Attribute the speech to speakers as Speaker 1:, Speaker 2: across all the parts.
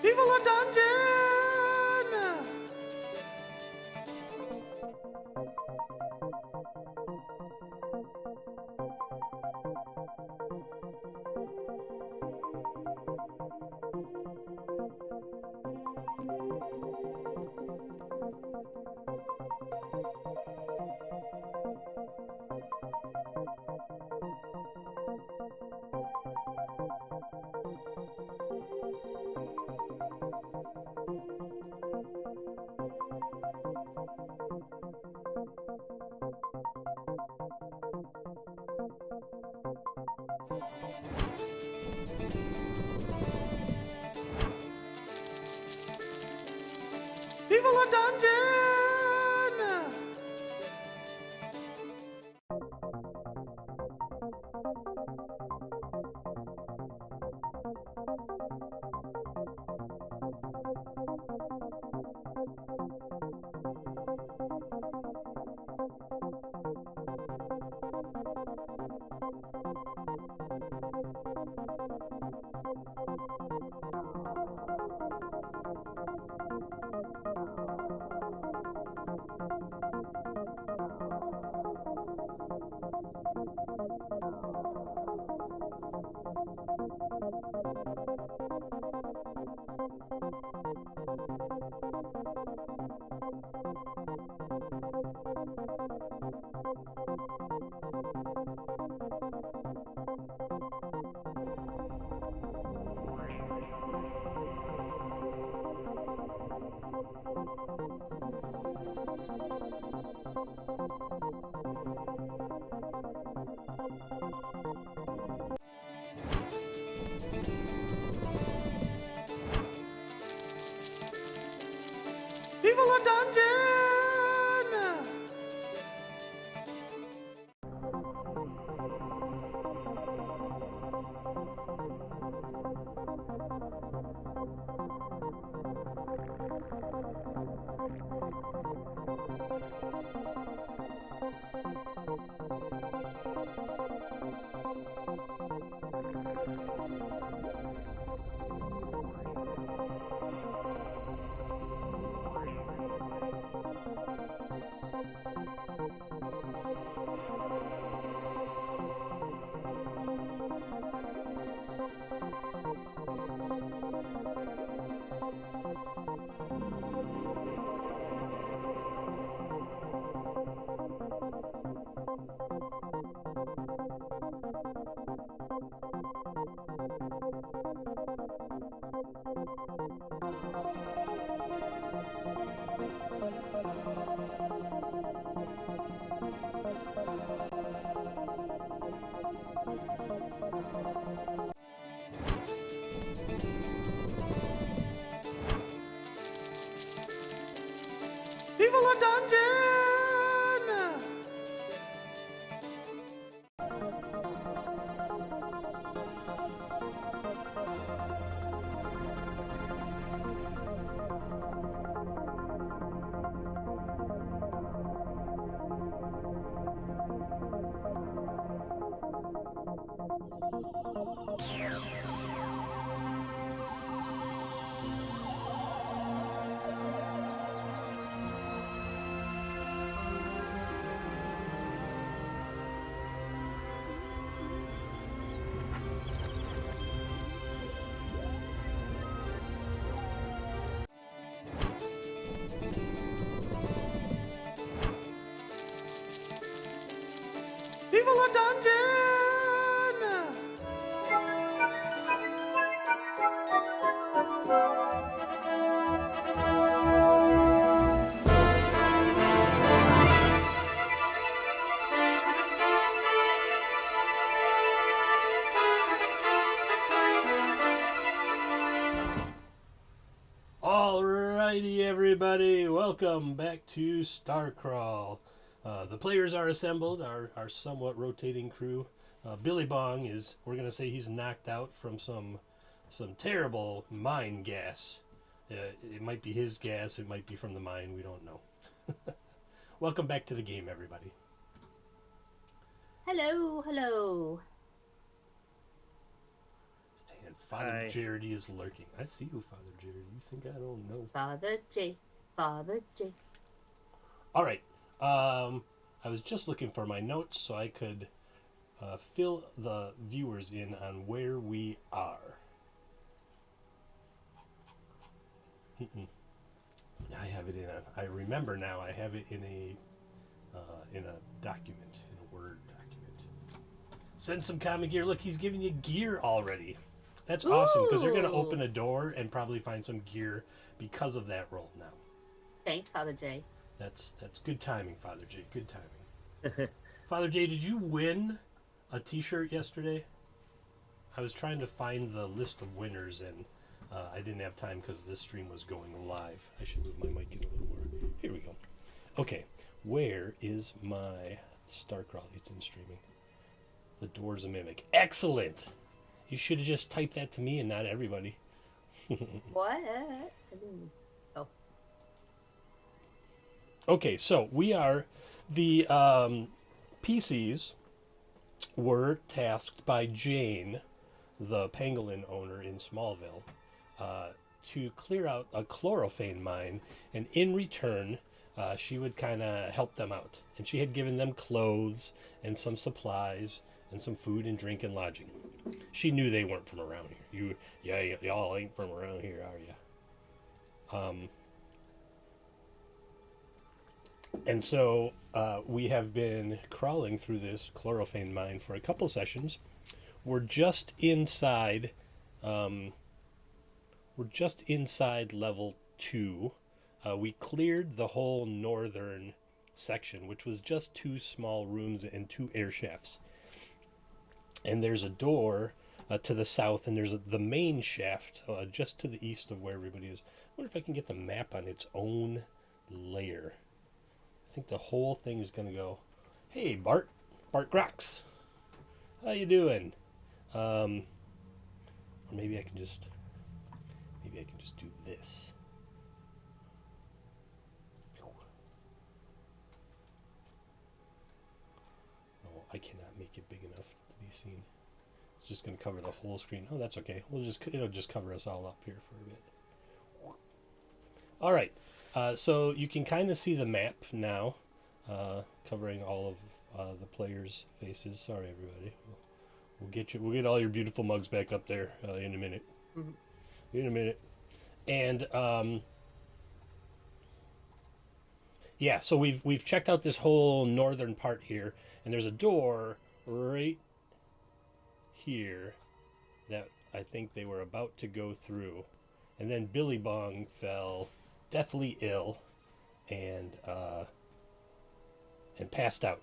Speaker 1: People are dungeon! People are dungeon! People are dungeon! People are dungeon! People are dungeon!
Speaker 2: Alrighty, everybody. everybody. Welcome back to Starcrawl. The players are assembled, our somewhat rotating crew. Billy Bong we're going to say he's knocked out from some terrible mine gas. It might be his gas, it might be from the mine, we don't know. Welcome back to the game, everybody.
Speaker 3: Hello.
Speaker 2: And Father Jaredy is lurking. I see you, Father Jaredy. You think I don't know?
Speaker 3: Father J.
Speaker 2: All right. I was just looking for my notes so I could fill the viewers in on where we are. I have it I remember now. I have it in a document, in a Word document. Send some comic gear. Look, he's giving you gear already. That's awesome because you're going to open a door and probably find some gear because of that roll now.
Speaker 3: Thanks, Father J.
Speaker 2: That's good timing, Father J. Good timing. Father J, did you win a T-shirt yesterday? I was trying to find the list of winners and I didn't have time because this stream was going live. I should move my mic in a little more. Here we go. Okay, where is my Starcrawl? It's in streaming. The door's a mimic. Excellent! You should have just typed that to me and not everybody.
Speaker 3: What? Oh.
Speaker 2: Okay, so we are the PCs were tasked by Jane, the pangolin owner in Smallville, to clear out a chlorophane mine, and in return, she would kind of help them out. And she had given them clothes and some supplies and some food and drink and lodging. She knew they weren't from around here. Y'all ain't from around here, are you? And so we have been crawling through this chlorophane mine for a couple sessions. We're just inside. We're just inside level 2. We cleared the whole northern section, which was just 2 small rooms and 2 air shafts. And there's a door to the south, and there's the main shaft just to the east of where everybody is. I wonder if I can get the map on its own layer. I think the whole thing is going to go, hey, Bart Grox, how you doing? Or maybe I can just do this. Oh, I cannot make it big enough to be seen. It's just going to cover the whole screen. Oh, that's okay. It'll just cover us all up here for a bit. All right. So you can kind of see the map now, covering all of the players' faces. Sorry, everybody. We'll get all your beautiful mugs back up there in a minute. Mm-hmm. In a minute. And yeah, so we've checked out this whole northern part here, and there's a door right here that I think they were about to go through, and then Billy Bong fell deathly ill and passed out,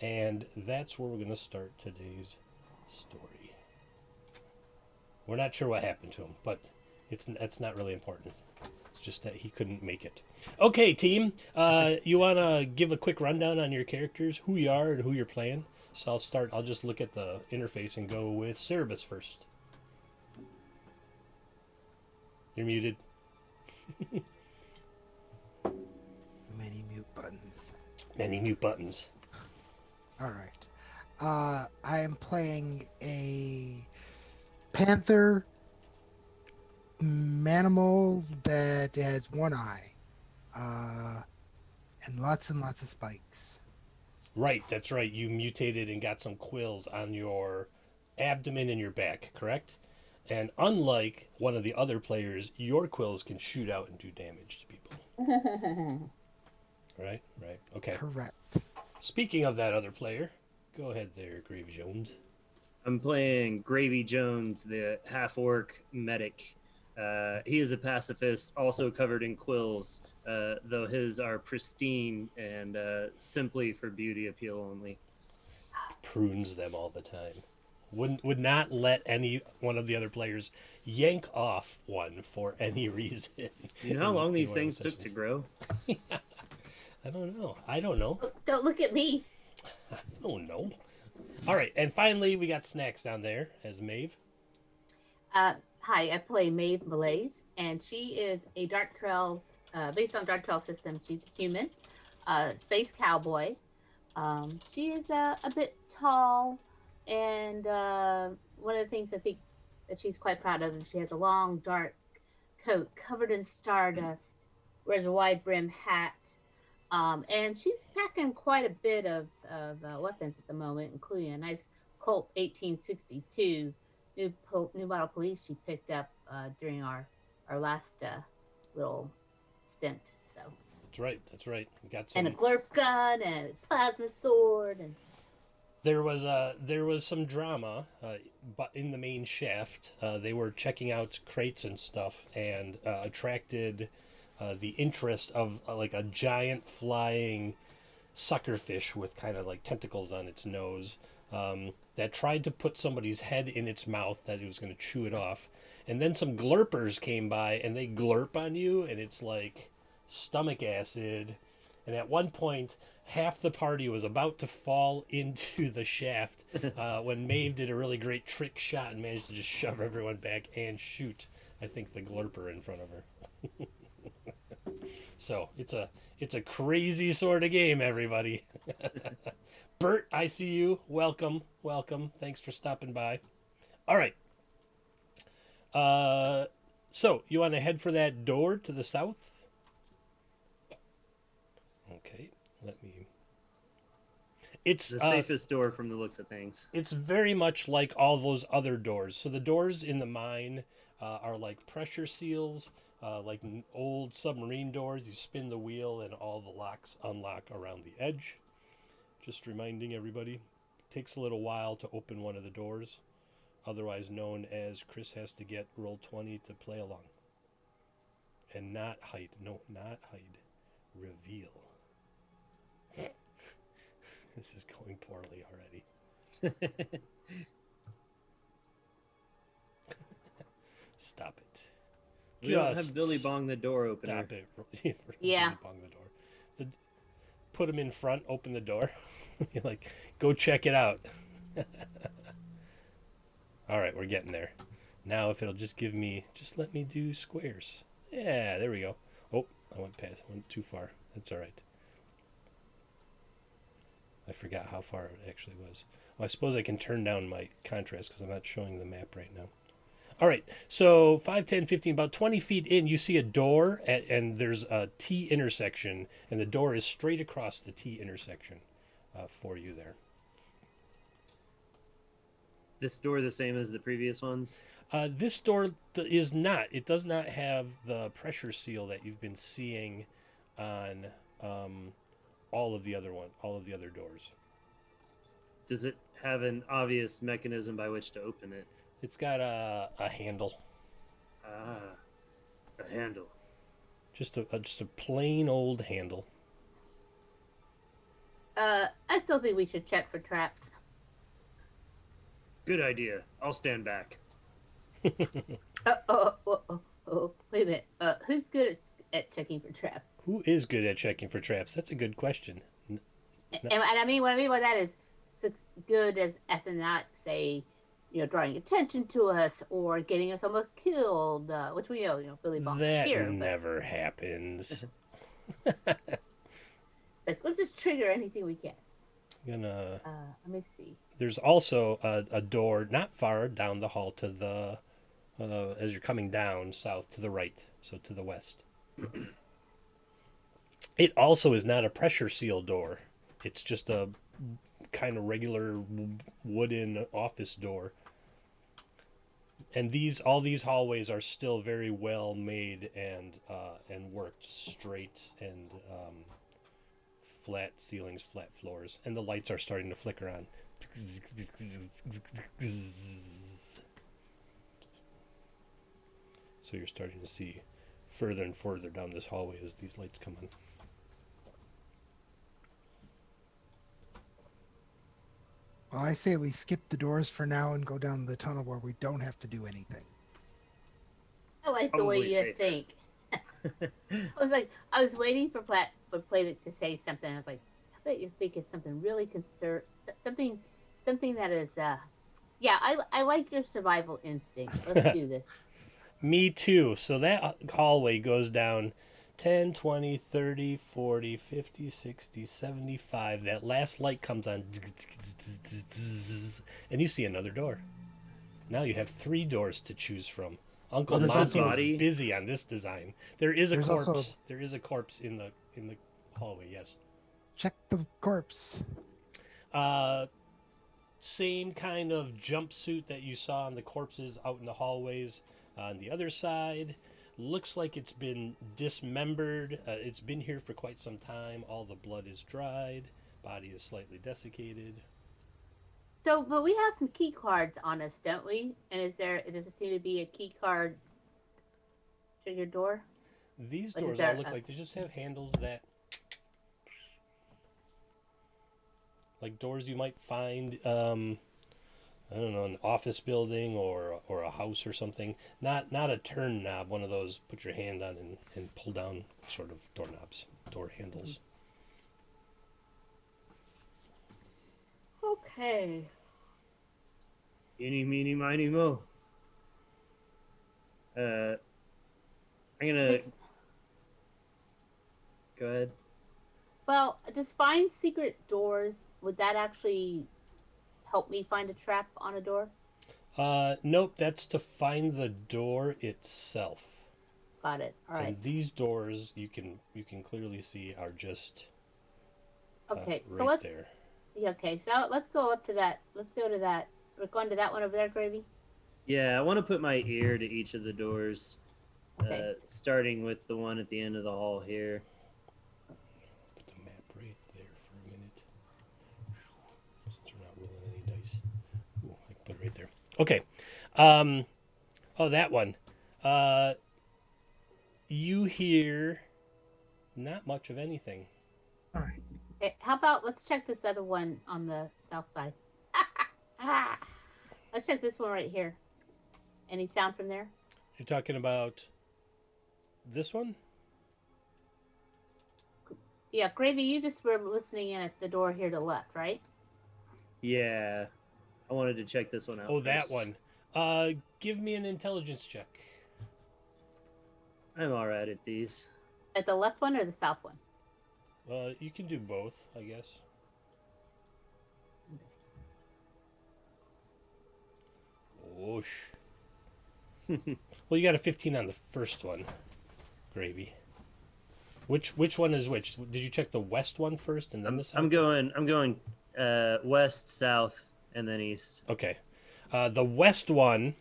Speaker 2: and that's where we're going to start today's story. We're not sure what happened to him, but it's not really important. It's just that he couldn't make it. Okay, team, you want to give a quick rundown on your characters, who you are and who you're playing? So I'll just look at the interface and go with Cerebus first. You're muted.
Speaker 4: Many mute buttons.
Speaker 2: Many mute buttons.
Speaker 4: All right. I am playing a panther manimal that has one eye. And lots of spikes.
Speaker 2: Right, that's right. You mutated and got some quills on your abdomen and your back, correct? And unlike one of the other players, your quills can shoot out and do damage to people. Right. Okay.
Speaker 4: Correct.
Speaker 2: Speaking of that other player, go ahead there, Gravy Jones.
Speaker 5: I'm playing Gravy Jones, the half-orc medic. He is a pacifist, also covered in quills, though his are pristine and simply for beauty appeal only.
Speaker 2: Prunes them all the time. would not let any one of the other players yank off one for any reason.
Speaker 5: You know how long these
Speaker 2: one of the
Speaker 5: things took to
Speaker 2: sessions.
Speaker 5: grow?
Speaker 2: I don't know. I don't know.
Speaker 3: Don't look at me.
Speaker 2: Oh no. All right, and finally we got Snacks down there as Maeve.
Speaker 3: Hi, I play Maeve Malaise, and she is a Dark Trails, based on Dark Trail system. She's a human, space cowboy. She is a bit tall, and one of the things I think that she's quite proud of is she has a long, dark coat covered in stardust, wears a wide brim hat, and she's packing quite a bit of weapons at the moment, including a nice Colt 1862 new model police she picked up during our last little stint. So.
Speaker 2: That's right. That's right. We got
Speaker 3: And a
Speaker 2: some.
Speaker 3: glurp gun and a plasma sword and
Speaker 2: There was some drama, but in the main shaft, they were checking out crates and stuff, and attracted the interest of like a giant flying suckerfish with kind of like tentacles on its nose, that tried to put somebody's head in its mouth that it was going to chew it off, and then some glurpers came by and they glurp on you, and it's like stomach acid, and at one point half the party was about to fall into the shaft when Maeve did a really great trick shot and managed to just shove everyone back and shoot, I think, the glurper in front of her. So it's a crazy sort of game, everybody. Bert, I see you. Welcome. Thanks for stopping by. All right. So you want to head for that door to the south? Okay. Let me. It's
Speaker 5: The safest door from the looks of things.
Speaker 2: It's very much like all those other doors. So the doors in the mine are like pressure seals, like old submarine doors. You spin the wheel and all the locks unlock around the edge. Just reminding everybody, it takes a little while to open one of the doors, otherwise known as Chris has to get roll 20 to play along. And not hide. No, not hide. Reveal. This is going poorly already. Stop it.
Speaker 5: We don't have Billy Bong the door opener.
Speaker 2: Stop it.
Speaker 3: Yeah.
Speaker 2: Billy Bong the door. Put him in front, open the door. You're like, go check it out. All right, we're getting there. Now if it'll just give me, just let me do squares. Yeah, there we go. Oh, I went too far. That's all right. I forgot how far it actually was. Well, I suppose I can turn down my contrast because I'm not showing the map right now. All right, so 5, 10, 15, about 20 feet in, you see a door, and there's a T intersection, and the door is straight across the T intersection for you there.
Speaker 5: This door the same as the previous ones?
Speaker 2: This door is not. It does not have the pressure seal that you've been seeing on all of the other doors.
Speaker 5: Does it have an obvious mechanism by which to open it?
Speaker 2: It's got a handle.
Speaker 5: Ah, a handle.
Speaker 2: Just a plain old handle.
Speaker 3: I still think we should check for traps.
Speaker 5: Good idea. I'll stand back.
Speaker 3: Oh, wait a minute. Who's good at checking for traps?
Speaker 2: Who is good at checking for traps? That's a good question.
Speaker 3: And I mean, what I mean by that is good as in not, say, drawing attention to us or getting us almost killed, which we know, Billy Bong
Speaker 2: That
Speaker 3: here.
Speaker 2: never happens.
Speaker 3: But let's just trigger anything we can.
Speaker 2: Gonna.
Speaker 3: Let me see.
Speaker 2: There's also a door not far down the hall to the, as you're coming down south to the right, so to the west. It also is not a pressure seal door. It's just a kind of regular wooden office door. And all these hallways are still very well made and worked, straight and flat ceilings, flat floors, and the lights are starting to flicker on. So you're starting to see further and further down this hallway as these lights come on.
Speaker 4: Well, I say we skip the doors for now and go down the tunnel where we don't have to do anything.
Speaker 3: I like the way
Speaker 5: Probably
Speaker 3: you
Speaker 5: safer.
Speaker 3: think. I was waiting for Planet to say something. I was like, I bet you're thinking something really something that is. Yeah, I like your survival instinct. Let's do this.
Speaker 2: Me too. So that hallway goes down 10, 20, 30, 40, 50, 60, 75. That last light comes on. And you see another door. Now you have 3 doors to choose from. Uncle
Speaker 4: There's
Speaker 2: Monty
Speaker 4: also-
Speaker 2: was
Speaker 5: body.
Speaker 2: busy on this design. There is a
Speaker 4: There's
Speaker 2: corpse.
Speaker 4: also-
Speaker 2: There is a corpse in the hallway. Yes.
Speaker 4: Check the corpse.
Speaker 2: Same kind of jumpsuit that you saw on the corpses out in the hallways. On the other side, looks like it's been dismembered. It's been here for quite some time. All the blood is dried. Body is slightly desiccated.
Speaker 3: So, but we have some key cards on us, don't we? And does it seem to be a key card to your door?
Speaker 2: These
Speaker 3: Like, is
Speaker 2: doors
Speaker 3: there
Speaker 2: all look
Speaker 3: a-
Speaker 2: like they just have handles that, like doors you might find, I don't know, an office building or a house or something. Not a turn knob, one of those put your hand on and pull down sort of doorknobs, door handles.
Speaker 3: Okay.
Speaker 5: Eeny, meeny, miny, mo. I'm gonna
Speaker 3: This-
Speaker 5: go ahead.
Speaker 3: Well, does find secret doors, would that actually help me find a trap on a door?
Speaker 2: Nope, that's to find the door itself.
Speaker 3: Got it. All right.
Speaker 2: And these doors you can clearly see are just
Speaker 3: Okay.
Speaker 2: right
Speaker 3: So let's.
Speaker 2: there.
Speaker 3: Yeah, okay. So let's go up to that. Let's go to that. We're going to that one over there, Gravy.
Speaker 5: Yeah, I want to put my ear to each of the doors,
Speaker 3: Okay.
Speaker 5: starting with the one at the end of the hall here.
Speaker 2: Put the map right there for a minute. Since we're not rolling any dice. Ooh, I can put it right there. Okay. Oh, that one. You hear not much of anything.
Speaker 4: All right.
Speaker 3: Okay. How about let's check this other one on the south side. Let's check this one right here. Any sound from there?
Speaker 2: You're talking about this one?
Speaker 3: Yeah, Gravy, you just were listening in at the door here to the left, right?
Speaker 5: Yeah, I wanted to check this one out.
Speaker 2: Oh, that
Speaker 5: first.
Speaker 2: one. Give me an intelligence check.
Speaker 5: I'm all right at these.
Speaker 3: At the left one or the south one?
Speaker 2: You can do both, I guess. Whoosh. Well, you got a 15 on the first one, Gravy. Which one is which? Did you check the west one first and then the south?
Speaker 5: I'm going west, south, and then east.
Speaker 2: Okay. The west one,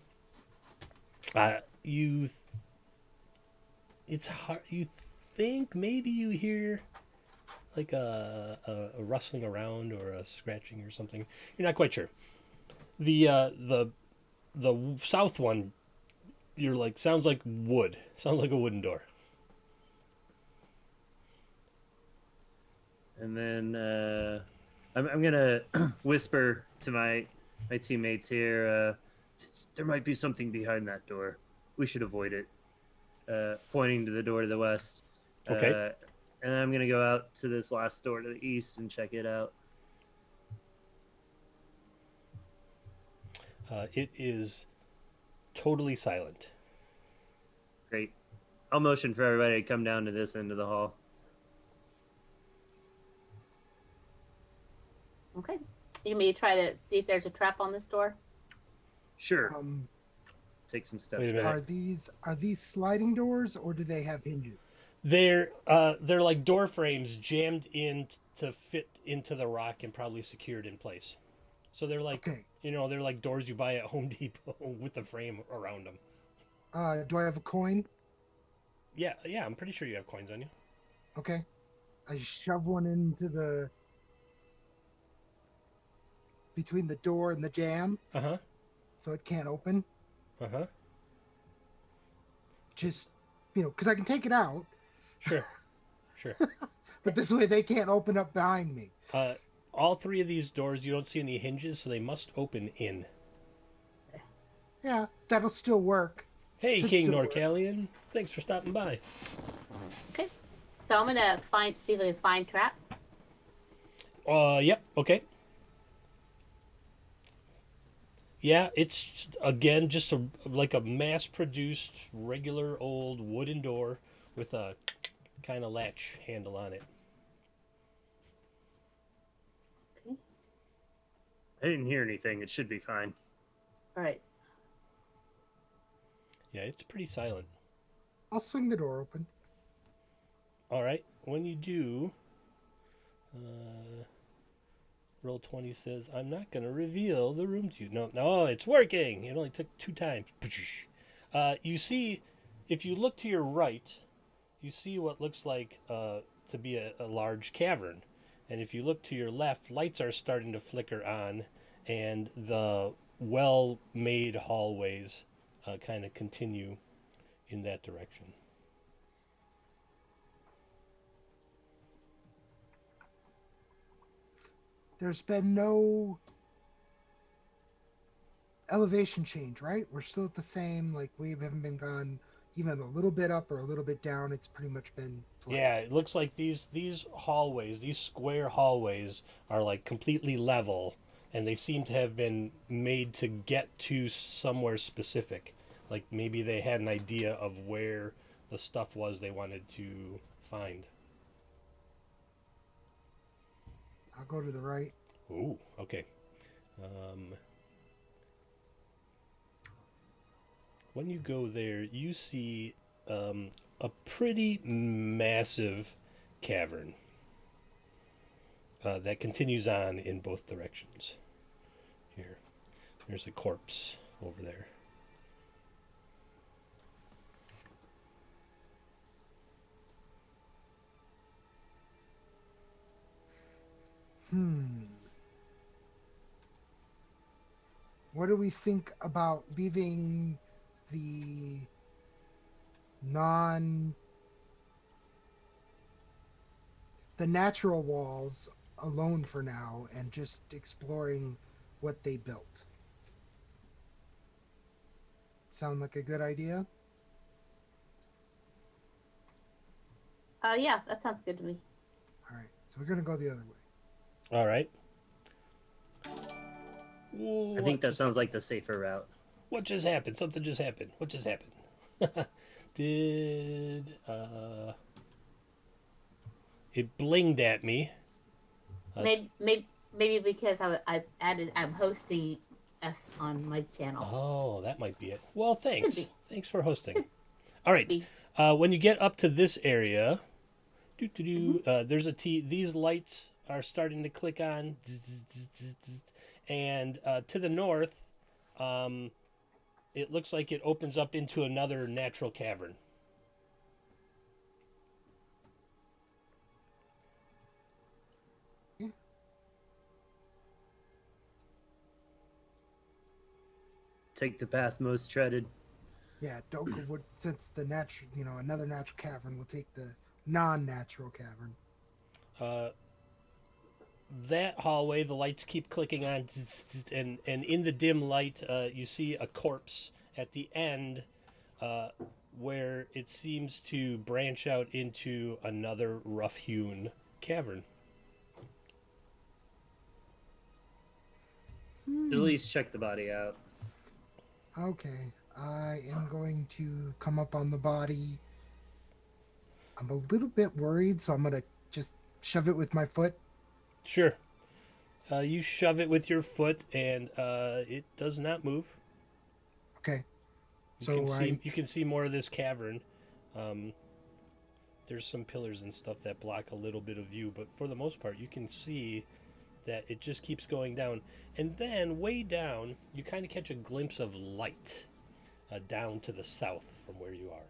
Speaker 2: it's hard. You think maybe you hear like a rustling around or a scratching or something. You're not quite sure. The south one, you're like sounds like wood. Sounds like a wooden door.
Speaker 5: And then I'm gonna whisper to my teammates here. There might be something behind that door. We should avoid it. Pointing to the door to the west.
Speaker 2: Okay.
Speaker 5: And then I'm gonna go out to this last door to the east and check it out.
Speaker 2: It is totally silent.
Speaker 5: Great. I'll motion for everybody to come down to this end of the hall.
Speaker 3: Okay. You want me to try to see if there's a trap on this door?
Speaker 5: Sure.
Speaker 4: Um,
Speaker 5: Take some steps
Speaker 2: Wait a
Speaker 5: back.
Speaker 2: minute.
Speaker 4: are these sliding doors or do they have hinges?
Speaker 2: They're like door frames jammed in to fit into the rock and probably secured in place. So they're like,
Speaker 4: Okay.
Speaker 2: they're like doors you buy at Home Depot with the frame around them.
Speaker 4: Do I have a coin?
Speaker 2: Yeah, I'm pretty sure you have coins on you.
Speaker 4: Okay. I shove one into the between the door and the jamb
Speaker 2: Uh-huh.
Speaker 4: so it can't open.
Speaker 2: Uh-huh.
Speaker 4: Just, because I can take it out,
Speaker 2: Sure. Sure.
Speaker 4: but this way they can't open up behind me.
Speaker 2: all three of these doors, you don't see any hinges, so they must open in.
Speaker 4: Yeah, that'll still work.
Speaker 2: Hey,
Speaker 4: Should
Speaker 2: King
Speaker 4: still work.
Speaker 2: Norcallion. Thanks for stopping by.
Speaker 3: Okay. So I'm gonna see if I can find trap.
Speaker 2: Yep, okay. Yeah, it's again just like a mass-produced regular old wooden door with a kind of latch handle on it.
Speaker 3: Okay.
Speaker 5: I didn't hear anything. It should be fine.
Speaker 3: All right.
Speaker 2: Yeah, it's pretty silent.
Speaker 4: I'll swing the door open.
Speaker 2: All right, when you do, roll 20 says, I'm not going to reveal the room to you. No, it's working. It only took 2 times. You see, if you look to your right, you see what looks like to be a large cavern. And if you look to your left, lights are starting to flicker on, and the well-made hallways kind of continue in that direction.
Speaker 4: There's been no elevation change, right? We're still at the same, like we haven't been gone even a little bit up or a little bit down. It's pretty much been flat.
Speaker 2: Yeah, it looks like these hallways, these square hallways, are like completely level, and they seem to have been made to get to somewhere specific. Like maybe they had an idea of where the stuff was they wanted to find.
Speaker 4: I'll go to the right.
Speaker 2: Ooh, okay. When you go there, you see a pretty massive cavern that continues on in both directions. Here, there's a corpse over there.
Speaker 4: What do we think about leaving the natural walls alone for now and just exploring what they built? Sound like a good idea?
Speaker 3: Yeah, that sounds good to me.
Speaker 4: All right, so we're gonna go the other way.
Speaker 2: All right.
Speaker 5: I think that sounds like the safer route.
Speaker 2: What just happened? Something just happened. What just happened? Did it blinged at me?
Speaker 3: Maybe because I'm hosting us on my channel.
Speaker 2: Oh, that might be it. Well, thanks.
Speaker 3: Could be.
Speaker 2: Thanks for hosting. All right.
Speaker 3: Be.
Speaker 2: When you get up to this area, there's a T. These lights are starting to click on, and to the north, it looks like it opens up into another natural cavern.
Speaker 5: Take the path most treaded.
Speaker 4: Yeah, Doka would, since the natural, another natural cavern, will take the non-natural cavern.
Speaker 2: That hallway, the lights keep clicking on, and in the dim light, you see a corpse at the end, where it seems to branch out into another rough-hewn cavern.
Speaker 5: At least check the body out.
Speaker 4: Okay, I am going to come up on the body. I'm a little bit worried, so I'm going to just shove it with my foot.
Speaker 2: Sure. You shove it with your foot, and it does not move.
Speaker 4: Okay.
Speaker 2: You can see more of this cavern. There's some pillars and stuff that block a little bit of view, but for the most part, you can see that it just keeps going down. And then way down, you kind of catch a glimpse of light down to the south from where you are.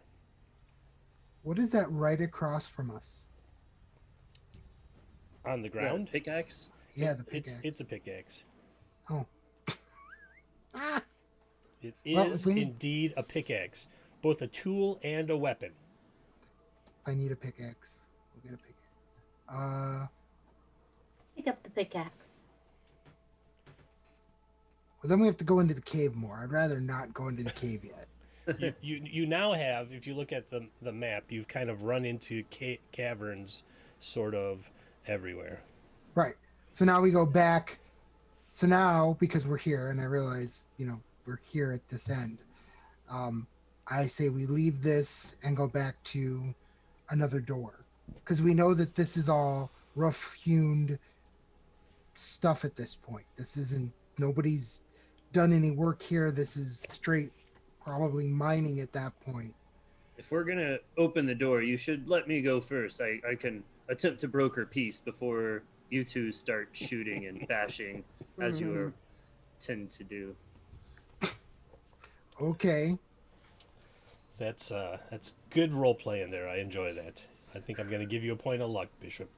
Speaker 4: What is that right across from us?
Speaker 2: On the ground?
Speaker 5: Pickaxe?
Speaker 4: Yeah, the pickaxe.
Speaker 2: It's a pickaxe.
Speaker 4: Oh. Ah!
Speaker 2: It is indeed a pickaxe, both a tool and a weapon.
Speaker 4: I need a pickaxe. We'll get a pickaxe.
Speaker 3: pick up the pickaxe.
Speaker 4: Well, then we have to go into the cave more. I'd rather not go into the cave yet.
Speaker 2: You now have, if you look at the map, you've kind of run into caverns sort of everywhere.
Speaker 4: Right. So now we go back. So now, because we're here, and I realize, we're here at this end, I say we leave this and go back to another door. Because we know that this is all rough-hewn stuff at this point. This isn't, nobody's done any work here. This is straight, probably mining at that point.
Speaker 5: If we're gonna open the door, you should let me go first. I can attempt to broker peace before you two start shooting and bashing, as you are, tend to do.
Speaker 4: Okay.
Speaker 2: That's good role play in there. I enjoy that. I think I'm going to give you a point of luck, Bishop.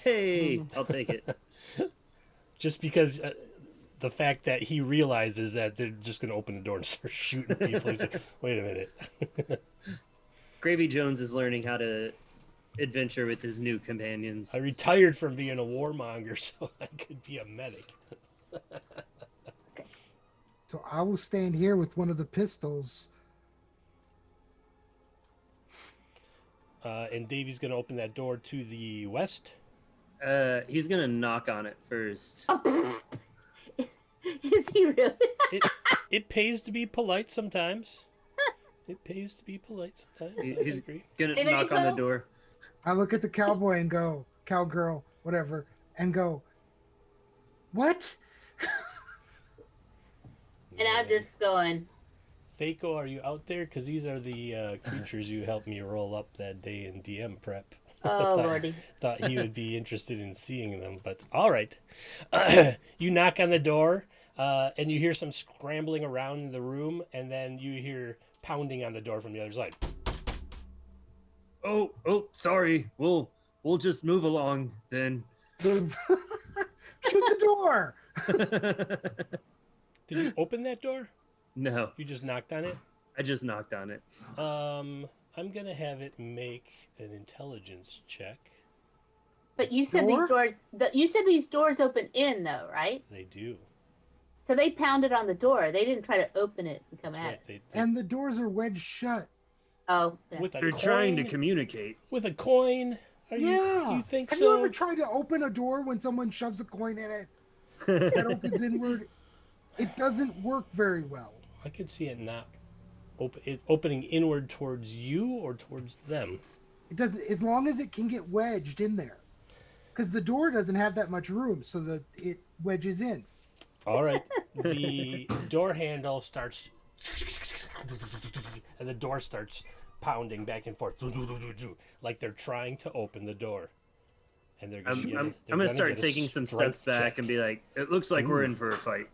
Speaker 5: Hey, I'll take it.
Speaker 2: Just because the fact that he realizes that they're just going to open the door and start shooting people. He's like, wait a minute.
Speaker 5: Gravy Jones is learning how to adventure with his new companions.
Speaker 2: I retired from being a warmonger so I could be a medic.
Speaker 4: So I will stand here with one of the pistols.
Speaker 2: And Davy's going to open that door to the west.
Speaker 5: He's gonna knock on it first.
Speaker 3: Is he really?
Speaker 2: It pays to be polite sometimes. It pays to be polite sometimes. I
Speaker 5: He's
Speaker 2: agree.
Speaker 5: gonna
Speaker 3: Hey, there
Speaker 5: knock
Speaker 3: you
Speaker 5: on the
Speaker 3: go.
Speaker 5: door.
Speaker 4: I look at the cowboy and go, cowgirl, whatever, and go, what?
Speaker 3: And I'm just going,
Speaker 2: Thaco, are you out there? Because these are the creatures you helped me roll up that day in DM prep.
Speaker 3: oh, lordy.
Speaker 2: Thought he would be interested in seeing them, but all right. You knock on the door, and you hear some scrambling around in the room, and then you hear pounding on the door from the other side.
Speaker 5: Oh, sorry. We'll just move along then.
Speaker 4: Shoot the door!
Speaker 2: Did you open that door?
Speaker 5: No,
Speaker 2: You just knocked on it?
Speaker 5: I just knocked on it.
Speaker 2: I'm gonna have it make an intelligence check.
Speaker 3: But you said
Speaker 4: Door?
Speaker 3: these doors. You said these doors open in, though, right?
Speaker 2: They do.
Speaker 3: So they pounded on the door. They didn't try to open it and come
Speaker 2: That's
Speaker 3: at
Speaker 2: right.
Speaker 3: us.
Speaker 2: They,
Speaker 4: And the doors are wedged shut.
Speaker 3: Oh, yeah.
Speaker 2: with a
Speaker 5: They're
Speaker 2: coin,
Speaker 5: trying to communicate.
Speaker 2: with a coin.
Speaker 4: Yeah.
Speaker 2: You think
Speaker 4: Have
Speaker 2: so?
Speaker 4: you ever tried to open a door when someone shoves a coin in it that opens inward? It doesn't work very well.
Speaker 2: I could see it not opening inward towards you or towards them.
Speaker 4: It does, as long as it can get wedged in there. Because the door doesn't have that much room, so that it wedges in.
Speaker 2: All right. The door handle starts, and the door starts pounding back and forth, like they're trying to open the door. And they're
Speaker 5: I'm
Speaker 2: gonna
Speaker 5: gonna start
Speaker 2: get a
Speaker 5: taking some
Speaker 2: strength
Speaker 5: steps back
Speaker 2: check.
Speaker 5: and be like, it looks like we're in for a fight.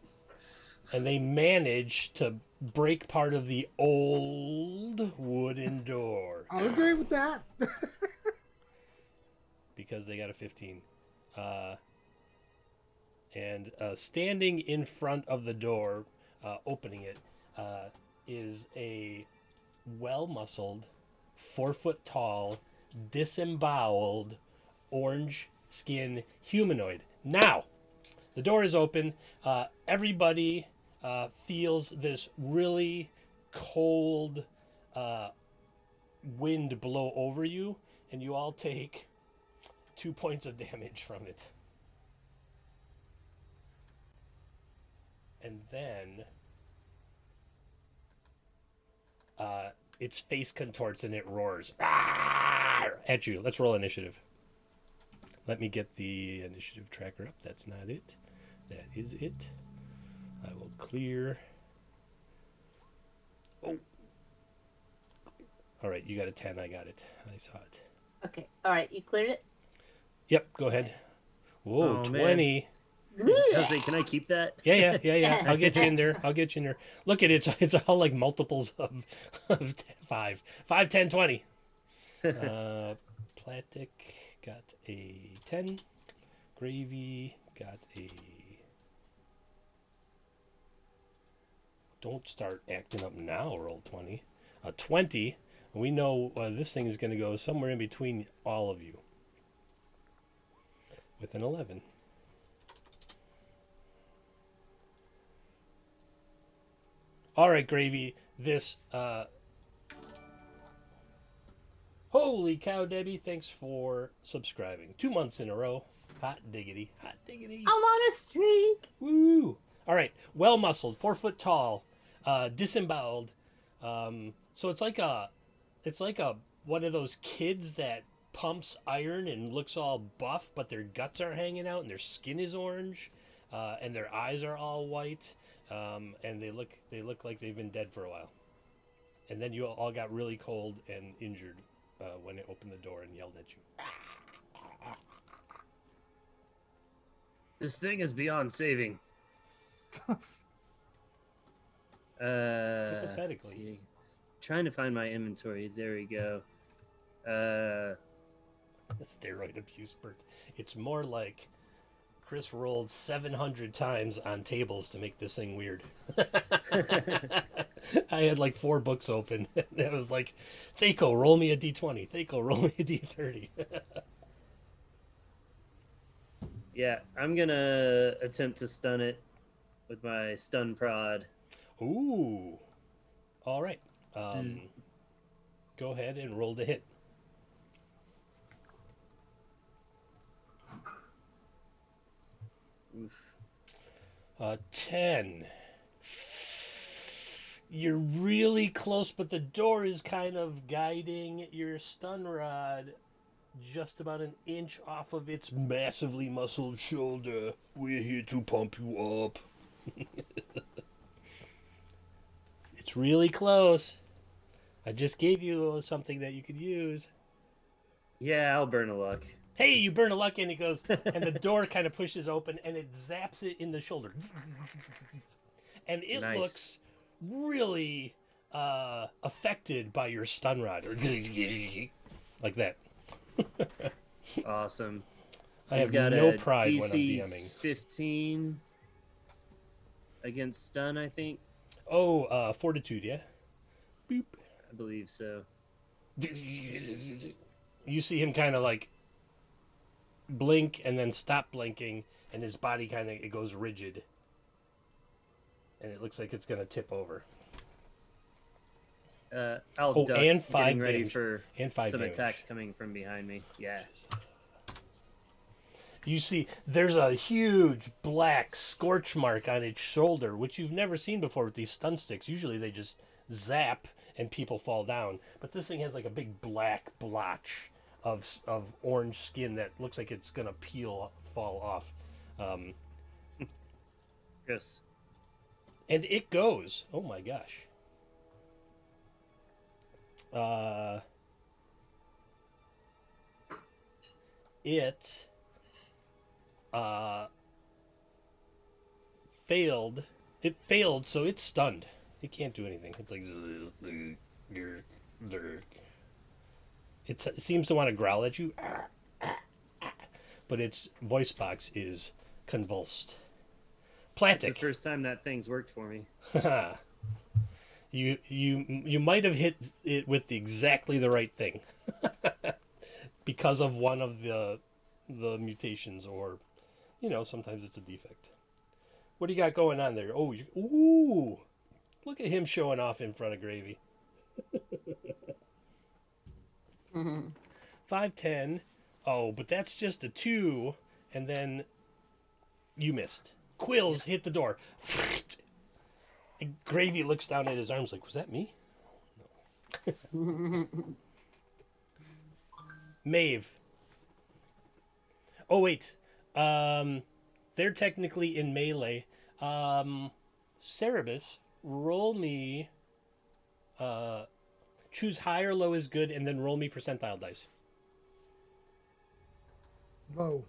Speaker 2: And they manage to break part of the old wooden door
Speaker 4: I'll agree with that.
Speaker 2: because they got a 15. And standing in front of the door, opening it, is a well-muscled, 4-foot-tall, disemboweled, orange-skin humanoid. Now, the door is open. Everybody feels this really cold wind blow over you, and you all take 2 points of damage from it. And then its face contorts and it roars at you. Let's roll initiative. Let me get the initiative tracker up. That's not it. That is it. I will clear. Oh. All right, you got a 10. I got it. I saw it.
Speaker 3: Okay. All right. You cleared it?
Speaker 2: Yep, go ahead. Whoa,
Speaker 5: Oh,
Speaker 2: 20.
Speaker 5: Jose, can I keep that?
Speaker 2: Yeah. I'll get you in there. Look at it. It's all like multiples of 5. 5, 10, 20. Platic got a 10. Gravy got a... Don't start acting up now, roll 20. 20. We know this thing is going to go somewhere in between all of you. With an 11. All right, Gravy. This. Holy cow, Debbie! Thanks for subscribing. 2 months in a row. Hot diggity, hot diggity.
Speaker 3: I'm on a streak.
Speaker 2: Woo! All right, well muscled, 4 foot tall, disemboweled. So it's like a one of those kids that pumps iron and looks all buff, but their guts are hanging out and their skin is orange, and their eyes are all white, and they look like they've been dead for a while. And then you all got really cold and injured when it opened the door and yelled at you.
Speaker 5: This thing is beyond saving.
Speaker 2: Hypothetically.
Speaker 5: Let's see. Trying to find my inventory. There we go.
Speaker 2: Steroid abuse, Bert. It's more like Chris rolled 700 times on tables to make this thing weird. I had like 4 books open, and it was like, Thaco, roll me a d20. Thaco, roll me a d30.
Speaker 5: Yeah, I'm gonna attempt to stun it with my stun prod.
Speaker 2: Ooh. All right. Go ahead and roll the hit.
Speaker 5: Oof.
Speaker 2: 10. You're really close, but the door is kind of guiding your stun rod just about an inch off of its massively muscled shoulder. We're here to pump you up. It's really close. I just gave you something that you could use.
Speaker 5: Yeah, I'll burn a luck.
Speaker 2: Hey, you burn a luck, and it goes, and the door kind of pushes open, and it zaps it in the shoulder. And it
Speaker 5: Nice.
Speaker 2: looks really affected by your stun rod. Like that.
Speaker 5: Awesome.
Speaker 2: I
Speaker 5: He's
Speaker 2: have
Speaker 5: got
Speaker 2: no
Speaker 5: a
Speaker 2: pride when I'm
Speaker 5: DC
Speaker 2: DMing.
Speaker 5: 15 against stun, I think.
Speaker 2: Oh, fortitude, yeah? Boop.
Speaker 5: I believe so.
Speaker 2: You see him kind of like blink and then stop blinking, and his body kind of, it goes rigid. And it looks like it's going to tip over.
Speaker 5: I'll duck,
Speaker 2: and 5
Speaker 5: getting ready
Speaker 2: damage.
Speaker 5: for
Speaker 2: And 5
Speaker 5: some
Speaker 2: damage.
Speaker 5: attacks coming from behind me. Yeah.
Speaker 2: You see, there's a huge black scorch mark on its shoulder, which you've never seen before with these stun sticks. Usually they just zap and people fall down. But this thing has like a big black blotch of orange skin that looks like it's going to fall off.
Speaker 5: Gross.
Speaker 2: And it goes. Oh my gosh. It failed. It failed, so it's stunned. It can't do anything. It's like it seems to want to growl at you, but its voice box is convulsed.
Speaker 5: It's the
Speaker 2: Plantic.
Speaker 5: first time that thing's worked for me.
Speaker 2: You might have hit it with exactly the right thing because of one of the mutations, or sometimes it's a defect. What do you got going on there? Oh, ooh, look at him showing off in front of Gravy. 5-10. Oh, but that's just a 2, and then you missed. Quills hit the door. And Gravy looks down at his arms like, was that me? No. Maeve. Oh, wait. They're technically in melee. Cerebus, roll me... choose high or low is good, and then roll me percentile dice.
Speaker 4: Whoa.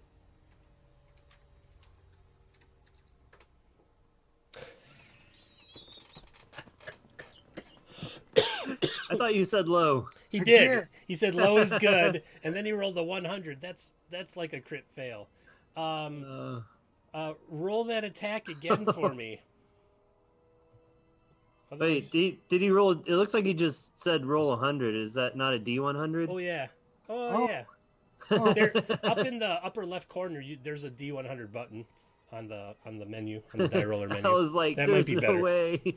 Speaker 5: I thought you said low.
Speaker 2: He
Speaker 4: I
Speaker 2: did.
Speaker 4: can't.
Speaker 2: He said low is good, and then he rolled a 100. That's like a crit fail. Roll that attack again for me.
Speaker 5: Wait, did he roll? It looks like he just said roll 100. Is that not a D100?
Speaker 2: Oh yeah.
Speaker 4: Oh.
Speaker 2: Yeah.
Speaker 4: Oh.
Speaker 2: There, up in the upper left corner, there's a D100 button. on the menu, on the die roller menu.
Speaker 5: I was like,
Speaker 2: that might
Speaker 5: there's
Speaker 2: be
Speaker 5: no
Speaker 2: better.
Speaker 5: way.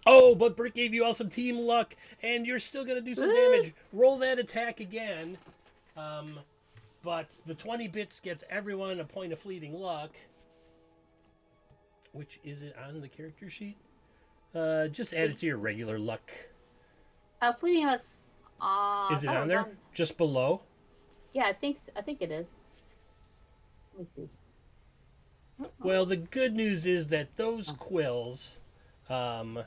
Speaker 2: Oh, but Bert gave you all some team luck, and you're still gonna do some
Speaker 3: Woo!
Speaker 2: damage. Roll that attack again. But the 20 bits gets everyone a point of fleeting luck. Which is it on the character sheet? Just add it to your regular luck.
Speaker 3: Fleeting luck's
Speaker 2: Is it
Speaker 3: oh,
Speaker 2: on there? Just below?
Speaker 3: Yeah, I think it is. Let me see.
Speaker 2: Well, the good news is that those quills,
Speaker 3: Oh,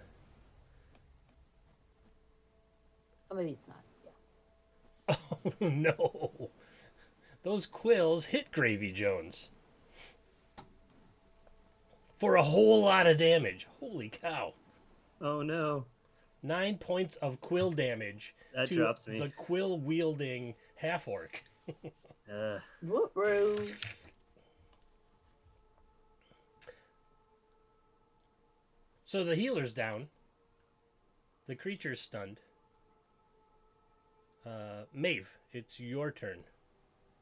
Speaker 3: maybe it's not. Yeah.
Speaker 2: oh no, those quills hit Gravy Jones for a whole lot of damage. Holy cow!
Speaker 5: Oh no.
Speaker 2: 9 points of quill damage
Speaker 5: That
Speaker 2: to
Speaker 5: drops me.
Speaker 2: the quill wielding half orc.
Speaker 3: Woo-roo.
Speaker 2: So the healer's down. The creature's stunned. Maeve, it's your turn.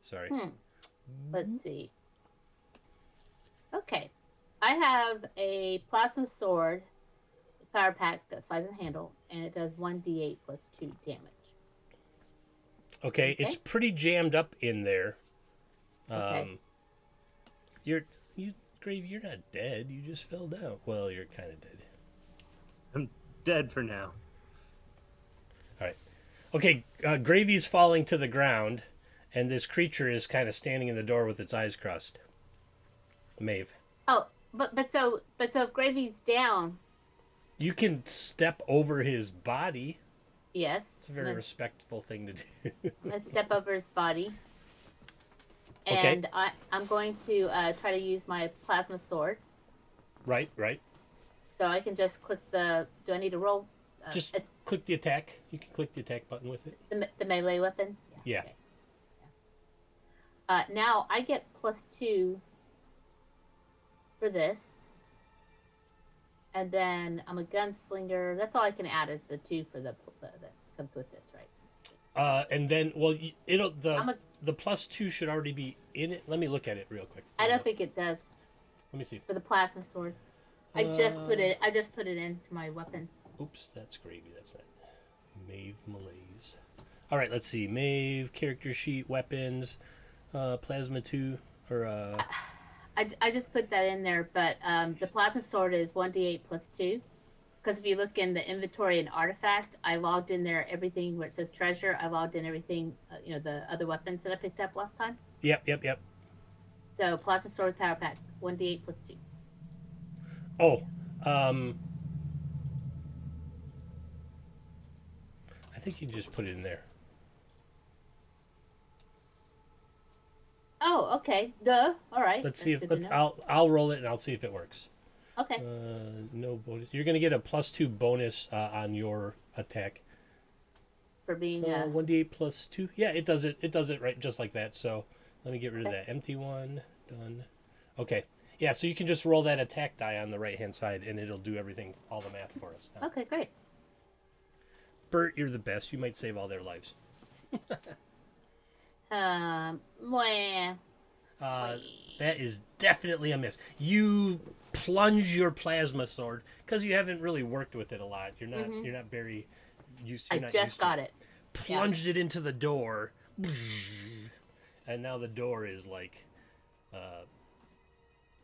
Speaker 2: Sorry.
Speaker 3: Let's see. Okay. I have a plasma sword, power pack the size of the handle, and it does 1d8 plus 2 damage.
Speaker 2: Okay, it's pretty jammed up in there.
Speaker 3: Okay.
Speaker 2: Gravy, you're not dead. You just fell down. Well, you're kind of dead.
Speaker 5: I'm dead for now.
Speaker 2: All right. Okay, Gravy's falling to the ground, and this creature is kind of standing in the door with its eyes crossed. Maeve.
Speaker 3: Oh, but so if Gravy's down,
Speaker 2: You can step over his body.
Speaker 3: yes.
Speaker 2: It's a very respectful thing to do.
Speaker 3: Let's step over his body.
Speaker 2: Okay.
Speaker 3: And I'm going to try to use my plasma sword.
Speaker 2: Right.
Speaker 3: So I can just click the. Do I need to roll?
Speaker 2: Just click the attack. You can click the attack button with it.
Speaker 3: The melee weapon?
Speaker 2: Yeah.
Speaker 3: Okay. Now I get +2 for this. And then I'm a gunslinger. That's all I can add is the 2 for the that comes with this, right?
Speaker 2: And then, well, the +2 should already be in it. Let me look at it real quick.
Speaker 3: I don't think it does
Speaker 2: Let me see.
Speaker 3: for the plasma sword. I just put it into my weapons.
Speaker 2: Oops, that's Gravy. That's not Maeve Malaise. All right, let's see. Maeve, character sheet, weapons, plasma 2, or
Speaker 3: I just put that in there, but the plasma sword is 1d8 plus 2. Because if you look in the inventory and artifact, I logged in there everything where it says treasure. I logged in everything, the other weapons that I picked up last time.
Speaker 2: Yep.
Speaker 3: So plasma sword power pack, 1d8 plus 2.
Speaker 2: Oh, I think you just put it in there.
Speaker 3: Oh, okay. Duh. All right.
Speaker 2: Let's see
Speaker 3: That's
Speaker 2: if
Speaker 3: good to know.
Speaker 2: I'll roll it and I'll see if it works.
Speaker 3: Okay.
Speaker 2: No bonus. You're gonna get a +2 bonus on your attack.
Speaker 3: For being
Speaker 2: 1d8 plus 2. Yeah, it does it. It does it right just like that. So let me get rid of that empty one. Done. Okay. Yeah, so you can just roll that attack die on the right hand side, and it'll do everything, all the math for us now.
Speaker 3: Okay, great.
Speaker 2: Bert, you're the best. You might save all their lives.
Speaker 3: Mwah.
Speaker 2: That is definitely a miss. You plunge your plasma sword because you haven't really worked with it a lot. You're not. You're not very used.
Speaker 3: I
Speaker 2: You're not
Speaker 3: just
Speaker 2: used
Speaker 3: got
Speaker 2: to
Speaker 3: it.
Speaker 2: Plunged it into the door, and now the door is like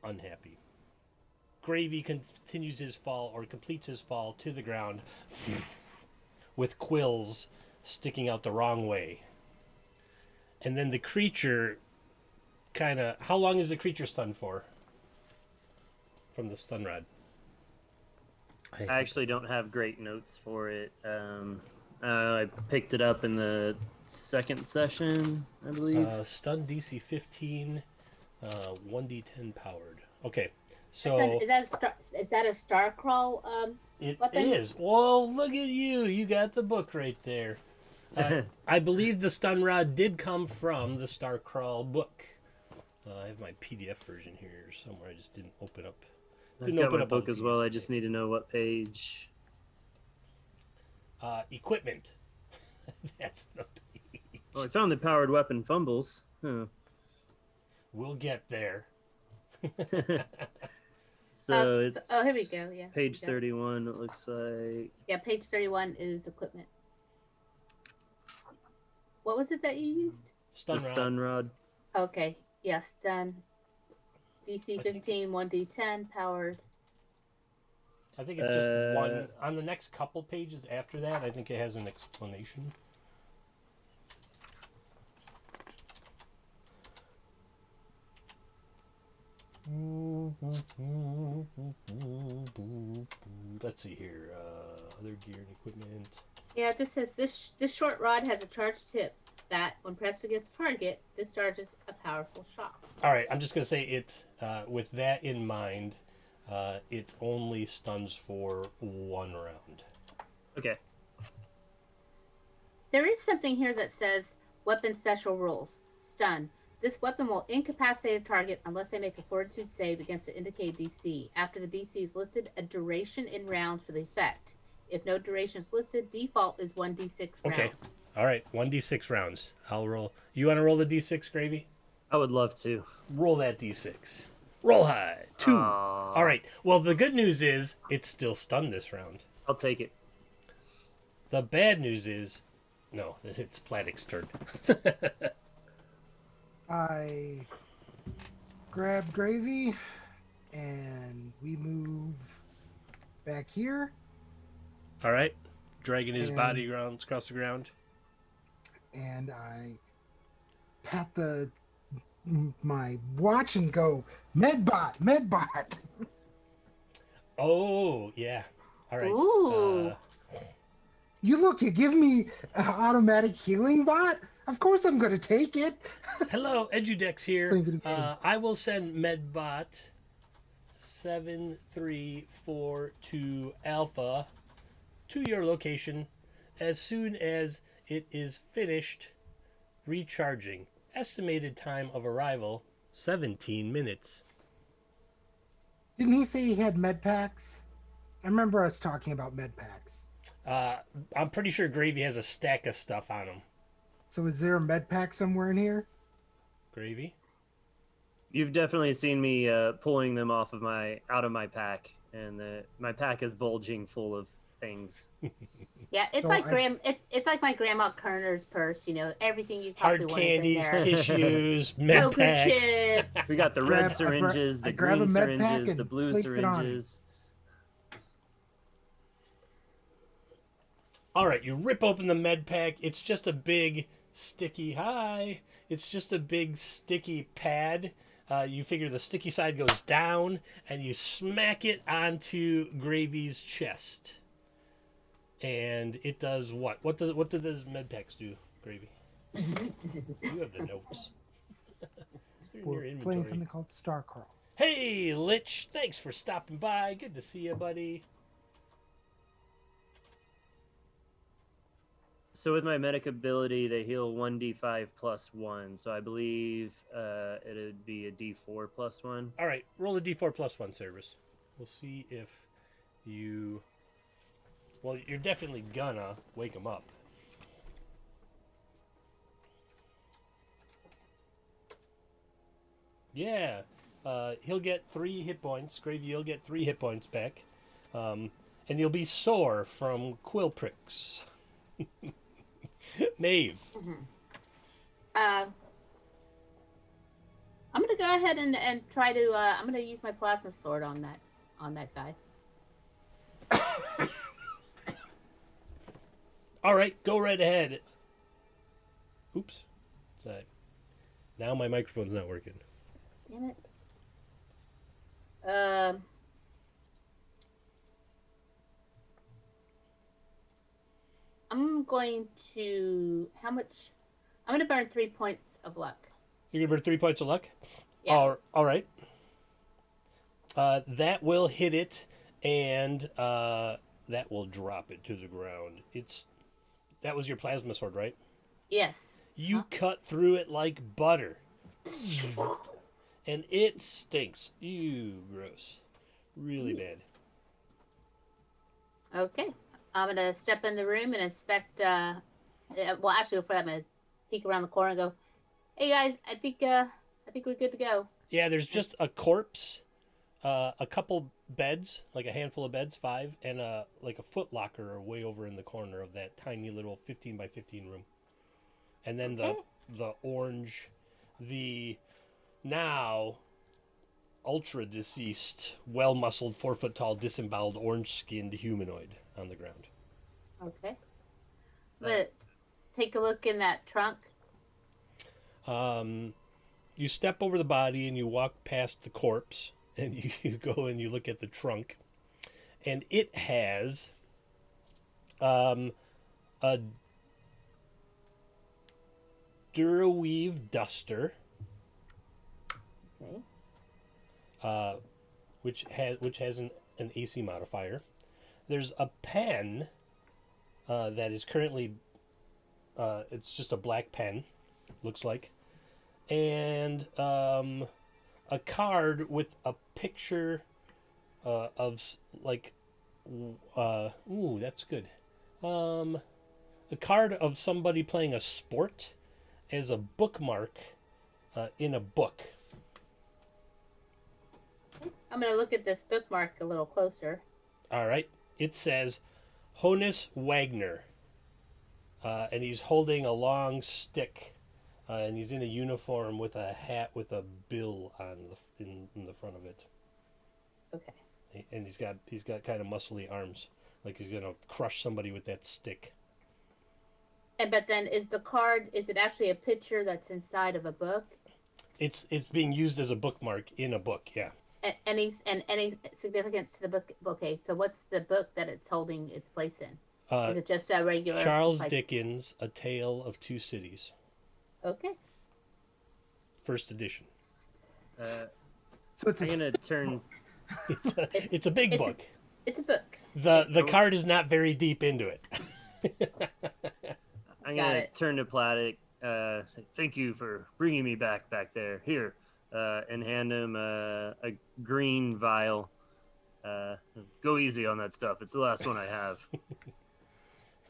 Speaker 2: unhappy. Gravy continues his fall or completes his fall to the ground with quills sticking out the wrong way. And then the creature kind of... How long is the creature stunned for? From the stun rod.
Speaker 5: I actually don't have great notes for it. I picked it up in the second session, I believe.
Speaker 2: Stun DC 15, 1d10 powered. Okay, so...
Speaker 3: Is that a star crawl
Speaker 2: It
Speaker 3: weapon?
Speaker 2: is. Well, look at you. You got the book right there. I believe the stun rod did come from the Starcrawl book. I have my PDF version here somewhere. I just didn't open up.
Speaker 5: I've got my book as well. I just need to know what page.
Speaker 2: Equipment. That's the page.
Speaker 5: Oh, I found the powered weapon fumbles. Huh.
Speaker 2: We'll get there.
Speaker 5: So it's
Speaker 3: Oh, here we go. Yeah.
Speaker 5: page
Speaker 3: we got it.
Speaker 5: 31. It looks like
Speaker 3: Yeah, page 31 is equipment. What was it that you used?
Speaker 2: Stun
Speaker 5: the
Speaker 2: rod.
Speaker 5: stun rod.
Speaker 3: Okay. Yes, done. DC
Speaker 2: I think
Speaker 3: 15, 1d10, powered.
Speaker 2: I think it's just one. On the next couple pages after that, I think it has an explanation. Let's see here. Other gear and equipment.
Speaker 3: Yeah, it just says this short rod has a charged tip that, when pressed against target, discharges a powerful shock.
Speaker 2: All right, I'm just gonna say it. With that in mind, it only stuns for 1 round.
Speaker 5: Okay.
Speaker 3: There is something here that says weapon special rules. Stun. This weapon will incapacitate a target unless they make a fortitude save against the indicated DC. After the DC is listed, a duration in rounds for the effect. If no duration is listed, default is 1d6 rounds.
Speaker 2: Okay. All right, 1d6 rounds. I'll roll. You want to roll the d6, Gravy?
Speaker 5: I would love to.
Speaker 2: Roll that d6. Roll high. 2.
Speaker 5: Aw.
Speaker 2: All right. Well, the good news is it's still stunned this round.
Speaker 5: I'll take it.
Speaker 2: The bad news is, no, it's Platic's turn.
Speaker 4: I grab Gravy, and we move back here.
Speaker 2: All right. Dragging his
Speaker 4: And-
Speaker 2: body across the ground.
Speaker 4: And I pat my watch and go, Medbot.
Speaker 2: Oh, yeah. All right.
Speaker 3: Ooh.
Speaker 4: You give me an automatic healing bot? Of course I'm going to take it.
Speaker 2: Hello, Edudex here.
Speaker 4: Playing video games.
Speaker 2: I will send Medbot 7342 Alpha to your location as soon as it is finished recharging. Estimated time of arrival, 17 minutes.
Speaker 4: Didn't he say he had med packs? I remember us talking about med packs.
Speaker 2: I'm pretty sure Gravy has a stack of stuff on him.
Speaker 4: So is there a med pack somewhere in here?
Speaker 2: Gravy?
Speaker 5: You've definitely seen me pulling them out of my pack, and my pack is bulging full of things.
Speaker 3: Yeah, it's
Speaker 4: So
Speaker 3: like
Speaker 4: I-
Speaker 3: it's like my grandma Kerner's purse. You know, everything you
Speaker 2: Hard
Speaker 3: possibly want is in
Speaker 2: candies,
Speaker 3: there.
Speaker 2: tissues, med
Speaker 3: Poker
Speaker 2: packs.
Speaker 3: chips.
Speaker 5: We got the red
Speaker 4: I
Speaker 5: syringes, the
Speaker 4: grab a
Speaker 5: green
Speaker 4: med pack
Speaker 5: syringes,
Speaker 4: and
Speaker 5: the blue
Speaker 4: place it on.
Speaker 5: syringes.
Speaker 2: All right, you rip open the med pack. It's just a big sticky It's just a big sticky pad. You figure the sticky side goes down, and you smack it onto Gravy's chest. And it does what? What do those med packs do, Gravy? You have the notes. They're in your
Speaker 4: We're playing
Speaker 2: inventory.
Speaker 4: something called Starcrawl.
Speaker 2: Hey, Lich, thanks for stopping by. Good to see you, buddy.
Speaker 5: So with my medic ability, they heal 1d5 plus 1. So I believe it would be a d4 plus 1.
Speaker 2: All right, roll a d4 plus 1, Cerberus. We'll see if you... Well, you're definitely gonna wake him up. Yeah, he'll get 3 hit points. Gravy, you'll get 3 hit points back. And you'll be sore from quill pricks. Maeve.
Speaker 3: I'm gonna go ahead and try to. I'm gonna use my plasma sword on that guy.
Speaker 2: All right, go right ahead. Oops. Now my microphone's not working.
Speaker 3: Damn it. I'm going to. How much? I'm going to burn 3 points of luck.
Speaker 2: You're gonna burn 3 points of luck.
Speaker 3: Yeah.
Speaker 2: All right. That will hit it, and that will drop it to the ground. That was your plasma sword, right?
Speaker 3: Yes.
Speaker 2: You cut through it like butter, and it stinks. Ew, gross. Really bad.
Speaker 3: Okay. I'm going to step in the room and inspect. Well, actually, before that, I'm going to peek around the corner and go, "Hey guys, I think we're good to go."
Speaker 2: Yeah, there's just a corpse, a couple beds, like a handful of beds, 5, and like a foot locker way over in the corner of that tiny little 15 by 15 room. And then
Speaker 3: Okay.
Speaker 2: the orange, the now ultra deceased, well muscled, 4 foot tall, disemboweled, orange skinned humanoid on the ground.
Speaker 3: Okay. But take a look in that trunk.
Speaker 2: You step over the body and you walk past the corpse, and you go and you look at the trunk, and it has a Duraweave duster,
Speaker 3: Okay.
Speaker 2: which has an AC modifier. There's a pen that is currently it's just a black pen, looks like, and a card with a picture of like ooh, that's good. A card of somebody playing a sport as a bookmark in a book.
Speaker 3: I'm gonna look at this bookmark a little closer.
Speaker 2: All right. It says Honus Wagner. And he's holding a long stick. And he's in a uniform with a hat with a bill on in the front of it.
Speaker 3: Okay.
Speaker 2: And he's got kind of muscly arms, like he's gonna crush somebody with that stick.
Speaker 3: But then is it actually a picture that's inside of a book?
Speaker 2: It's being used as a bookmark in a book, yeah.
Speaker 3: Any significance to the book? Okay, so what's the book that it's holding its place in? Is it just a regular
Speaker 2: Charles Dickens' A Tale of Two Cities.
Speaker 3: Okay.
Speaker 2: First edition.
Speaker 4: So it's
Speaker 5: I'm gonna turn.
Speaker 2: It's a big book.
Speaker 3: It's a book.
Speaker 2: The card is not very deep into it.
Speaker 5: I'm
Speaker 3: Got
Speaker 5: gonna
Speaker 3: it.
Speaker 5: turn to Platic. Thank you for bringing me back there. Here, and hand him a green vial. Go easy on that stuff. It's the last one I have.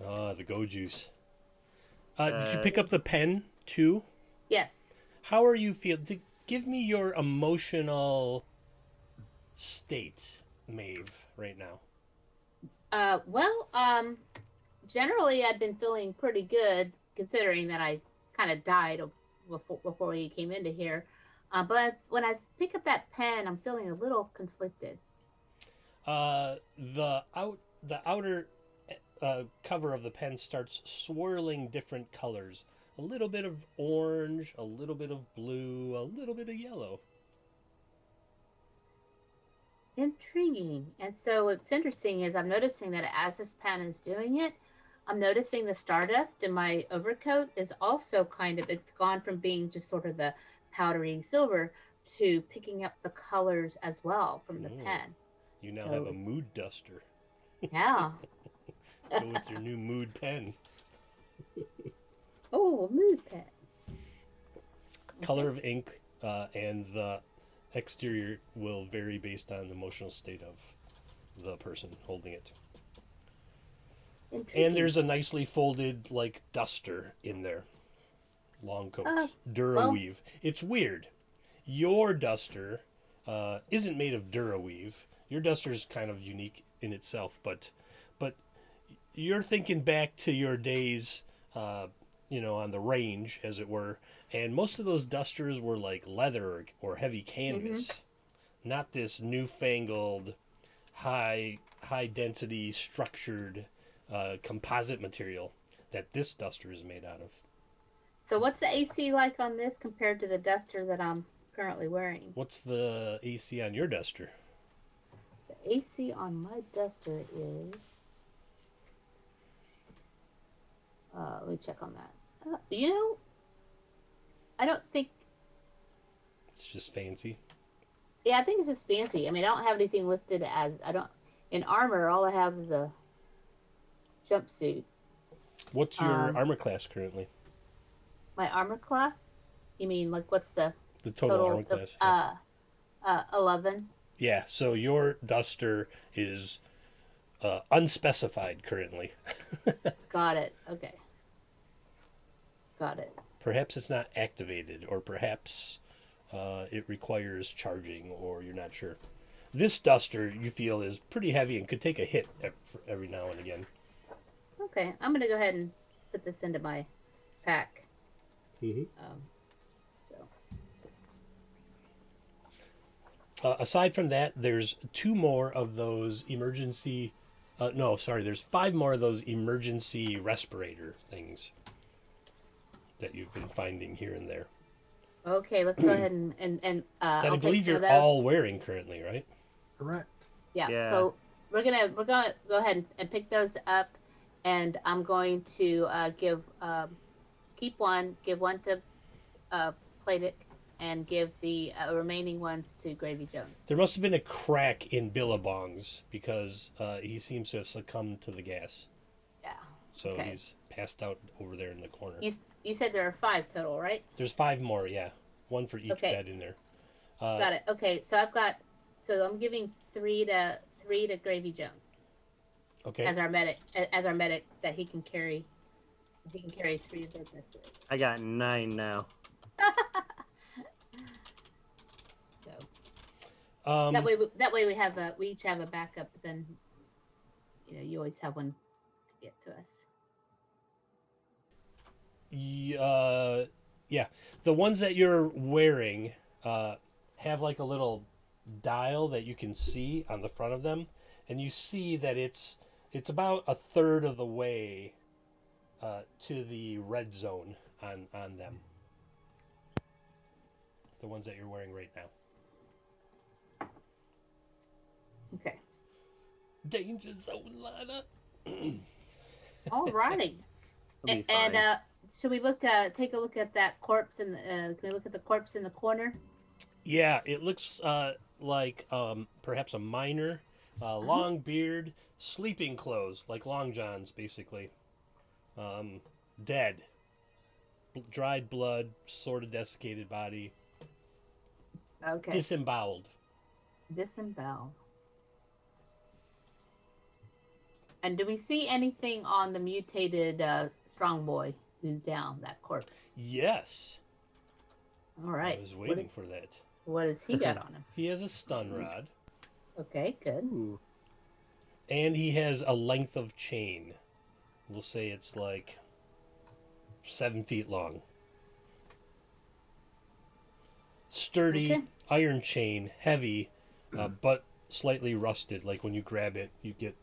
Speaker 2: Ah, the go juice. Did you pick up the pen too?
Speaker 3: Yes.
Speaker 2: How are you feeling? Give me your emotional state, Maeve, right now.
Speaker 3: Generally I've been feeling pretty good considering that I kind of died before he came into here. But when I pick up that pen, I'm feeling a little conflicted.
Speaker 2: The outer cover of the pen starts swirling different colors. A little bit of orange, a little bit of blue, a little bit of yellow.
Speaker 3: Intriguing. And so what's interesting is I'm noticing that as this pen is doing it, I'm noticing the stardust in my overcoat is also it's gone from being just sort of the powdery silver to picking up the colors as well from the pen.
Speaker 2: You now
Speaker 3: So
Speaker 2: have a mood duster.
Speaker 3: Yeah.
Speaker 2: Go with your new mood pen.
Speaker 3: Oh, a mood pen.
Speaker 2: Color of ink and the exterior will vary based on the emotional state of the person holding it.
Speaker 3: Intriguing.
Speaker 2: And there's a nicely folded like duster in there. Long coat. Duraweave. It's weird. Your duster isn't made of Duraweave. Your duster's kind of unique in itself, but you're thinking back to your days on the range, as it were, and most of those dusters were like leather or heavy canvas, not this newfangled high density structured composite material that this duster is made out of.
Speaker 3: So what's the AC like on this compared to the duster that I'm currently wearing?
Speaker 2: What's the AC on your duster?
Speaker 3: The AC on my duster is... let me check on that. I don't think...
Speaker 2: It's just fancy.
Speaker 3: Yeah, I think it's just fancy. I mean, I don't have anything listed as... In armor, all I have is a jumpsuit.
Speaker 2: What's your armor class currently?
Speaker 3: My armor class? You mean, like, what's the
Speaker 2: total armor class?
Speaker 3: 11.
Speaker 2: Yeah, so your duster is unspecified currently.
Speaker 3: Got it. Okay. Got it.
Speaker 2: Perhaps it's not activated, or perhaps it requires charging, or you're not sure. This duster you feel is pretty heavy and could take a hit every now and again.
Speaker 3: Okay, I'm gonna go ahead and put this into my pack.
Speaker 2: Mm-hmm.
Speaker 3: So
Speaker 2: Aside from that, there's 2 more of those emergency. No, sorry. There's 5 more of those emergency respirator things that you've been finding here and there.
Speaker 3: okay, let's go ahead and
Speaker 2: That I
Speaker 3: I'll
Speaker 2: believe
Speaker 3: take some
Speaker 2: you're
Speaker 3: of those.
Speaker 2: all wearing currently, right?
Speaker 4: Correct.
Speaker 3: Yeah.
Speaker 5: Yeah.
Speaker 3: So we're gonna go ahead and pick those up, and I'm going to keep one, give one to Playdick, and give the remaining ones to Gravy Jones.
Speaker 2: There must have been a crack in Billabong's because he seems to have succumbed to the gas.
Speaker 3: Yeah.
Speaker 2: So
Speaker 3: Okay.
Speaker 2: he's passed out over there in the corner.
Speaker 3: You said there are 5 total, right?
Speaker 2: There's 5 more, yeah. 1 for each
Speaker 3: Okay.
Speaker 2: bed in there.
Speaker 3: Got it. Okay, so I'm giving 3 to Gravy Jones
Speaker 2: Okay.
Speaker 3: as our medic that he can carry. So he can carry 3 of those mysteries.
Speaker 5: I got 9 now.
Speaker 3: So that way we each have a backup. But then, you always have one to get to us.
Speaker 2: Yeah. The ones that you're wearing have like a little dial that you can see on the front of them, and you see that it's about a third of the way to the red zone on them. The ones that you're wearing right now.
Speaker 3: Okay.
Speaker 2: Danger zone, Lana.
Speaker 3: Alrighty.
Speaker 5: It'll be fine.
Speaker 3: And should we take a look at that corpse can we look at the corpse in the corner?
Speaker 2: Yeah, it looks like perhaps a miner, long beard, sleeping clothes, like long johns, basically. Dead. Dried blood, sort of desiccated body.
Speaker 3: Okay.
Speaker 2: Disemboweled.
Speaker 3: Disemboweled. And do we see anything on the mutated strong boy who's down, that corpse?
Speaker 2: Yes.
Speaker 3: All right.
Speaker 2: I was waiting for that.
Speaker 3: What has he got on him?
Speaker 2: He has a stun rod,
Speaker 3: Okay, good.
Speaker 5: Ooh.
Speaker 2: and he has a length of chain. We'll say it's like 7 feet long. Sturdy
Speaker 3: Okay.
Speaker 2: iron chain, heavy, but slightly rusted. Like when you grab it, you get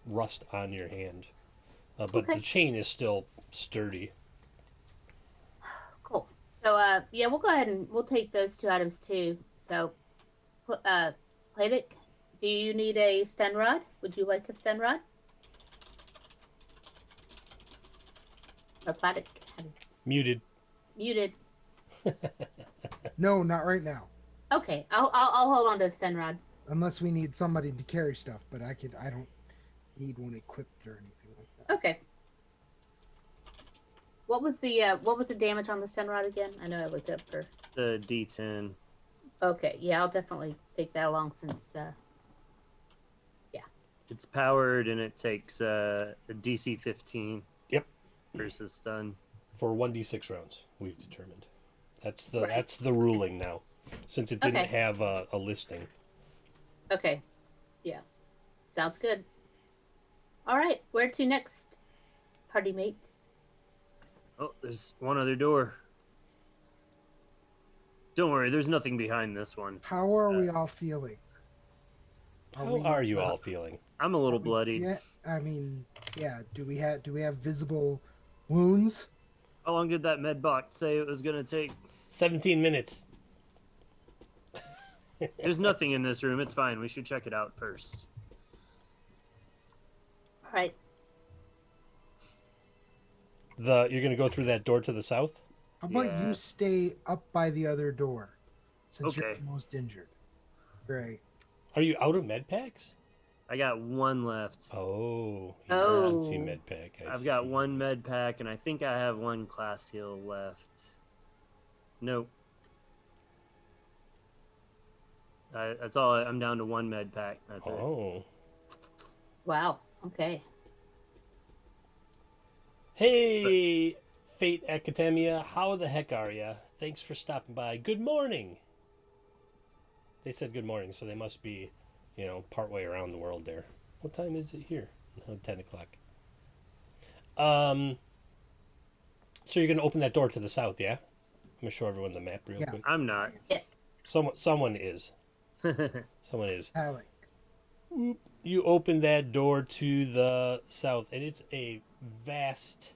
Speaker 2: rust on your hand. But
Speaker 3: Okay.
Speaker 2: the chain is still sturdy.
Speaker 3: Cool. So yeah, we'll go ahead and we'll take those 2 items too. So Playdick, do you need a stun rod? Would you like a stun rod? Or Playdick?
Speaker 2: Muted.
Speaker 3: Muted.
Speaker 4: No, not right now.
Speaker 3: Okay, I'll hold on to the stun rod.
Speaker 4: Unless we need somebody to carry stuff, but I don't need one equipped or anything like that.
Speaker 3: Okay. What was the damage on the stun rod again? I know I looked up for.
Speaker 5: The D10.
Speaker 3: Okay, yeah, I'll definitely take that along since.
Speaker 5: It's powered and it takes a DC 15.
Speaker 2: Yep.
Speaker 5: Versus stun.
Speaker 2: For 1d6 rounds, we've determined. That's
Speaker 3: Right.
Speaker 2: the ruling now, since it didn't
Speaker 3: Okay.
Speaker 2: have a listing.
Speaker 3: Okay, yeah, sounds good. All right, where to next, party mates?
Speaker 5: Oh, there's one other door. Don't worry, there's nothing behind this one.
Speaker 4: How are we all feeling?
Speaker 2: How are you all feeling?
Speaker 5: I'm a little bloodied.
Speaker 4: Yeah, I mean, yeah. Do we have visible wounds?
Speaker 5: How long did that med box say it was gonna take?
Speaker 2: 17 minutes.
Speaker 5: There's nothing in this room. It's fine. We should check it out first.
Speaker 3: All right,
Speaker 2: You're gonna go through that door to the south?
Speaker 4: How about
Speaker 5: Yeah.
Speaker 4: you stay up by the other door, since you're
Speaker 5: Okay.
Speaker 4: the most injured. Great.
Speaker 2: Are you out of med packs?
Speaker 5: I got one left.
Speaker 2: Oh,
Speaker 3: Oh.
Speaker 2: emergency med pack.
Speaker 5: I've got one med pack, and I think I have one class heal left. Nope. That's all. I'm down to one med pack. That's it.
Speaker 2: Oh.
Speaker 3: wow, okay.
Speaker 2: Hey, Fate Academia, how the heck are ya? Thanks for stopping by. Good morning. They said good morning, so they must be, partway around the world there. What time is it here? 10 o'clock. So you're going to open that door to the south, yeah? I'm going to show everyone the map real quick.
Speaker 5: I'm not.
Speaker 2: Someone is. Someone is.
Speaker 4: Alec.
Speaker 2: You open that door to the south, and it's a vast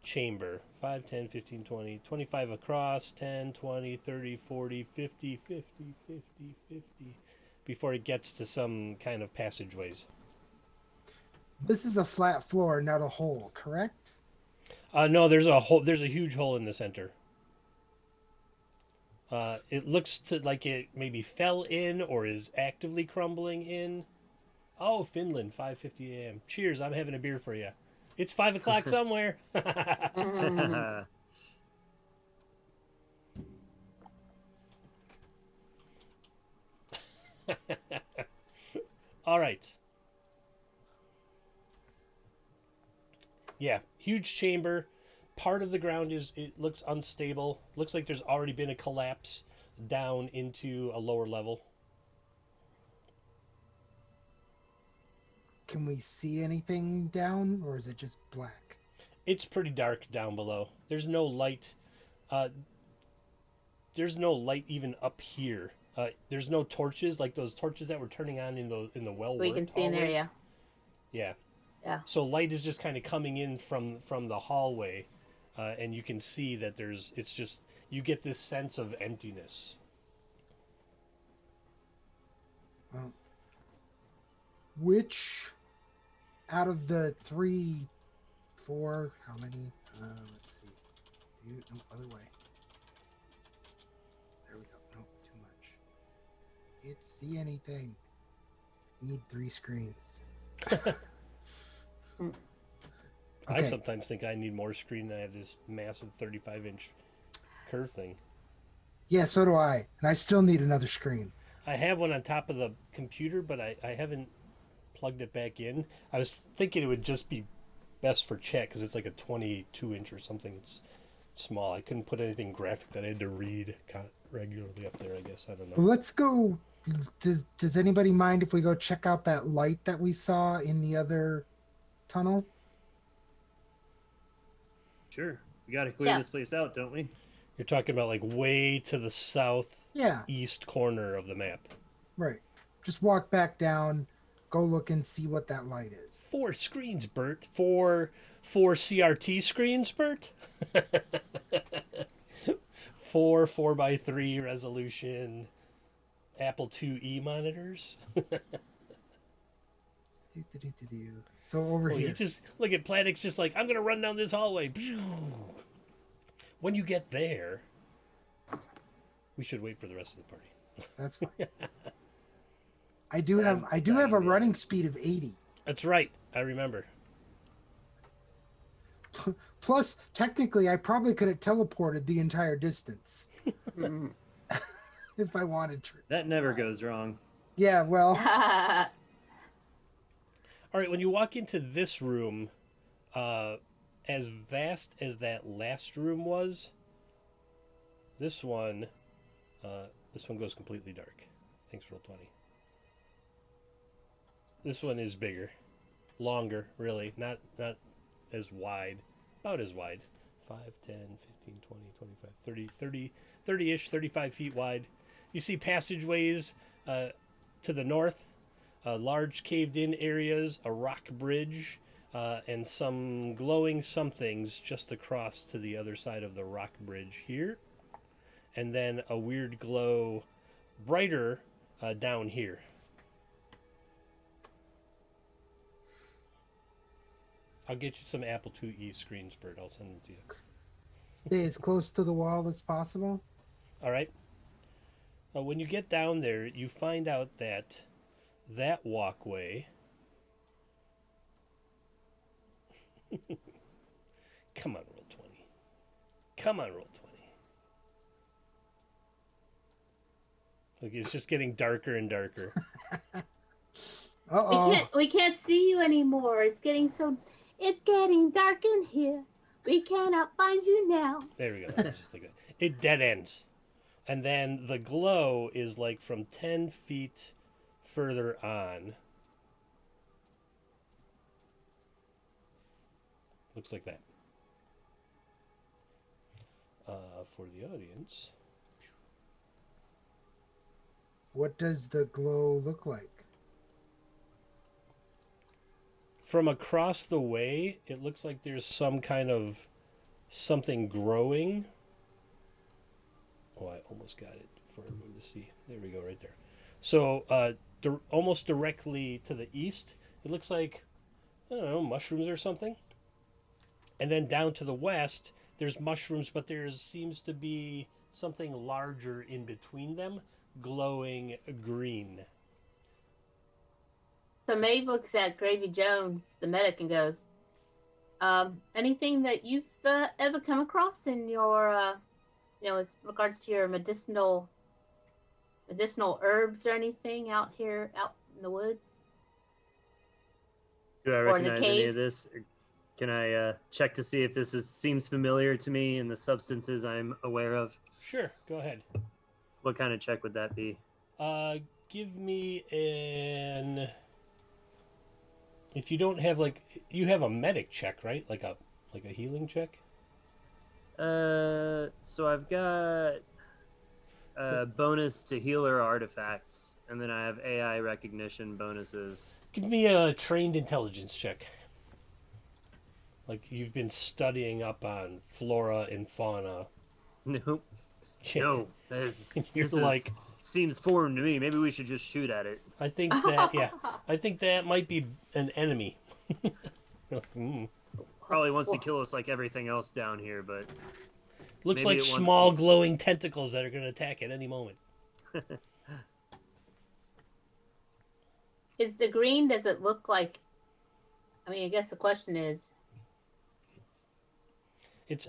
Speaker 2: chamber. 5, 10, 15, 20, 25 across, 10, 20, 30, 40, 50, 50, 50, 50, before it gets to some kind of passageways.
Speaker 4: This is a flat floor, not a hole, correct?
Speaker 2: No, there's a hole. There's a huge hole in the center. It looks like it maybe fell in or is actively crumbling in. Oh, Finland, 5:50 a.m. Cheers! I'm having a beer for you. It's 5 o'clock somewhere. All right. Yeah, huge chamber. Part of the ground it looks unstable. Looks like there's already been a collapse down into a lower level.
Speaker 4: Can we see anything down, or is it just black?
Speaker 2: It's pretty dark down below. There's no light. There's no light even up here. There's no torches like those torches that were turning on in the well-worked
Speaker 3: We can see in there,
Speaker 2: hallways.
Speaker 3: yeah.
Speaker 2: Yeah.
Speaker 3: Yeah.
Speaker 2: So light is just kind of coming in from the hallway, and you can see that it's just you get this sense of emptiness.
Speaker 4: Well, which out of the 3, 4, how many? Let's see. No, other way. There we go. No, too much. Can't see anything. Need 3 screens.
Speaker 2: I sometimes think I need more screen than I have this massive 35-inch curve thing.
Speaker 4: Yeah, so do I. And I still need another screen.
Speaker 2: I have one on top of the computer, but I haven't plugged it back in. I was thinking it would just be best for chat because it's like a 22-inch or something. It's small. I couldn't put anything graphic that I had to read regularly up there, I guess. I don't know.
Speaker 4: Well, let's go. Does anybody mind if we go check out that light that we saw in the other tunnel?
Speaker 5: Sure. We got to clear this place out, don't we?
Speaker 2: You're talking about like way to the southeast corner of the map.
Speaker 4: Right. Just walk back down, go look and see what that light is.
Speaker 2: 4 screens, Bert. Four CRT screens, Bert. 4 4x3 resolution Apple IIe monitors.
Speaker 4: So over here.
Speaker 2: He's just look at Platic's just like, I'm gonna run down this hallway. When you get there, we should wait for the rest of the party.
Speaker 4: That's fine. I do have a running speed of 80.
Speaker 2: That's right. I remember.
Speaker 4: Plus, technically, I probably could have teleported the entire distance if I wanted to.
Speaker 5: That never goes wrong.
Speaker 4: Yeah, well,
Speaker 2: All right, when you walk into this room, as vast as that last room was, this one goes completely dark. Thanks, Roll20. This one is bigger, longer, really, not as wide, about as wide. 5, 10, 15, 20, 25, 30, 30-ish, 35 feet wide. You see passageways to the north, large caved-in areas, a rock bridge, and some glowing somethings just across to the other side of the rock bridge here. And then a weird glow brighter down here. I'll get you some Apple IIe screens, Bert. I'll send them to you.
Speaker 4: stay as close to the wall as possible.
Speaker 2: All right. When you get down there, you find out that walkway. Come on, Roll20. Come on, Roll20. Look, it's just getting darker and darker.
Speaker 4: Uh-oh.
Speaker 3: We can't see you anymore. It's getting dark in here. We cannot find you now.
Speaker 2: There we go. That's just like that. It dead ends. And then the glow is like from 10 feet further on. Looks like that. For the audience.
Speaker 4: What does the glow look like?
Speaker 2: From across the way, it looks like there's some kind of something growing. Oh, I almost got it for everyone to see. There we go, right there. So, almost directly to the east, it looks like, I don't know, mushrooms or something. And then down to the west, there's mushrooms, but there seems to be something larger in between them, glowing green.
Speaker 3: So Maeve looks at Gravy Jones, the medic, and goes, anything that you've ever come across in your, as regards to your medicinal herbs or anything out here, out in the woods?
Speaker 5: Do I
Speaker 3: Or in the
Speaker 5: recognize any of
Speaker 3: caves?
Speaker 5: this? Can I check to see if this seems familiar to me and the substances I'm aware of?
Speaker 2: Sure, go ahead.
Speaker 5: What kind of check would that be?
Speaker 2: Give me an. If you don't have you have a medic check, right? Like a healing check.
Speaker 5: So I've got bonus to healer artifacts, and then I have AI recognition bonuses.
Speaker 2: Give me a trained intelligence check. Like you've been studying up on flora and fauna.
Speaker 5: Nope. No,
Speaker 2: You're like,
Speaker 5: seems foreign to me. Maybe we should just shoot at it.
Speaker 2: I think that I think that might be an enemy.
Speaker 5: Probably wants to kill us like everything else down here, but
Speaker 2: Looks
Speaker 5: maybe
Speaker 2: like
Speaker 5: it wants
Speaker 2: small
Speaker 5: peace.
Speaker 2: glowing tentacles that are going to attack at any moment.
Speaker 3: Is the green, does it look like, I guess the question is,
Speaker 2: It's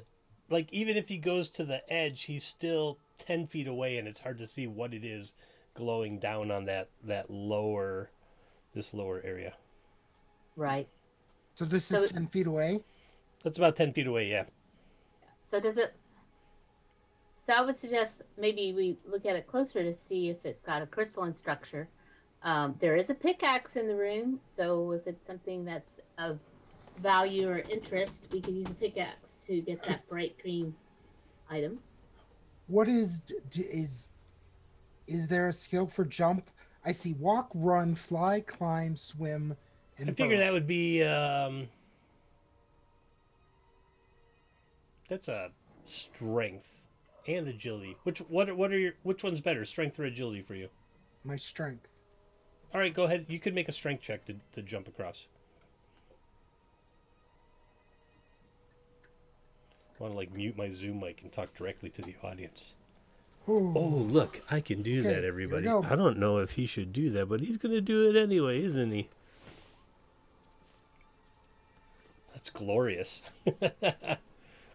Speaker 2: like even if he goes to the edge, he's still 10 feet away, and it's hard to see what it is glowing down on this lower area.
Speaker 3: right.
Speaker 4: So this is 10 feet away?
Speaker 2: That's about 10 feet away, yeah.
Speaker 3: So I would suggest maybe we look at it closer to see if it's got a crystalline structure. There is a pickaxe in the room, so if it's something that's of value or interest, we could use a pickaxe to get that bright green item.
Speaker 4: What is there a skill for jump? I see walk, run, fly, climb, swim, and
Speaker 2: I figure
Speaker 4: burrow.
Speaker 2: that would be that's a strength and agility. Which one's better, strength or agility for you?
Speaker 4: My strength.
Speaker 2: All right, go ahead. You could make a strength check to jump across. I want to mute my Zoom mic and talk directly to the audience.
Speaker 4: Ooh.
Speaker 2: Oh, look, I can do
Speaker 4: Okay,
Speaker 2: that,
Speaker 4: here we
Speaker 2: everybody.
Speaker 4: go.
Speaker 2: I don't know if he should do that, but he's going to do it anyway, isn't he? That's glorious.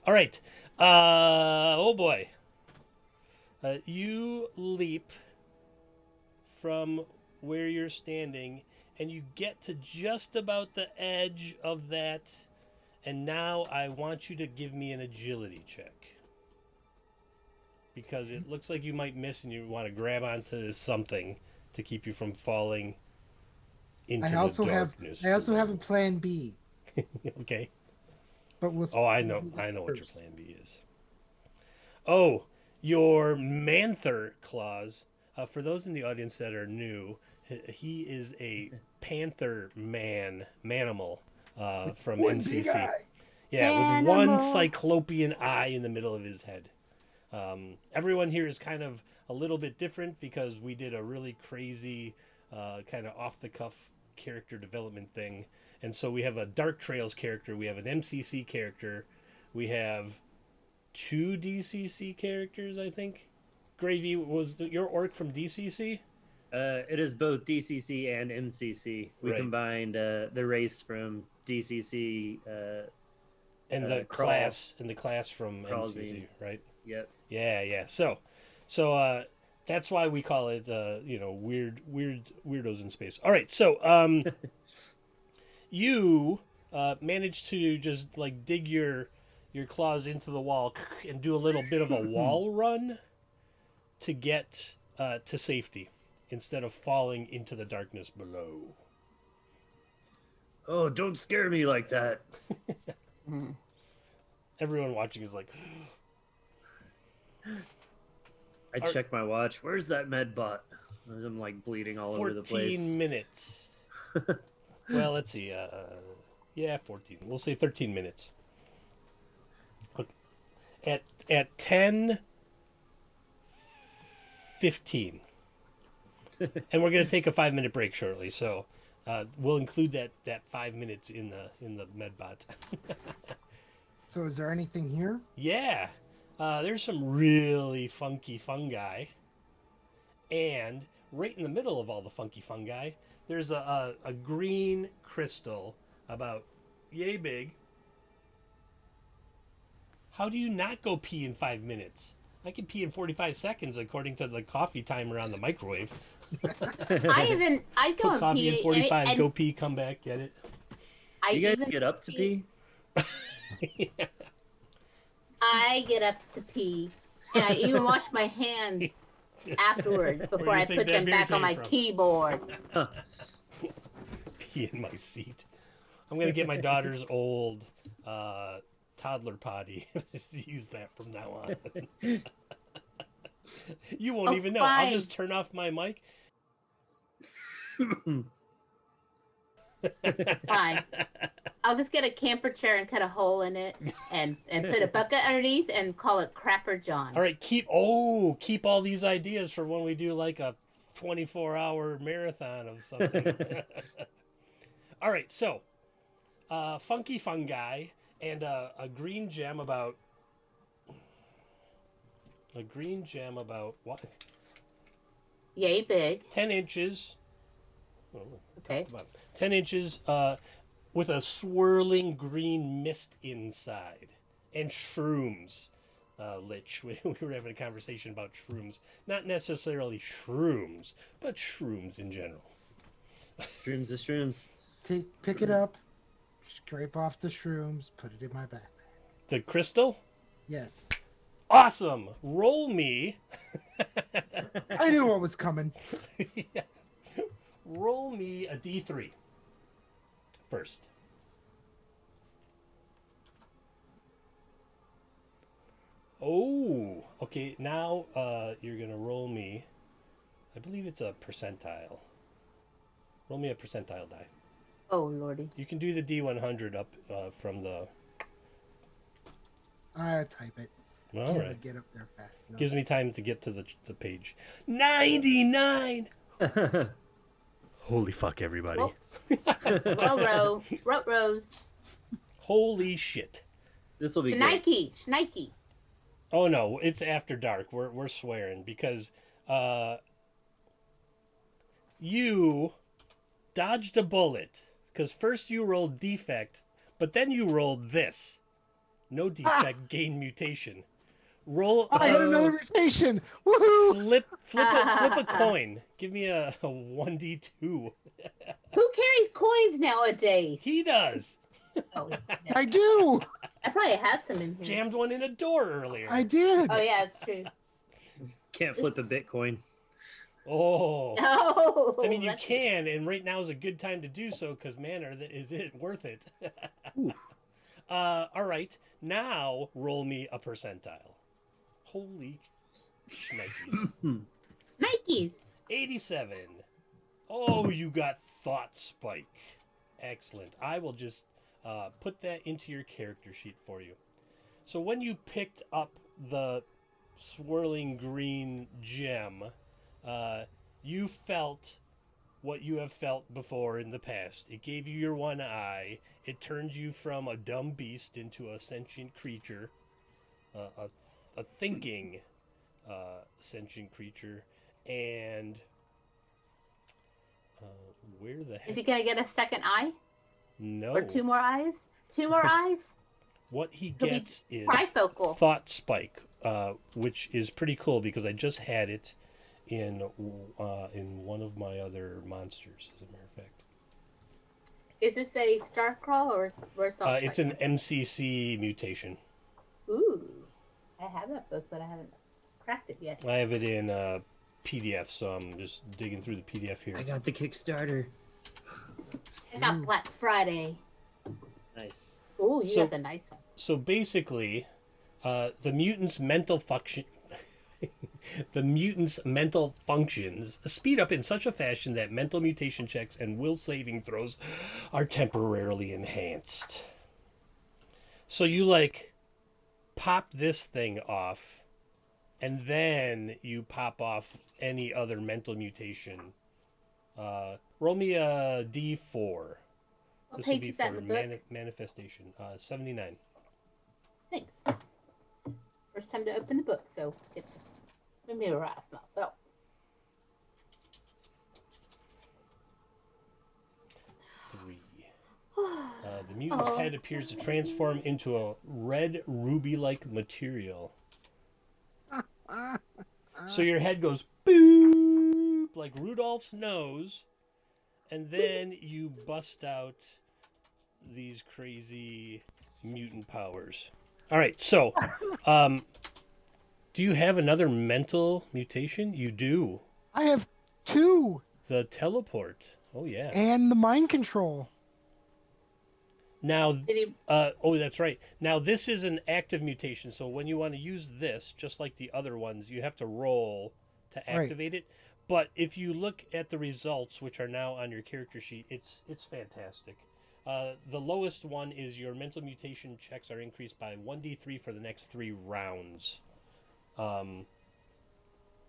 Speaker 2: All right. Oh, boy. You leap from where you're standing, and you get to just about the edge of that. And now I want you to give me an agility check. Because it looks like you might miss and you want to grab onto something to keep you from falling into the darkness.
Speaker 4: I also have a plan B.
Speaker 2: Okay.
Speaker 4: But we'll
Speaker 2: Oh, I know what your plan B is. Oh, your Manther claws. For those in the audience that are new, he is a panther manimal from
Speaker 4: One
Speaker 2: MCC.
Speaker 4: big eye.
Speaker 2: Yeah, with one
Speaker 3: Animal.
Speaker 2: cyclopean eye in the middle of his head. Everyone here is kind of a little bit different because we did a really crazy kind of off-the-cuff character development thing. And so we have a Dark Trails character, we have an MCC character, we have 2 DCC characters, I think. Gravy, was your orc from DCC?
Speaker 5: It is both DCC and MCC. We
Speaker 2: Right.
Speaker 5: combined the race from DCC.
Speaker 2: And the
Speaker 5: Crawl.
Speaker 2: class from
Speaker 5: Crawlzine.
Speaker 2: MCC, right?
Speaker 5: Yep.
Speaker 2: Yeah. So that's why we call it weirdos in space. All right, so you managed to just dig your your claws into the wall and do a little bit of a wall run to get to safety instead of falling into the darkness below.
Speaker 5: Oh, don't scare me like that.
Speaker 2: Everyone watching is like,
Speaker 5: I check my watch. Where's that med bot? I'm like bleeding all over the
Speaker 2: 14
Speaker 5: place.
Speaker 2: minutes. Well, let's see. Yeah, 14. We'll say 13 minutes. Okay. At 10:15. And we're going to take a 5-minute break shortly, so we'll include that 5 minutes in the medbot.
Speaker 4: So is there anything here?
Speaker 2: Yeah, there's some really funky fungi, and right in the middle of all the funky fungi, there's a green crystal about yay big. How do you not go pee in 5 minutes? I can pee in 45 seconds according to the coffee timer on the microwave.
Speaker 3: I go
Speaker 2: Put
Speaker 3: and
Speaker 2: coffee
Speaker 3: pee
Speaker 2: in 45,
Speaker 3: and
Speaker 2: go pee, come back, get it.
Speaker 5: You guys
Speaker 3: even
Speaker 5: get up to pee?
Speaker 3: I get up to pee, and I even wash my hands afterwards
Speaker 2: Where
Speaker 3: before
Speaker 2: do you
Speaker 3: I
Speaker 2: think
Speaker 3: put
Speaker 2: that
Speaker 3: them
Speaker 2: beer
Speaker 3: back on
Speaker 2: came
Speaker 3: my
Speaker 2: from?
Speaker 3: keyboard.
Speaker 2: Pee in my seat. I'm going to get my daughter's old toddler potty. Just use that from now on. You won't even know. I'll
Speaker 3: Fine.
Speaker 2: just turn off my mic.
Speaker 3: Fine. I'll just get a camper chair and cut a hole in it and put a bucket underneath and call it Crapper John.
Speaker 2: All right, keep all these ideas for when we do like a 24-hour marathon of something. All right, so funky fungi and a green gem about what?
Speaker 3: Yay big.
Speaker 2: 10 inches.
Speaker 3: Okay.
Speaker 2: About 10 inches with a swirling green mist inside and shrooms. Lich, we were having a conversation about shrooms. Not necessarily shrooms, but shrooms in general.
Speaker 5: Shrooms the shrooms.
Speaker 4: Pick it up, scrape off the shrooms, put it in my backpack.
Speaker 2: The crystal?
Speaker 4: Yes.
Speaker 2: Awesome. Roll me.
Speaker 4: I knew what was coming.
Speaker 2: Yeah. Roll me a d3 first. Oh, okay. Now you're gonna roll me. I believe it's a percentile. Roll me a percentile die.
Speaker 3: Oh lordy.
Speaker 2: You can do the D100 up from the.
Speaker 4: I type it.
Speaker 2: All
Speaker 4: Can't
Speaker 2: right.
Speaker 4: get up there fast enough.
Speaker 2: Gives me time to get to the page. 99. Holy fuck, everybody!
Speaker 3: Row. Rows.
Speaker 2: Holy shit!
Speaker 5: This will be great.
Speaker 3: Schnikey.
Speaker 2: Oh no, it's after dark. We're swearing because you dodged a bullet because first you rolled defect, but then you rolled this. No defect, gain mutation. Roll.
Speaker 4: I got another mutation. Woohoo!
Speaker 2: Flip a coin. Give me a 1d2.
Speaker 3: Who carries coins nowadays?
Speaker 2: He does.
Speaker 3: Oh, no.
Speaker 4: I do.
Speaker 3: I probably have some in here.
Speaker 2: Jammed one in a door earlier.
Speaker 4: I did.
Speaker 3: Oh yeah, it's true.
Speaker 5: Can't flip a Bitcoin.
Speaker 2: Oh.
Speaker 3: Oh,
Speaker 2: I mean, you
Speaker 3: that's-
Speaker 2: can, and right now is a good time to do so because, man, is it worth it? All right, now roll me a percentile. Holy shnikes.
Speaker 3: Nikes.
Speaker 2: 87. Oh, you got Thought Spike. Excellent. I will just put that into your character sheet for you. So when you picked up the swirling green gem, you felt what you have felt before in the past. It gave you your one eye. It turned you from a dumb beast into a sentient creature, a thinking sentient creature. And where the heck?
Speaker 3: Is he gonna get a second eye
Speaker 2: No.
Speaker 3: or two more eyes? Two more eyes?
Speaker 2: What he
Speaker 3: He'll be
Speaker 2: gets is
Speaker 3: trifocal.
Speaker 2: Thought Spike, which is pretty cool because I just had it in one of my other monsters, as a matter of fact.
Speaker 3: Is this a star crawl or where's
Speaker 2: It's an MCC mutation.
Speaker 3: Ooh, I have that book, but I haven't cracked it yet.
Speaker 2: I have it in PDF, so I'm just digging through the PDF here.
Speaker 5: I got the Kickstarter.
Speaker 3: I got Black Friday.
Speaker 5: Nice.
Speaker 3: Ooh, you
Speaker 2: So-
Speaker 3: got the nice one.
Speaker 2: So basically, the mutant's mental function. The mutant's mental functions speed up in such a fashion that mental mutation checks and will saving throws are temporarily enhanced. So you like pop this thing off, and then you pop off any other mental mutation. Roll me a D4.
Speaker 3: What
Speaker 2: This will
Speaker 3: page
Speaker 2: be
Speaker 3: is that
Speaker 2: for
Speaker 3: in the book?
Speaker 2: manifestation. 79.
Speaker 3: Thanks. First time to open the book, so it's familiarize myself.
Speaker 2: Three. The mutant's head appears to transform into a red ruby-like material. So your head goes boop like Rudolph's nose, and then you bust out these crazy mutant powers. All right, so do you have another mental mutation? You do.
Speaker 4: I have 2
Speaker 2: The teleport. Oh yeah.
Speaker 4: and the mind control.
Speaker 2: Now,
Speaker 3: Did he?
Speaker 2: oh, that's right. Now, this is an active mutation. So when you want to use this, just like the other ones, you have to roll to
Speaker 4: Right.
Speaker 2: activate it. But if you look at the results, which are now on your character sheet, it's fantastic. The lowest one is your mental mutation checks are increased by 1d3 for the next 3 rounds. And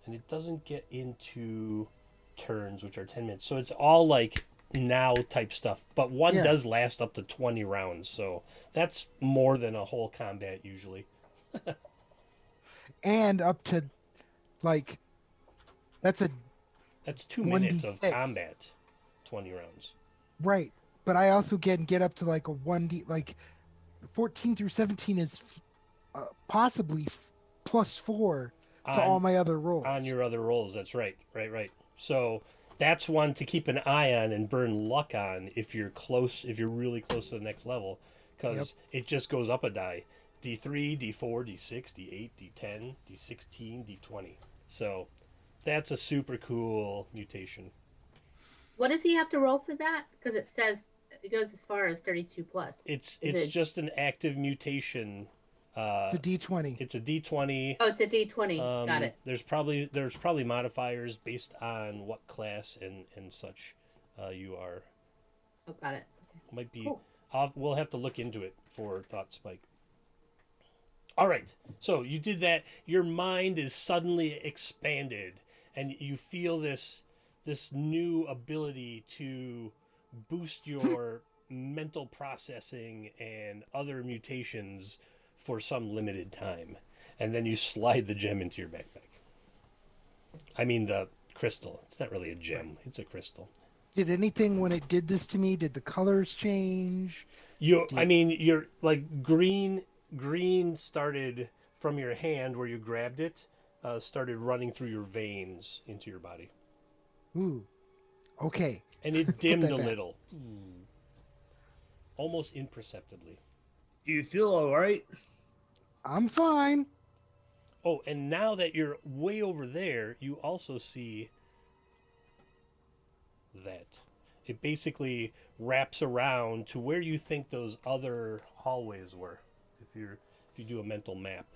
Speaker 2: it doesn't get into turns, which are 10 minutes. So it's all like now type stuff, but one
Speaker 4: Yeah.
Speaker 2: does last up to 20 rounds, so that's more than a whole combat usually.
Speaker 4: And up to like that's a
Speaker 2: That's 2 minutes of
Speaker 4: 1d6.
Speaker 2: combat, 20 rounds.
Speaker 4: right. But I also get up to like a 1d, like 14 through 17 is possibly +4 to all my other rolls.
Speaker 2: On your other rolls, that's right. So that's one to keep an eye on and burn luck on if you're really close to the next level, because it just goes up a die. D3, D4, D6, D8, D10, D16, D20. So that's a super cool mutation.
Speaker 3: What does he have to roll for that? Because it says it goes as far as 32 plus.
Speaker 2: It's
Speaker 3: it-
Speaker 2: just an active mutation.
Speaker 4: It's a D20.
Speaker 2: It's a D20.
Speaker 3: Oh, it's a D20. Got it.
Speaker 2: There's probably modifiers based on what class and such you are.
Speaker 3: Oh, got it. Okay.
Speaker 2: Might be.
Speaker 3: Cool.
Speaker 2: We'll have to look into it for Thought Spike. All right. So you did that. Your mind is suddenly expanded, and you feel this new ability to boost your mental processing and other mutations for some limited time. And then you slide the gem into your backpack. I mean the crystal. It's not really a gem. It's a crystal.
Speaker 4: Did anything when it did this to me? Did the colors change?
Speaker 2: You're like green started from your hand where you grabbed it, started running through your veins into your body.
Speaker 4: Ooh. Okay.
Speaker 2: And it dimmed
Speaker 4: that
Speaker 2: a
Speaker 4: back.
Speaker 2: little. Almost imperceptibly.
Speaker 5: Do you feel all right?
Speaker 4: I'm fine.
Speaker 2: Oh, and now that you're way over there, you also see that. It basically wraps around to where you think those other hallways were. If you do a mental map,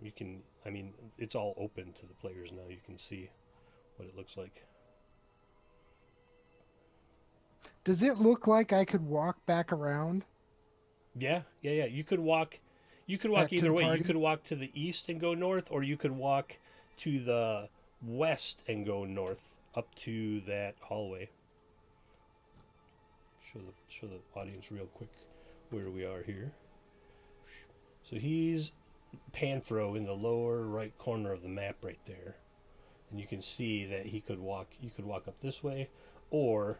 Speaker 2: you can, I mean, it's all open to the players now. You can see what it looks like.
Speaker 4: Does it look like I could walk back around?
Speaker 2: Yeah. You could walk
Speaker 4: Back to
Speaker 2: either
Speaker 4: the
Speaker 2: way. You
Speaker 4: party?
Speaker 2: could walk to the east and go north, or you could walk to the west and go north up to that hallway. Show the audience real quick where we are here. So he's Panthro in the lower right corner of the map right there. And you can see that you could walk up this way, or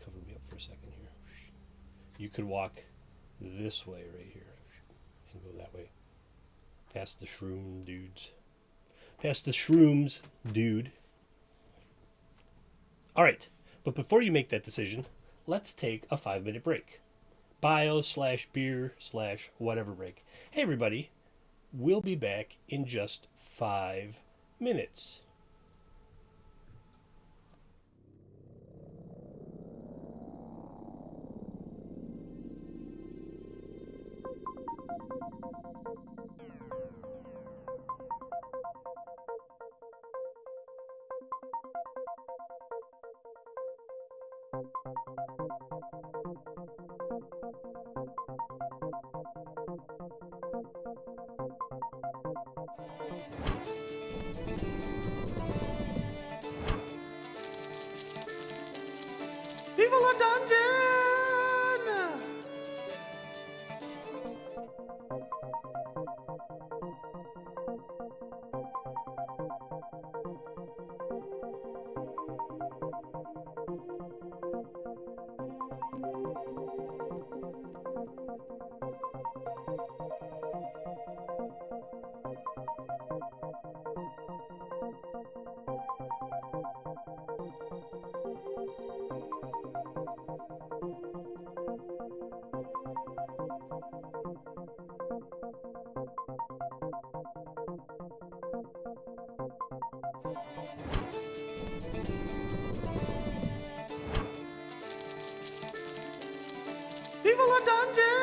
Speaker 2: cover me up for a second here. You could walk this way right here and go that way. Past the shroom dudes. Past the shrooms, dude. All right. But before you make that decision, let's take a 5-minute break. bio/beer/whatever break. Hey, everybody. We'll be back in just 5 minutes.
Speaker 1: Viva la dungeon! Viva la dungeon!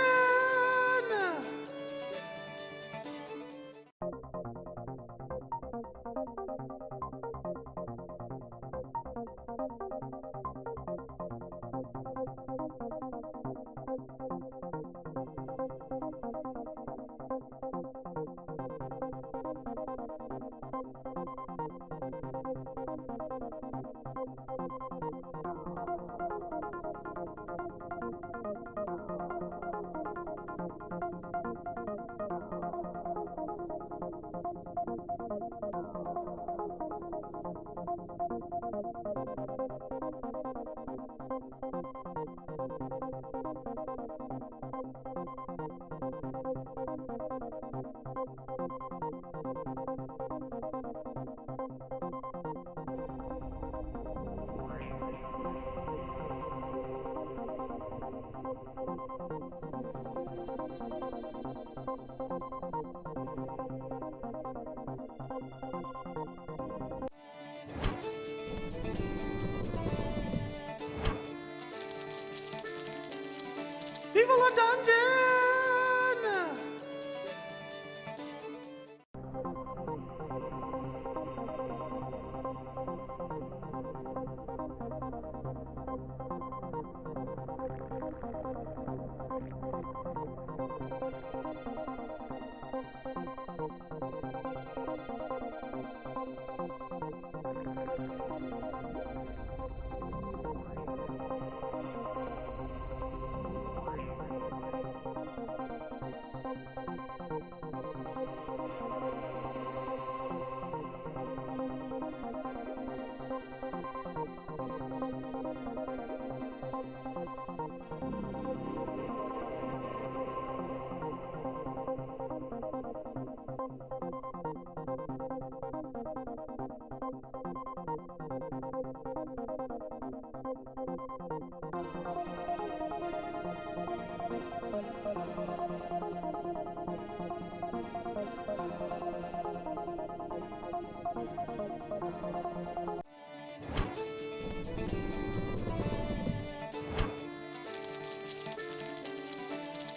Speaker 1: Viva la dungeon!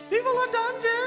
Speaker 1: Viva la dungeon!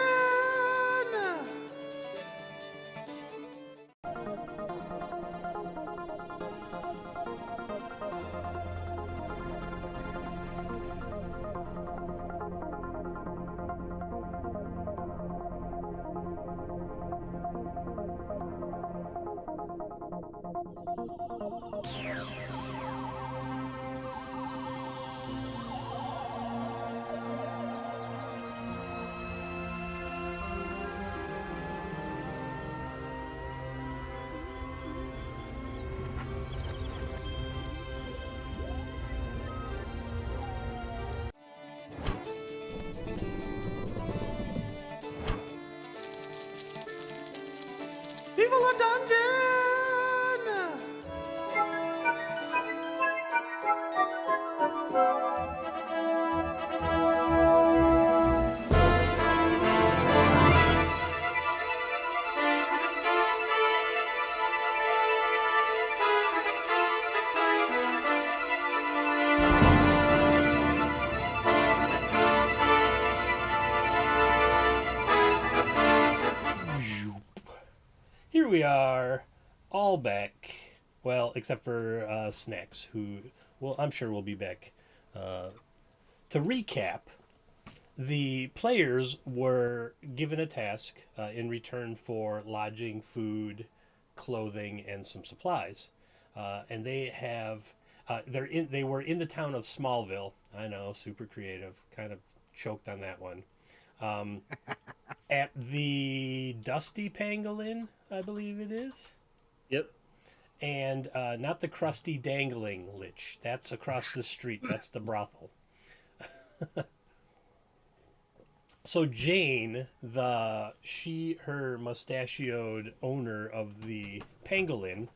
Speaker 1: Viva la dungeon!
Speaker 2: are all back. Well, except for Snacks, who, well, I'm sure will be back. To recap, the players were given a task in return for lodging, food, clothing, and some supplies. And they have they were in the town of Smallville. I know, super creative. Kind of choked on that one. At the Dusty Pangolin, I believe it is.
Speaker 5: Yep.
Speaker 2: And not the Crusty Dangling Lich. That's across the street. That's the brothel. So Jane, her mustachioed owner of the pangolin,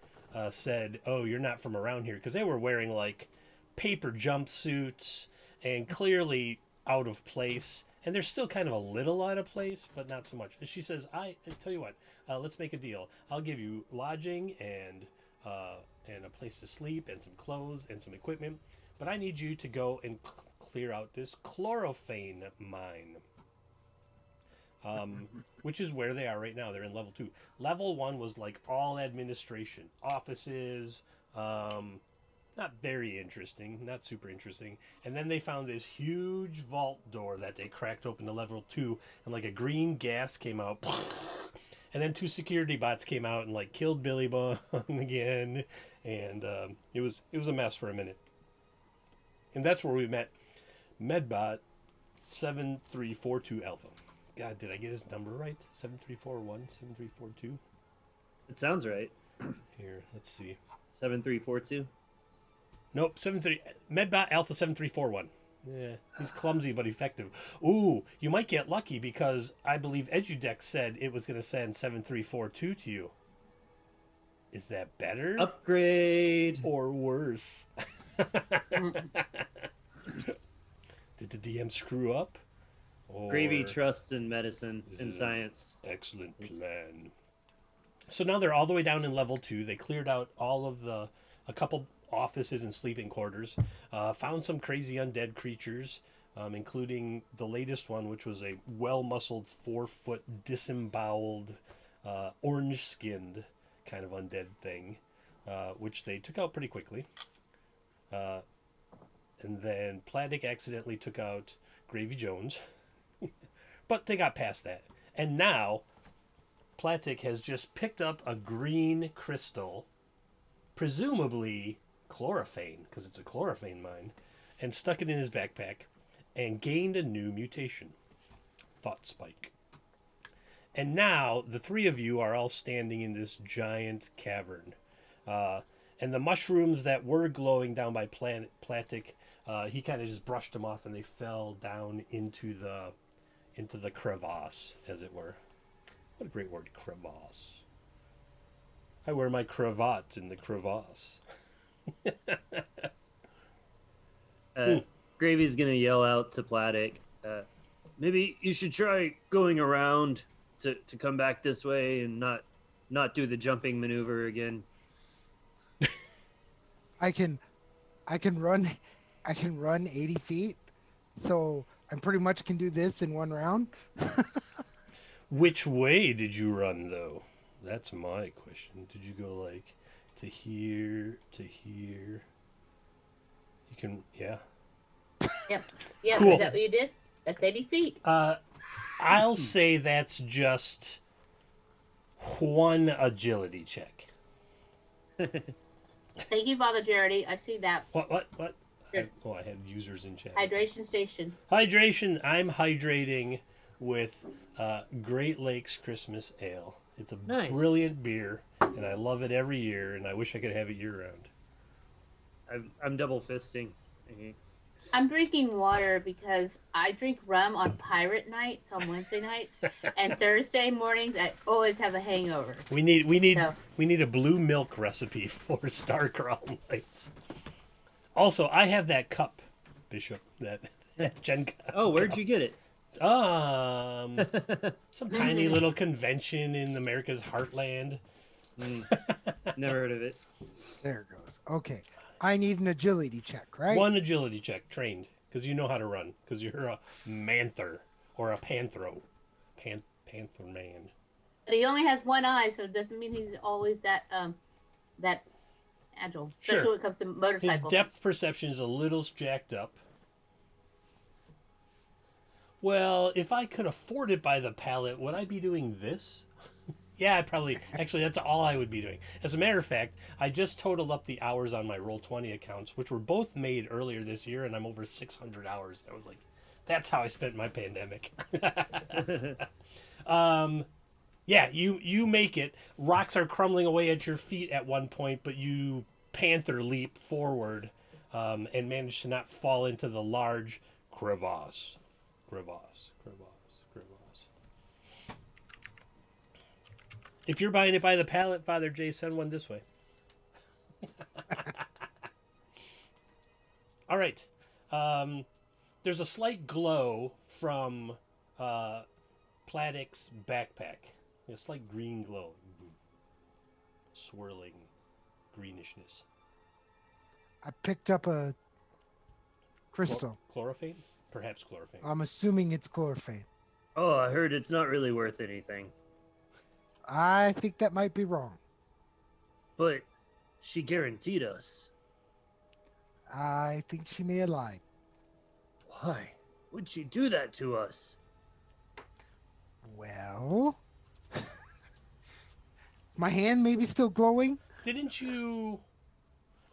Speaker 2: said, "Oh, you're not from around here," because they were wearing like paper jumpsuits and clearly out of place. And they're still kind of a little out of place, but not so much. And she says, "I tell you what, let's make a deal. I'll give you lodging and a place to sleep and some clothes and some equipment, but I need you to go and clear out this Cholorphane mine." Which is where they are right now. They're in level 2. Level 1 was like all administration, offices, not very interesting, not super interesting. And then they found this huge vault door that they cracked open to level 2, and like a green gas came out. And then 2 security bots came out and like killed Billy Bong again, and it was a mess for a minute. And that's where we met Medbot 7342 Alpha. God, did I get his number right? 7341, 7342?
Speaker 5: It sounds right.
Speaker 2: Here, let's see.
Speaker 5: 7342.
Speaker 2: Nope, Medbot Alpha 7341. Yeah, he's clumsy but effective. Ooh, you might get lucky because I believe EduDeck said it was going to send 7342 to you. Is that better?
Speaker 5: Upgrade.
Speaker 2: Or worse? Did the DM screw up? Or
Speaker 5: Gravy trusts in medicine and science.
Speaker 2: Excellent plan. So now they're all the way down in level 2. They cleared out all of a couple offices and sleeping quarters. Found some crazy undead creatures, including the latest one, which was a well-muscled 4-foot disemboweled, orange-skinned kind of undead thing, which they took out pretty quickly. And then Platic accidentally took out Gravy Jones. But they got past that. And now, Platic has just picked up a green crystal, presumably Cholorphane, because it's a Cholorphane mine, and stuck it in his backpack, and gained a new mutation. Thought Spike. And now, the 3 of you are all standing in this giant cavern. And the mushrooms that were glowing down by Platic, he kind of just brushed them off, and they fell down into the crevasse, as it were. What a great word, crevasse. I wear my cravat in the crevasse.
Speaker 5: Gravy's gonna yell out to Platic, maybe you should try going around to come back this way and not do the jumping maneuver again.
Speaker 4: I can run 80 feet, so I pretty much can do this in one round.
Speaker 2: Which way did you run, though? That's my question. Did you go like to here, to here? You can, yeah.
Speaker 3: Yep.
Speaker 2: Cool.
Speaker 3: Is that what you did? That's 80 feet.
Speaker 2: I'll say that's just one agility check.
Speaker 3: Thank you, Father Jarity. I see that.
Speaker 2: What?
Speaker 3: Sure.
Speaker 2: I had users in chat.
Speaker 3: Hydration station.
Speaker 2: Hydration. I'm hydrating with Great Lakes Christmas Ale. It's a
Speaker 5: Nice.
Speaker 2: brilliant beer, and I love it every year, and I wish I could have it year-round.
Speaker 5: I'm double fisting.
Speaker 3: I'm drinking water because I drink rum on pirate nights on Wednesday nights, and Thursday mornings I always have a hangover.
Speaker 2: We need
Speaker 3: So-
Speaker 2: a blue milk recipe for Starcrawl nights. Also, I have that cup, Bishop. That Gen Con.
Speaker 5: Oh, where'd you get it?
Speaker 2: Some tiny little convention in America's heartland.
Speaker 5: Never heard of it.
Speaker 4: There it goes. Okay. I need an agility check, right?
Speaker 2: One agility check, trained, because you know how to run, because you're a manther or a panthro, panther man.
Speaker 3: But he only has one eye, so it doesn't mean he's always that agile. Especially
Speaker 2: Sure.
Speaker 3: when it comes to
Speaker 2: His
Speaker 3: motorcycles.
Speaker 2: depth perception is a little jacked up. Well, if I could afford it by the pallet, would I be doing this? Yeah, I'd probably. Actually, that's all I would be doing. As a matter of fact, I just totaled up the hours on my Roll20 accounts, which were both made earlier this year, and I'm over 600 hours. I was like, that's how I spent my pandemic. Yeah, you make it. Rocks are crumbling away at your feet at one point, but you panther leap forward and manage to not fall into the large crevasse. Crevasse. If you're buying it by the pallet, Father Jay, send one this way. All right. There's a slight glow from Platic's backpack. A slight green glow. Swirling greenishness.
Speaker 4: I picked up a crystal.
Speaker 2: Chlorophane? Perhaps chlorophane.
Speaker 4: I'm assuming it's chlorophane.
Speaker 5: Oh, I heard it's not really worth anything.
Speaker 4: I think that might be wrong.
Speaker 5: But she guaranteed us.
Speaker 4: I think she may have lied.
Speaker 5: Why would she do that to us?
Speaker 4: Well, is my hand maybe still glowing?
Speaker 2: Didn't you?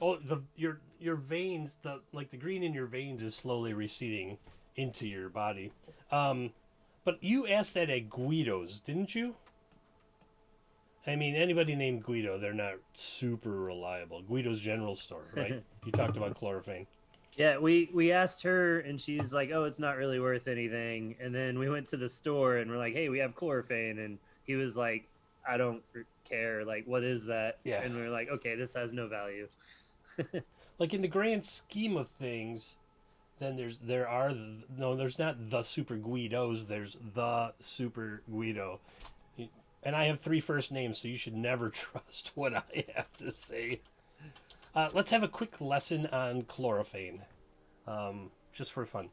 Speaker 2: Oh, your veins, the green in your veins is slowly receding into your body. But you asked that at Guido's, didn't you? I mean, anybody named Guido, they're not super reliable. Guido's General Store, right? You talked about chlorophane.
Speaker 5: Yeah, we asked her, and she's like, "Oh, it's not really worth anything." And then we went to the store, and we're like, "Hey, we have chlorophane," and he was like, "I don't care. Like, what is that?"
Speaker 2: Yeah.
Speaker 5: And we're like, "Okay, this has no value."
Speaker 2: Like in the grand scheme of things, then there's not the Super Guidos. There's the Super Guido. And I have 3 first names, so you should never trust what I have to say. Let's have a quick lesson on chlorophane, just for fun.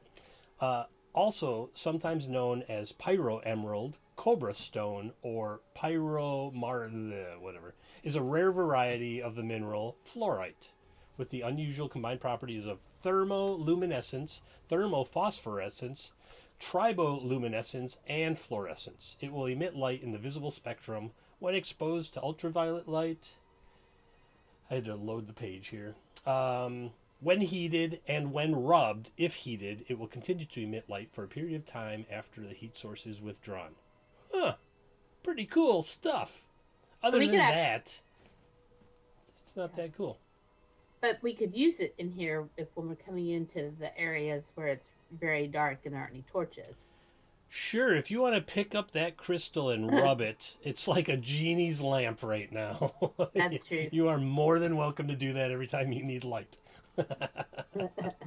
Speaker 2: Also, sometimes known as pyro emerald, cobra stone, or whatever, is a rare variety of the mineral fluorite, with the unusual combined properties of thermoluminescence, thermophosphorescence, triboluminescence, and fluorescence. It will emit light in the visible spectrum when exposed to ultraviolet light. I had to load the page here. When heated and when rubbed, if heated, it will continue to emit light for a period of time after the heat source is withdrawn. Huh. Pretty cool stuff. Other than that, it's not that cool.
Speaker 3: But we could use it in here when we're coming into the areas where it's very dark and there aren't any torches.
Speaker 2: Sure, if you want to pick up that crystal and rub it, it's like a genie's lamp right now.
Speaker 3: That's true.
Speaker 2: You are more than welcome to do that every time you need light.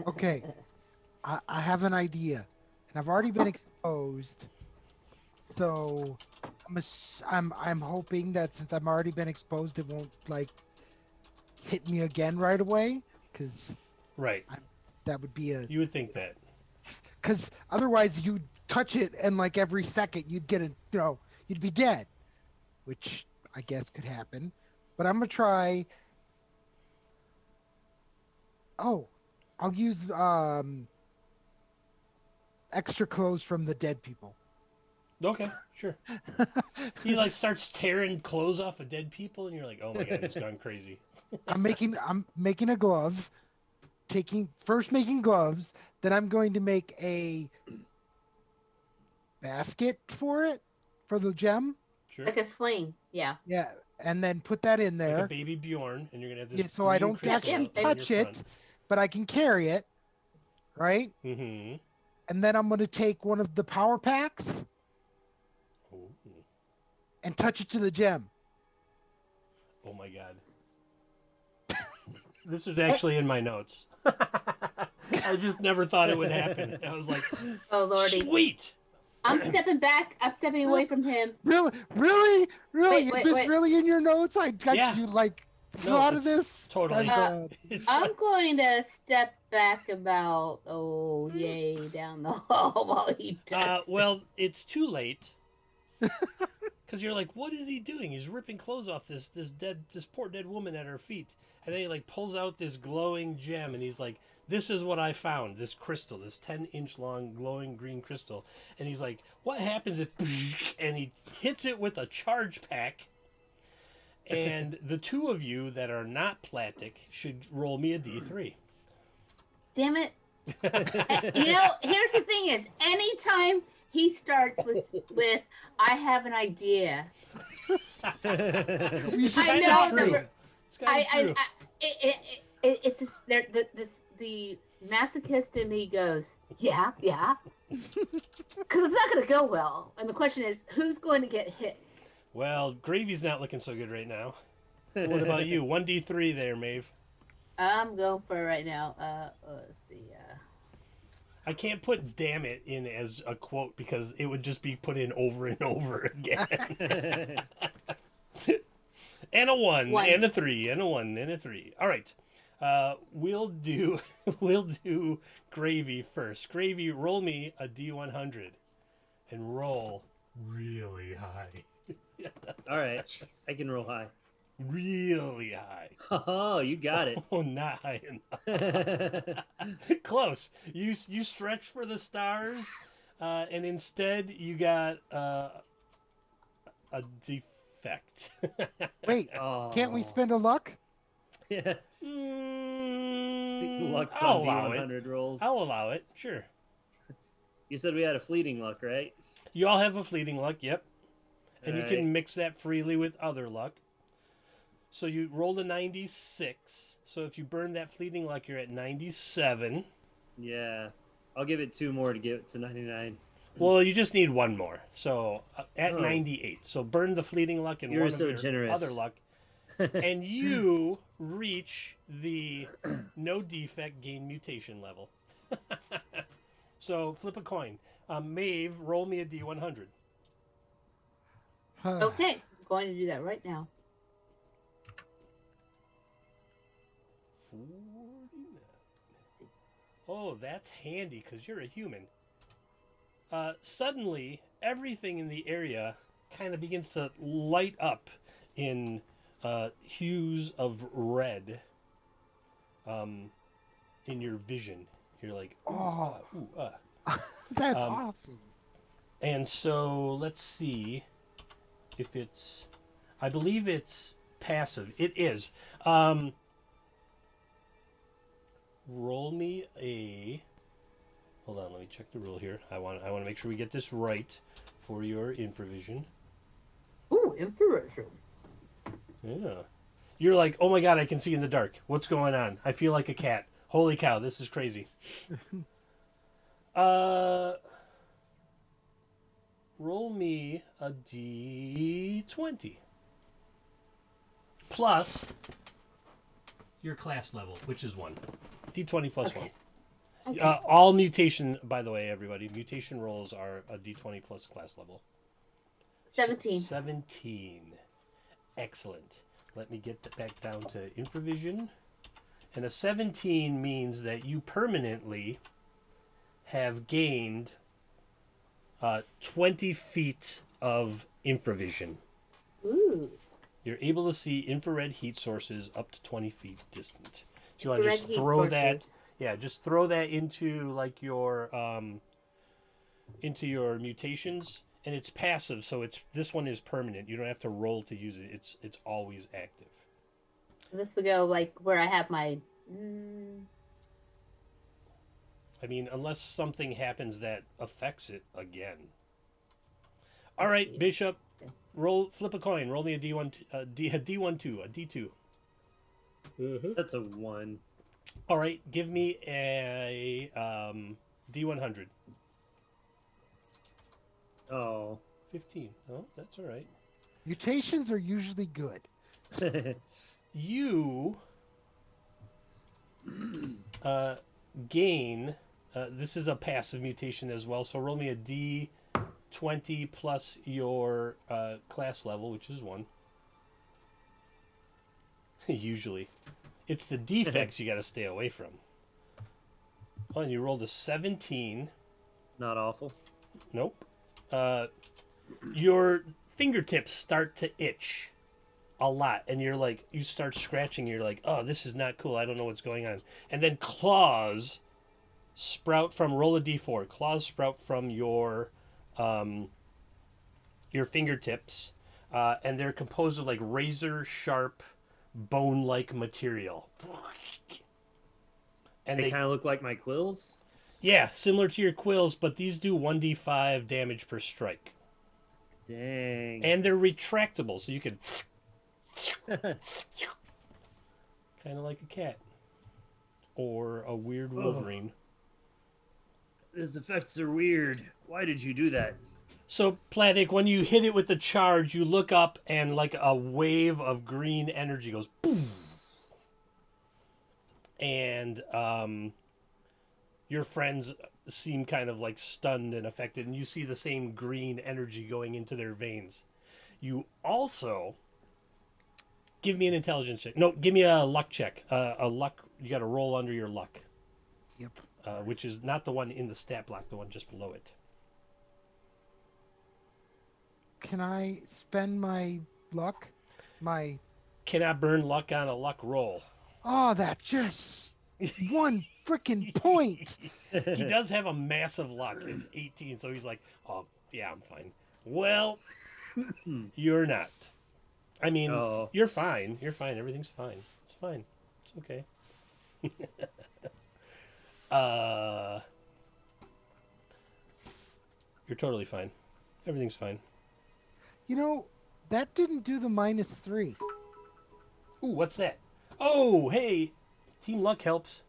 Speaker 4: Okay, I have an idea, and I've already been exposed. So I'm hoping that since I've already been exposed, it won't like hit me again right away, because
Speaker 2: Right.
Speaker 4: that would be
Speaker 2: You would think that.
Speaker 4: because otherwise you'd touch it and like every second you'd get you'd be dead, which I guess could happen. But I'm gonna try. Oh, I'll use extra clothes from the dead people.
Speaker 2: Okay, sure. He like starts tearing clothes off of dead people, and you're like, "Oh my god, it's gone crazy."
Speaker 4: I'm making a glove. Making gloves, then I'm going to make a basket for the gem.
Speaker 2: Sure.
Speaker 3: Like a sling, yeah.
Speaker 4: Yeah, and then put that in
Speaker 2: Like
Speaker 4: there.
Speaker 2: a baby Bjorn, and you're gonna have this.
Speaker 4: Yeah, so I
Speaker 2: green
Speaker 4: don't
Speaker 2: crystal
Speaker 4: actually
Speaker 2: in your
Speaker 4: touch it,
Speaker 2: front.
Speaker 4: but I can carry it, right?
Speaker 2: Mm-hmm.
Speaker 4: And then I'm going to take one of the power packs
Speaker 2: Oh.
Speaker 4: and touch it to the gem.
Speaker 2: Oh my god. This is actually in my notes. I just never thought it would happen. I was like,
Speaker 3: Oh lordy.
Speaker 2: sweet.
Speaker 3: I'm stepping back. I'm stepping away from him.
Speaker 4: Really?
Speaker 3: Wait,
Speaker 4: Is this
Speaker 3: wait.
Speaker 4: really in your notes?
Speaker 2: Yeah.
Speaker 4: You like
Speaker 2: No,
Speaker 4: thought of
Speaker 2: it's
Speaker 4: this?
Speaker 2: totally.
Speaker 4: My God.
Speaker 2: It's
Speaker 3: I'm
Speaker 2: like,
Speaker 3: going to step back about yay down the hall while he does.
Speaker 2: well, it's too late. Because you're like, what is he doing? He's ripping clothes off this poor dead woman at her feet, and then he like pulls out this glowing gem, and he's like, "This is what I found. This crystal, this 10-inch long glowing green crystal." And he's like, "What happens if?" And he hits it with a charge pack. And the two of you that are not Platic should roll me a d3.
Speaker 3: Damn it. Here's the thing is, anytime he starts with I have an idea.
Speaker 4: We should
Speaker 3: I
Speaker 4: stop
Speaker 3: know
Speaker 4: him.
Speaker 3: the
Speaker 2: It's kind of true.
Speaker 3: it's just, the masochist in me goes, yeah, because it's not going to go well. And the question is, who's going to get hit?
Speaker 2: Well, Gravy's not looking so good right now. What about you? 1d3 there, Maeve.
Speaker 3: I'm going for it right now. Let's see.
Speaker 2: I can't put "damn it" in as a quote because it would just be put in over and over again. And a 1, and a 3, and a 1, and a 3. All right. We'll do Gravy first. Gravy, roll me a D100 and roll really high.
Speaker 5: All right, I can roll high.
Speaker 2: Really high.
Speaker 5: Oh, you got it.
Speaker 2: Oh, not high enough. Close. You stretch for the stars, and instead you got a defect.
Speaker 4: Wait,
Speaker 5: Oh.
Speaker 4: can't we spend a luck?
Speaker 5: Yeah. Luck's
Speaker 2: I'll
Speaker 5: on
Speaker 2: allow
Speaker 5: D100 rolls.
Speaker 2: I'll allow it. Sure.
Speaker 5: You said we had a fleeting luck, right?
Speaker 2: You all have a fleeting luck. Yep. And you
Speaker 5: Alright.
Speaker 2: can mix that freely with other luck. So you rolled a 96. So if you burn that fleeting luck, you're at 97.
Speaker 5: Yeah. I'll give it 2 more to get to 99.
Speaker 2: Well, you just need 1 more. So at
Speaker 5: Oh.
Speaker 2: 98. So burn the fleeting luck and
Speaker 5: You're
Speaker 2: one
Speaker 5: so
Speaker 2: of your
Speaker 5: generous.
Speaker 2: other luck. And you reach the no defect gain mutation level. So flip a coin. Maeve, roll me a D100.
Speaker 3: Okay, I'm going to do that right now.
Speaker 2: 49. Oh, that's handy because you're a human. Suddenly, everything in the area kind of begins to light up in hues of red in your vision. You're like, ooh,
Speaker 4: That's awesome.
Speaker 2: And so let's see if it's, I believe it's passive. It is. Roll me a, hold on, let me check the rule here. I want to make sure we get this right for your infravision.
Speaker 3: Ooh, infrared.
Speaker 2: Yeah. You're like, oh my god, I can see in the dark. What's going on? I feel like a cat. Holy cow, this is crazy. Roll me a D20. Plus your class level, which is 1. D20 plus
Speaker 3: Okay.
Speaker 2: 1.
Speaker 3: Okay.
Speaker 2: All mutation, by the way, everybody, mutation rolls are a D20 plus class level.
Speaker 3: 17.
Speaker 2: 17. Excellent. Let me get back down to infravision. And a 17 means that you permanently have gained 20 feet of infravision.
Speaker 3: Ooh.
Speaker 2: You're able to see infrared heat sources up to 20 feet distant. So you want to
Speaker 3: Infrared
Speaker 2: just
Speaker 3: heat
Speaker 2: throw that,
Speaker 3: sources.
Speaker 2: yeah, just throw that into like your mutations, and it's passive, so this one is permanent. You don't have to roll to use it. It's always active.
Speaker 3: This would go like where I have my.
Speaker 2: I mean, unless something happens that affects it again. All right, Bishop, flip a coin. Roll me a D1, a D2.
Speaker 5: That's a 1.
Speaker 2: All right, give me a D100.
Speaker 5: Oh.
Speaker 2: 15. Oh, that's all right.
Speaker 4: Mutations are usually good.
Speaker 2: You gain. This is a passive mutation as well. So roll me a D20 plus your class level, which is 1. Usually, it's the defects you got to stay away from. Oh, and you rolled a 17.
Speaker 5: Not awful.
Speaker 2: Nope. Your fingertips start to itch a lot, and you're like, you start scratching. You're like, oh, this is not cool. I don't know what's going on. And then claws sprout from roll a d4. Claws sprout from your fingertips, and they're composed of like razor sharp, bone-like material. And
Speaker 5: They kind of look like my quills.
Speaker 2: yeah, similar to your quills, but these do 1d5 damage per strike.
Speaker 5: Dang.
Speaker 2: And they're retractable, so you can kind of like a cat or a weird Wolverine.
Speaker 5: These effects are weird. Why did you do that?
Speaker 2: So, Platic, when you hit it with the charge, you look up and like a wave of green energy goes boom. And your friends seem kind of like stunned and affected, and you see the same green energy going into their veins. You also give me an intelligence check. No, give me a luck check. A luck. You got to roll under your luck.
Speaker 4: Yep.
Speaker 2: Which is not the one in the stat block, the one just below it.
Speaker 4: Can I spend my luck? My
Speaker 2: Cannot burn luck on a luck roll.
Speaker 4: oh, that just one freaking point.
Speaker 2: He does have a massive luck. It's 18, so he's like, oh, yeah, I'm fine. Well, you're not. I mean, you're fine. You're fine. Everything's fine. It's fine. It's okay. You're totally fine. Everything's fine.
Speaker 4: You know, that didn't do the -3.
Speaker 2: Ooh, what's that? Oh, hey, Team Luck helps.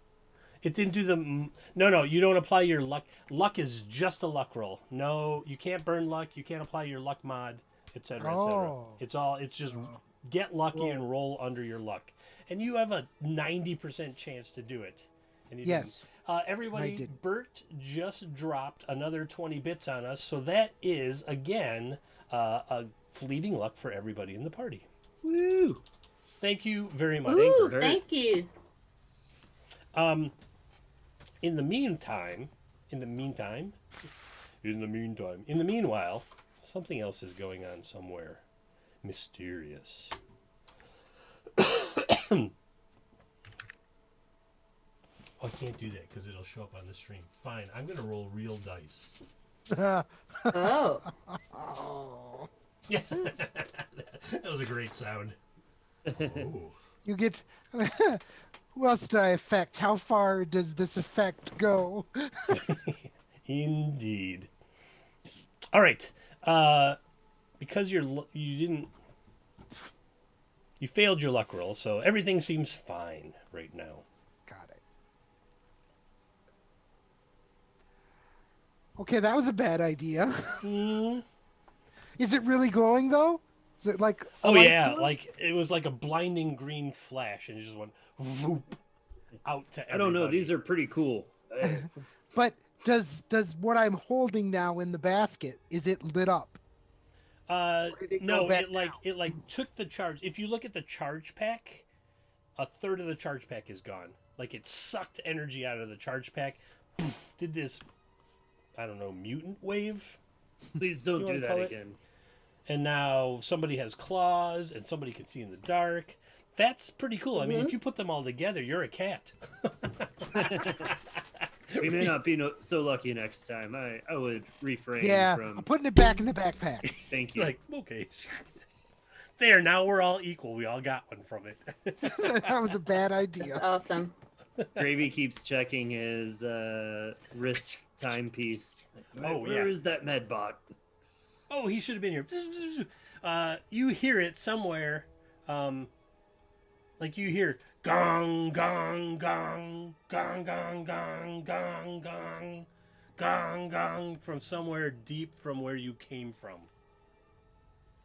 Speaker 2: It didn't do the... No, you don't apply your luck. Luck is just a luck roll. No, you can't burn luck. You can't apply your luck mod, etc., etc.
Speaker 4: Oh.
Speaker 2: It's just get lucky and roll under your luck. And you have a 90% chance to do it. And you
Speaker 4: Yes.
Speaker 2: everybody,
Speaker 4: did.
Speaker 2: Bert just dropped another 20 bits on us, so that is, again, a fleeting luck for everybody in the party.
Speaker 5: Woo!
Speaker 2: Thank you very much.
Speaker 3: Ooh,
Speaker 5: Bert.
Speaker 3: thank you.
Speaker 2: In the meanwhile, something else is going on somewhere mysterious. Oh, I can't do that because it'll show up on the stream. Fine, I'm going to roll real dice.
Speaker 3: Oh,
Speaker 4: Oh.
Speaker 2: Yeah, that was a great sound. Ooh.
Speaker 4: You get. What's the effect? How far does this effect go?
Speaker 2: Indeed. All right. Because you failed your luck roll, so everything seems fine right now.
Speaker 4: Got it. Okay, that was a bad idea. Is it really glowing though? Is it like? a
Speaker 2: Oh
Speaker 4: light
Speaker 2: yeah,
Speaker 4: source?
Speaker 2: like it was like a blinding green flash, and it just went whoop out to everybody.
Speaker 5: I don't know. These are pretty cool.
Speaker 4: But does what I'm holding now in the basket, is it lit up? did it go
Speaker 2: No,
Speaker 4: back
Speaker 2: it like took the charge. If you look at the charge pack, a third of the charge pack is gone. Like it sucked energy out of the charge pack. Poof, did this, I don't know, mutant wave?
Speaker 5: Please don't
Speaker 2: You
Speaker 5: do
Speaker 2: wanna
Speaker 5: that
Speaker 2: call it?
Speaker 5: again.
Speaker 2: And now somebody has claws, and somebody can see in the dark. That's pretty cool. I mean, if you put them all together, you're a cat.
Speaker 5: We may not be so lucky next time. I would refrain
Speaker 4: Yeah,
Speaker 5: from.
Speaker 4: I'm putting it back in the backpack.
Speaker 5: Thank you.
Speaker 2: Like, okay. There, now we're all equal. We all got one from it.
Speaker 4: That was a bad idea.
Speaker 3: awesome.
Speaker 5: Gravy keeps checking his wrist timepiece.
Speaker 2: Oh,
Speaker 5: Where
Speaker 2: yeah.
Speaker 5: is that med bot?
Speaker 2: Oh, he should have been here. You hear it somewhere. Like you hear gong, gong, gong, gong, gong, gong, gong, gong, gong, gong from somewhere deep from where you came from.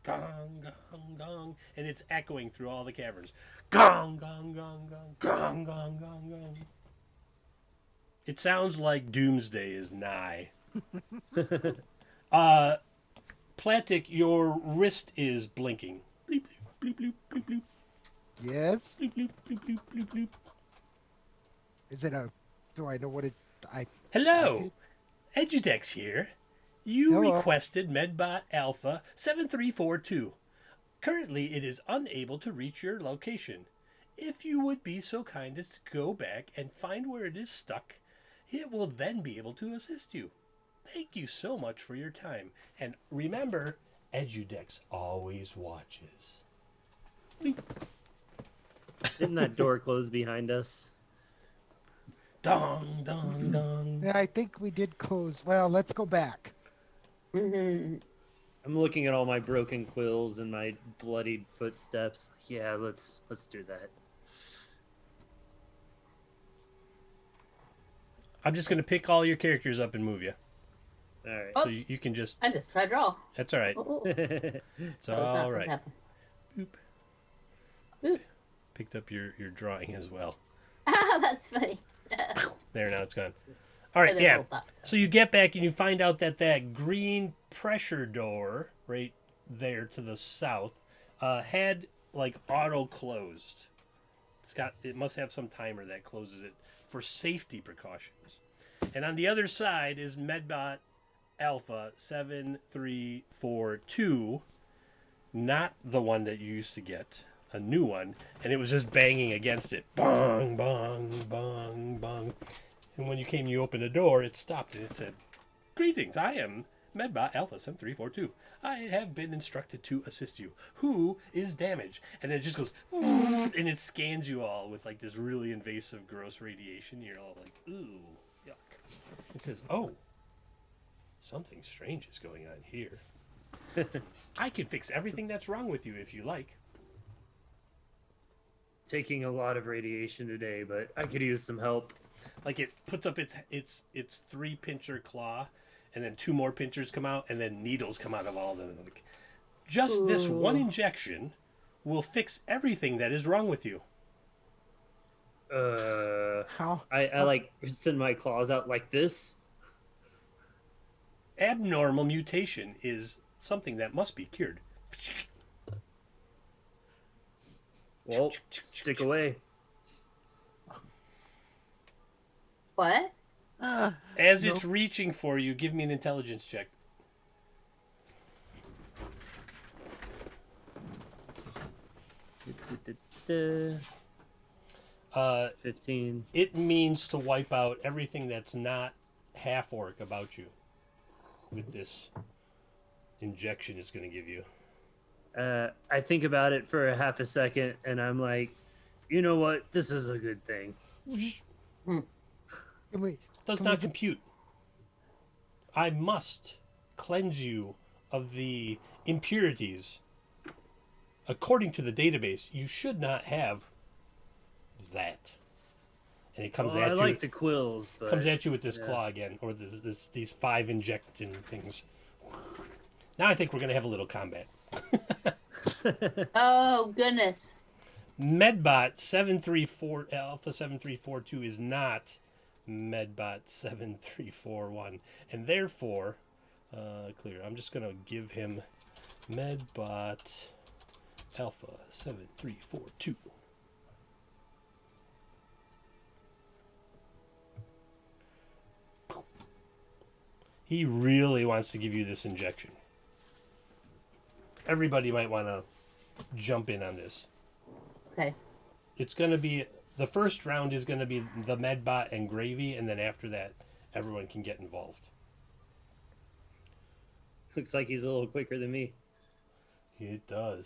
Speaker 2: Gong, gong, gong. And it's echoing through all the caverns. Gong, gong, gong, gong, gong, gong, gong, gong. It sounds like doomsday is nigh. Platic, your wrist is blinking. Bleep, bloop, bloop, bloop, bloop,
Speaker 4: Yes.
Speaker 2: bloop, bloop, bloop, bloop, bloop, bloop.
Speaker 4: Is it a? Do I know what it?
Speaker 2: Hello, Edudex here. You
Speaker 4: Hello.
Speaker 2: requested Medbot Alpha 7342. Currently, it is unable to reach your location. If you would be so kind as to go back and find where it is stuck, it will then be able to assist you. Thank you so much for your time. And remember, Edudex always watches.
Speaker 5: Didn't that door close behind us?
Speaker 2: Dong, dong, dong.
Speaker 4: Yeah, I think we did close. Well, let's go back.
Speaker 3: Mm-hmm.
Speaker 5: I'm looking at all my broken quills and my bloodied footsteps. Yeah, let's do that.
Speaker 2: I'm just going to pick all your characters up and move you.
Speaker 5: All right.
Speaker 3: Oh,
Speaker 2: So you can just.
Speaker 3: I just tried to roll.
Speaker 2: That's all right.
Speaker 3: Oh,
Speaker 2: It's
Speaker 3: that was not
Speaker 2: all
Speaker 3: supposed to
Speaker 2: right.
Speaker 3: happen.
Speaker 2: Boop.
Speaker 3: Boop.
Speaker 2: Picked up your drawing as well.
Speaker 3: That's funny.
Speaker 2: There, now it's gone. All right,
Speaker 3: And then
Speaker 2: yeah.
Speaker 3: rolled up.
Speaker 2: So you get back and you find out that that green pressure door right there to the south had like auto closed. It must have some timer that closes it for safety precautions. And on the other side is Medbot Alpha 7342, not the one that you used to get, a new one, and it was just banging against it. Bong, bong, bong, bong. And when you opened the door, it stopped and it said, "Greetings, I am Medbot Alpha 7342. I have been instructed to assist you. Who is damaged?" And then it just goes, and it scans you all with like this really invasive, gross radiation. You're all like, ooh, yuck. It says, "Oh, something strange is going on here. I can fix everything that's wrong with you if you like."
Speaker 5: Taking a lot of radiation today, but I could use some help.
Speaker 2: Like it puts up its 3-pincher claw, and then 2 more pinchers come out, and then needles come out of all of them. Like, just this one injection will fix everything that is wrong with you.
Speaker 4: How?
Speaker 5: I like send my claws out like this.
Speaker 2: Abnormal mutation is something that must be cured.
Speaker 5: Well, stick away.
Speaker 3: What?
Speaker 2: As it's reaching for you, give me an intelligence check.
Speaker 5: Da-da-da.
Speaker 2: Uh,
Speaker 5: 15.
Speaker 2: it means to wipe out everything that's not half orc about you. With this injection, it's going to give you.
Speaker 5: I think about it for a half a second, and I'm like, you know what? This is a good thing.
Speaker 4: Can we,
Speaker 2: Does
Speaker 4: Can
Speaker 2: not
Speaker 4: we-
Speaker 2: compute. I must cleanse you of the impurities. According to the database, you should not have that. And it comes
Speaker 5: Well,
Speaker 2: at
Speaker 5: I
Speaker 2: you.
Speaker 5: like the quills, but
Speaker 2: Comes at you with this
Speaker 5: yeah.
Speaker 2: claw again, or these 5 injecting things. Now I think we're gonna have a little combat.
Speaker 3: Oh, goodness.
Speaker 2: Medbot 734 Alpha 7342 is not Medbot 7341, and therefore, clear. I'm just gonna give him Medbot Alpha 7342. He really wants to give you this injection. Everybody might want to jump in on this.
Speaker 3: Okay.
Speaker 2: It's going to be the first round is going to be the Medbot and Gravy, and then after that, everyone can get involved.
Speaker 5: Looks like he's a little quicker than me.
Speaker 2: It does.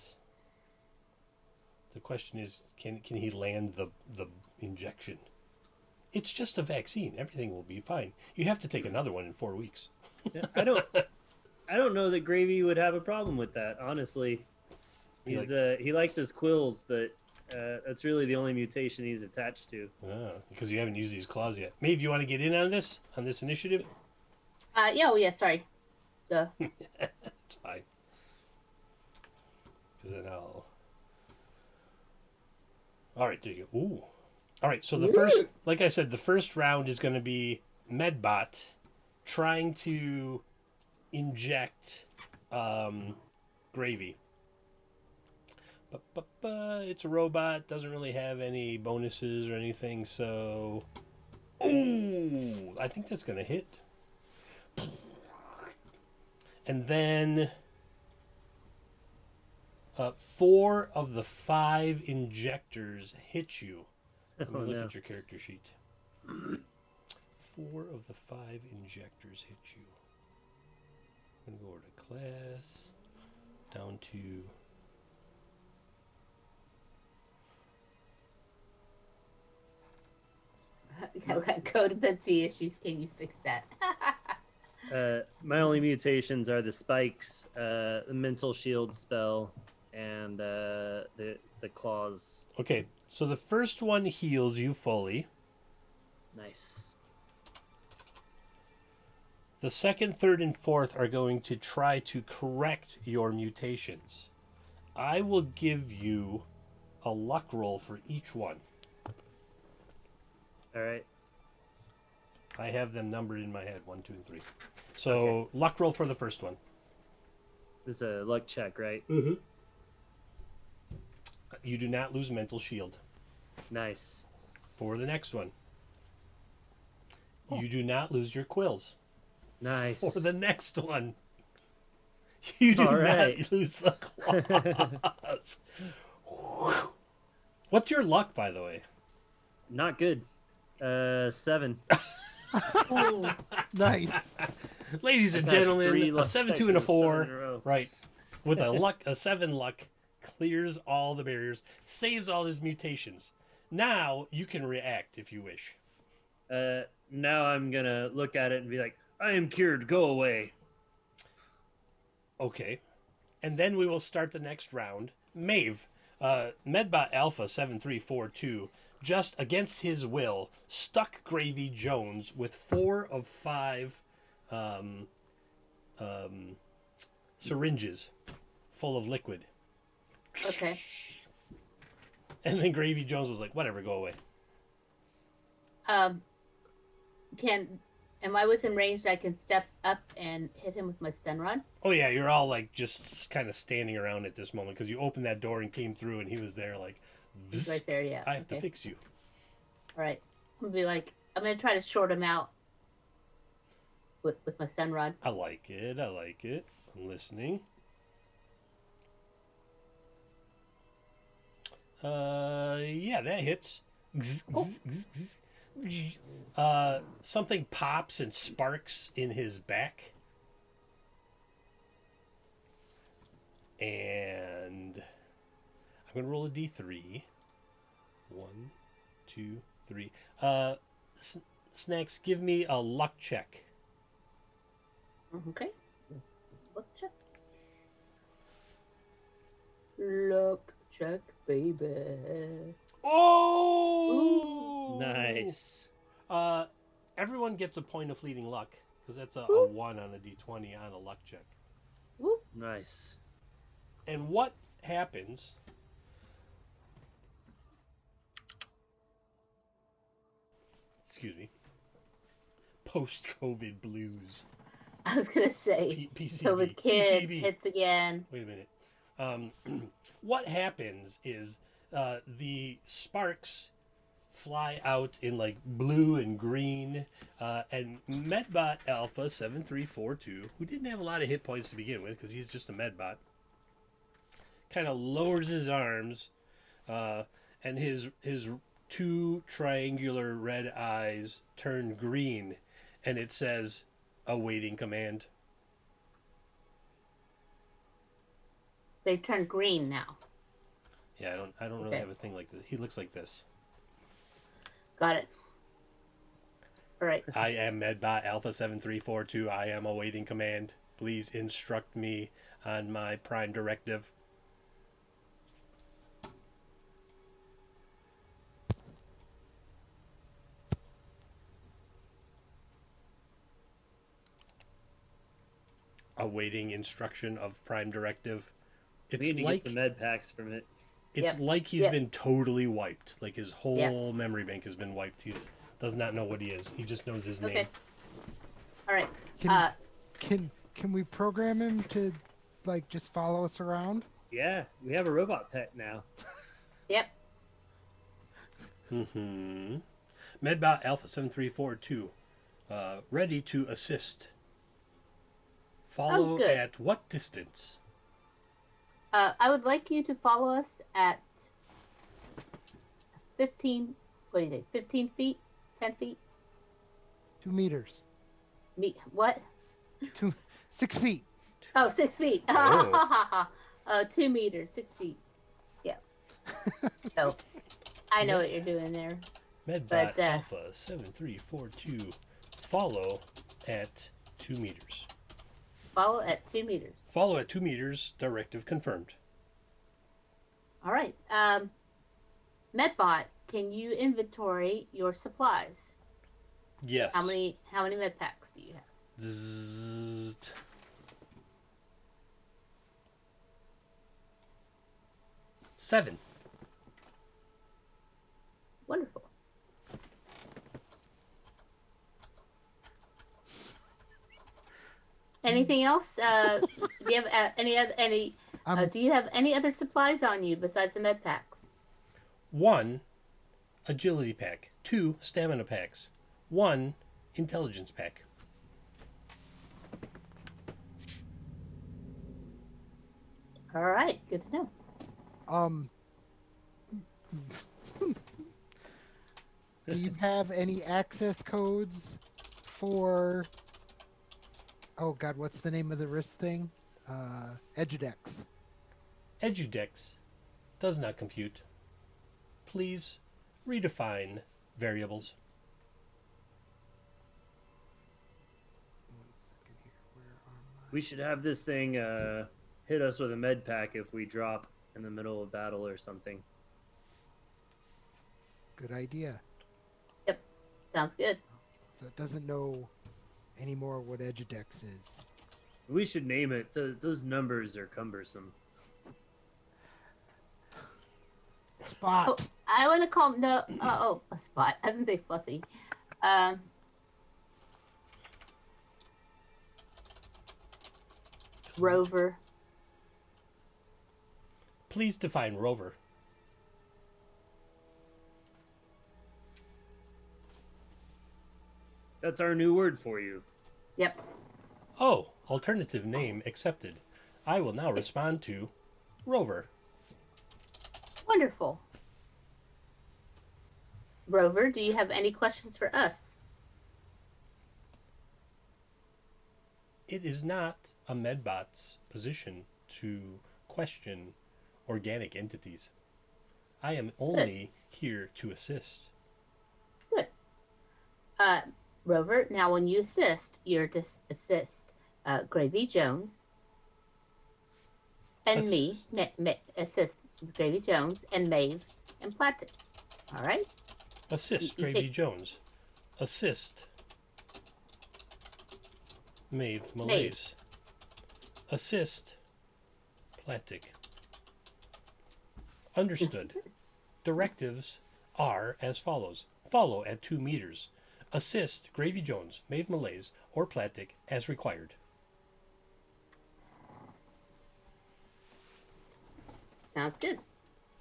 Speaker 2: The question is, can he land the injection? It's just a vaccine. Everything will be fine. You have to take another one in 4 weeks.
Speaker 5: Yeah, I don't know that Gravy would have a problem with that. Honestly, he likes his quills, but that's really the only mutation he's attached to.
Speaker 2: Because you haven't used these claws yet. Maeve, you want to get in on this initiative?
Speaker 3: Yeah, oh, yeah, sorry. Duh.
Speaker 2: It's fine. Because then I'll. All right, there you go. Ooh. All right, so the first, like I said, the first round is going to be Medbot trying to inject Gravy. But it's a robot, doesn't really have any bonuses or anything, so. Ooh, I think that's going to hit. And then 4 of the 5 injectors hit you. Let me
Speaker 5: Oh,
Speaker 2: look
Speaker 5: no.
Speaker 2: at your character sheet. 4 of the 5 injectors hit you. I'm going to go over to class, down to...
Speaker 3: I've got codependency issues. Can you fix that?
Speaker 5: My only mutations are the spikes, the mental shield spell, and the claws.
Speaker 2: Okay, so the first one heals you fully.
Speaker 5: Nice.
Speaker 2: The second, third, and fourth are going to try to correct your mutations. I will give you a luck roll for each one.
Speaker 5: All right.
Speaker 2: I have them numbered in my head, 1, 2, and 3. So
Speaker 5: Okay.
Speaker 2: luck roll for the first one.
Speaker 5: This is a luck check, right?
Speaker 2: Mm-hmm. You do not lose mental shield.
Speaker 5: Nice.
Speaker 2: For the next one, you do not lose your quills.
Speaker 5: Nice.
Speaker 2: For the next one, you do
Speaker 5: All right.
Speaker 2: not lose the claws. What's your luck, by the way?
Speaker 5: Not good. 7.
Speaker 4: Nice.
Speaker 2: Ladies and
Speaker 5: I've passed 3
Speaker 2: gentlemen, a
Speaker 5: luck
Speaker 2: 7,
Speaker 5: checks
Speaker 2: 2, and a
Speaker 5: in 7
Speaker 2: 4.
Speaker 5: in a row.
Speaker 2: Right. With a 7 luck, clears all the barriers, saves all his mutations. Now you can react if you wish.
Speaker 5: Now I'm gonna look at it and be like, I am cured. Go away.
Speaker 2: Okay. And then we will start the next round. Maeve, Medbot Alpha 7342, just against his will, stuck Gravy Jones with 4 of 5 syringes full of liquid.
Speaker 3: Okay.
Speaker 2: And then Gravy Jones was like, whatever, go away.
Speaker 3: Am I within range that I can step up and hit him with my stun rod?
Speaker 2: Oh, yeah, you're all like just kind of standing around at this moment because you opened that door and came through and he was there like,
Speaker 3: He's right there, yeah.
Speaker 2: I have to
Speaker 3: Okay.
Speaker 2: fix you.
Speaker 3: All right. I'm gonna try to short him out with my stun rod.
Speaker 2: I like it. I'm listening. Yeah, that hits. Something pops and sparks in his back. And I'm going to roll a d3. 1, 2, 3. Snacks, give me a luck check.
Speaker 3: Okay. Look check. Look check, baby.
Speaker 2: Oh!
Speaker 5: Nice.
Speaker 2: Everyone gets a point of fleeting luck because that's a 1 on a d20 on a luck check.
Speaker 3: Woo.
Speaker 5: Nice.
Speaker 2: And what happens? Excuse me. Post-COVID blues.
Speaker 3: I was gonna say,
Speaker 2: PCB.
Speaker 3: so with kids
Speaker 2: PCB.
Speaker 3: hits again.
Speaker 2: Wait a minute. What happens is the sparks fly out in like blue and green, and Medbot Alpha 7342, who didn't have a lot of hit points to begin with because he's just a Medbot, kind of lowers his arms, and his 2 triangular red eyes turn green, and it says, awaiting command.
Speaker 3: They turn green now.
Speaker 2: Yeah, I don't really
Speaker 3: Okay.
Speaker 2: have a thing like this. He looks like this.
Speaker 3: Got it. All right.
Speaker 2: I am Medbot Alpha 7342. I am awaiting command. Please instruct me on my prime directive. Awaiting instruction of prime directive.
Speaker 5: We
Speaker 2: It's
Speaker 5: need to
Speaker 2: like
Speaker 5: get some med packs from it.
Speaker 2: it's
Speaker 3: Yep.
Speaker 2: like he's
Speaker 3: Yep.
Speaker 2: been totally wiped. Like his whole memory bank has been wiped. He does not know what he is. He just knows his
Speaker 3: Okay.
Speaker 2: name.
Speaker 3: All right.
Speaker 4: Can we program him to like just follow us around?
Speaker 5: Yeah, we have a robot pet now.
Speaker 3: Yep.
Speaker 2: Mm-hmm. Medbot Alpha 7342, ready to assist. Follow
Speaker 3: good.
Speaker 2: at what distance?
Speaker 3: I would like you to follow us at 15. What do you think? 15 feet? 10 feet?
Speaker 4: 2 meters.
Speaker 3: What?
Speaker 4: 6 feet.
Speaker 3: Oh, 6 feet.
Speaker 2: Oh.
Speaker 3: 2 meters, 6 feet. Yeah. So I know what you're doing there.
Speaker 2: Medbot
Speaker 3: But,
Speaker 2: Alpha 7342. Follow at 2 meters.
Speaker 3: Follow at 2 meters.
Speaker 2: Follow at 2 meters. Directive confirmed.
Speaker 3: All right. Medbot, can you inventory your supplies?
Speaker 2: Yes.
Speaker 3: How many med packs do you have?
Speaker 2: Zzzt. 7.
Speaker 3: Wonderful. Anything else? Do you have do you have any other supplies on you besides the med packs?
Speaker 2: 1. Agility pack. 2. Stamina packs. 1. Intelligence pack.
Speaker 3: All right, good to know.
Speaker 4: Do you have any access codes for? Oh God, what's the name of the wrist thing? Edudex.
Speaker 2: Edudex does not compute. Please redefine variables.
Speaker 4: 1 second here. Where are my?
Speaker 5: We should have this thing hit us with a med pack if we drop in the middle of battle or something.
Speaker 4: Good idea.
Speaker 3: Yep, sounds good.
Speaker 4: So it doesn't know anymore what Edudex is.
Speaker 5: We should name it. Those numbers are cumbersome.
Speaker 4: Spot.
Speaker 3: Oh, I want to call a spot. I was gonna say Fluffy. Rover.
Speaker 2: Please define rover.
Speaker 5: That's our new word for you.
Speaker 3: Yep.
Speaker 2: Oh, alternative name accepted. I will now respond to rover.
Speaker 3: Wonderful. Rover, do you have any questions for us?
Speaker 2: It is not a medbot's position to question organic entities. I am only here to assist.
Speaker 3: Good. Rover, now when you assist, you're to assist Gravy Jones and
Speaker 2: Assist.
Speaker 3: me. Assist Gravy Jones and Maeve and Platin. All right?
Speaker 2: Assist
Speaker 3: You
Speaker 2: Gravy
Speaker 3: take-
Speaker 2: Jones. Assist Maeve Malaise. Assist Platic. Understood. Directives are as follows. Follow at 2 meters. Assist Gravy Jones, Maeve Malaise, or Platic as required.
Speaker 3: Sounds good.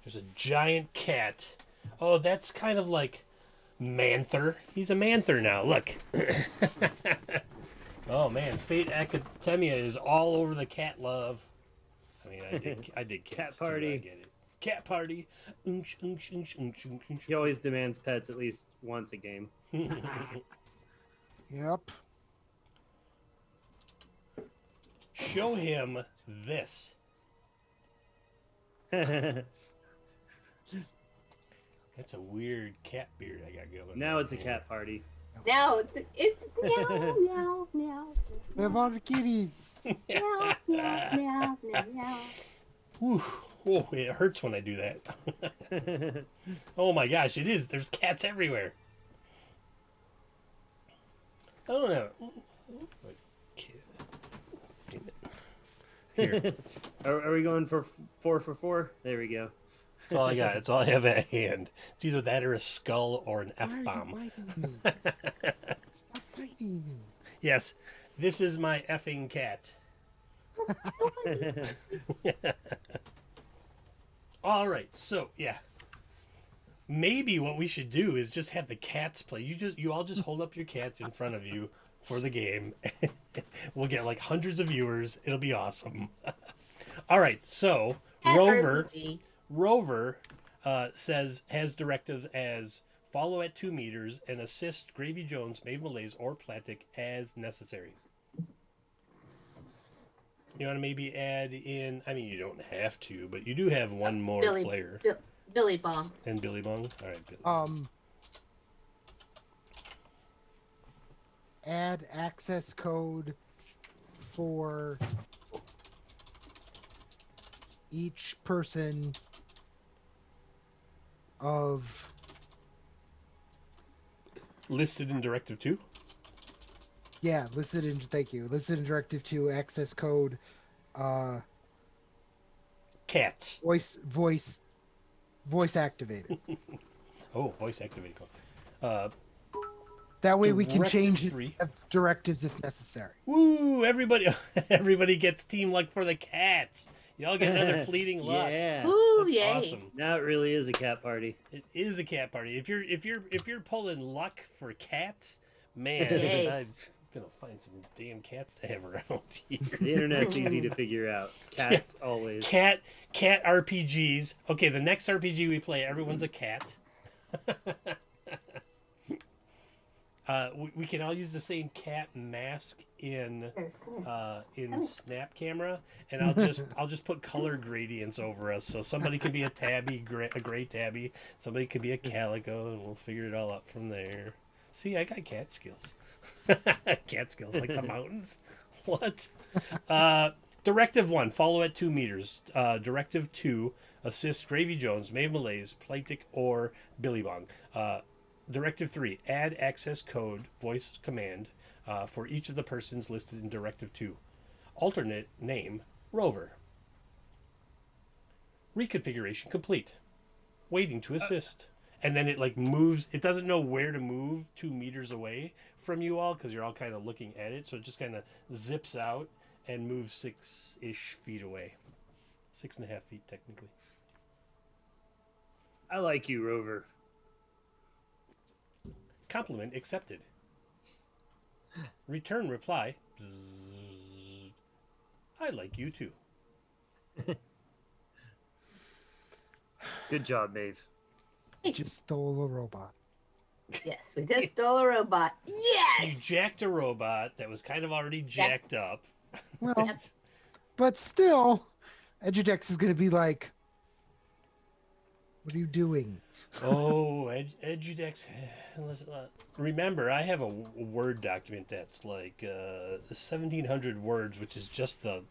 Speaker 2: There's a giant cat. Oh, that's kind of like Manther. He's a Manther now. Look. Oh man, Fate Academia is all over the cat love. I mean, I did cats
Speaker 5: Cat party.
Speaker 2: Too, I get it. Cat party. Unch, unch, unch, unch, unch, unch.
Speaker 5: He always demands pets at least once a game.
Speaker 4: Yep.
Speaker 2: Show him this.
Speaker 5: Now
Speaker 2: That's a weird cat beard I got going.
Speaker 5: it's a
Speaker 2: here.
Speaker 5: cat party.
Speaker 3: Now it's meow, meow, meow,
Speaker 4: We have all the kitties.
Speaker 3: meow, meow, meow, meow, meow.
Speaker 2: Whew. Oh, it hurts when I do that. Oh my gosh, it is. There's cats everywhere. I don't know. Here,
Speaker 5: Are we going for 4 for 4? There we go.
Speaker 2: that's all I got. That's all I have at hand. It's either that or a skull or an
Speaker 4: Why are you
Speaker 2: F-bomb.
Speaker 4: biting me? Stop biting me.
Speaker 2: Yes, this is my effing cat. All right, so yeah, maybe what we should do is just have the cats play. You all just hold up your cats in front of you, for the game. We'll get like hundreds of viewers. It'll be awesome. All right, so
Speaker 3: At
Speaker 2: Rover
Speaker 3: RPG.
Speaker 2: Rover has directives as follow at 2 meters and assist Gravy Jones, Maeve Malaise, or Platic as necessary. You want to maybe add in? I mean, you don't have to, but you do have one more player.
Speaker 3: Billy Bong.
Speaker 2: And Billy Bong. All right, Billy.
Speaker 4: Add access code for each person of
Speaker 2: Listed in Directive 2.
Speaker 4: listed in Directive 2 access code
Speaker 2: Cats.
Speaker 4: voice activated.
Speaker 2: Oh, voice activated.
Speaker 4: That way we can
Speaker 2: Directive
Speaker 4: change
Speaker 2: 3.
Speaker 4: directives if necessary.
Speaker 2: Woo! Everybody gets team luck for the cats. Y'all get another fleeting luck.
Speaker 5: Yeah.
Speaker 3: Ooh,
Speaker 2: That's
Speaker 3: yay.
Speaker 2: awesome.
Speaker 5: Now it really is a cat party.
Speaker 2: It is a cat party. If you're pulling luck for cats, man,
Speaker 3: Yay.
Speaker 2: I'm gonna find some damn cats to have around here.
Speaker 5: The internet's easy to figure out. Cats always.
Speaker 2: Cat RPGs. Okay, the next RPG we play, everyone's a cat. We can all use the same cat mask in Snap Camera, and I'll just put color gradients over us, so somebody could be a gray tabby, somebody could be a calico, and we'll figure it all out from there. See, I got cat skills. Cat skills like the mountains. What? Directive 1, follow at 2 meters. Directive 2, assist Gravy Jones, Maeve Malaise, Platic, or Billy Bong. Directive 3, add access code, voice command, for each of the persons listed in Directive 2. Alternate name, Rover. Reconfiguration complete. Waiting to assist. And then it like moves, it doesn't know where to move 2 meters away from you all because you're all kind of looking at it. So it just kind of zips out and moves 6-ish feet away. 6.5 feet, technically.
Speaker 5: I like you, Rover.
Speaker 2: Compliment accepted. Return reply. Bzzz. I like you too.
Speaker 5: Good job, Maeve.
Speaker 4: Just stole a robot.
Speaker 3: Yes, we just stole a robot.
Speaker 2: You
Speaker 3: Yes!
Speaker 2: jacked a robot that was kind of already jacked up.
Speaker 4: Well,
Speaker 3: Yep.
Speaker 4: but still, Edudex is going to be like, what are you doing?
Speaker 2: Oh, Edudex. Remember, I have a Word document that's like 1,700 words, which is just the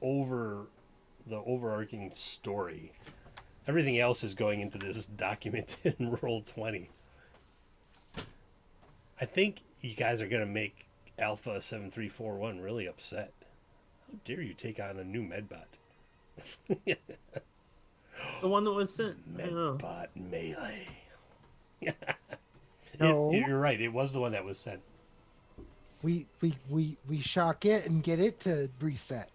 Speaker 2: overarching story. Everything else is going into this document in Roll20. I think you guys are going to make Alpha 7341 really upset. How dare you take on a new Medbot?
Speaker 5: The one that was sent. Oh.
Speaker 2: Medbot Melee.
Speaker 4: No.
Speaker 2: You're right. It was the one that was sent.
Speaker 4: We shock it and get it to reset.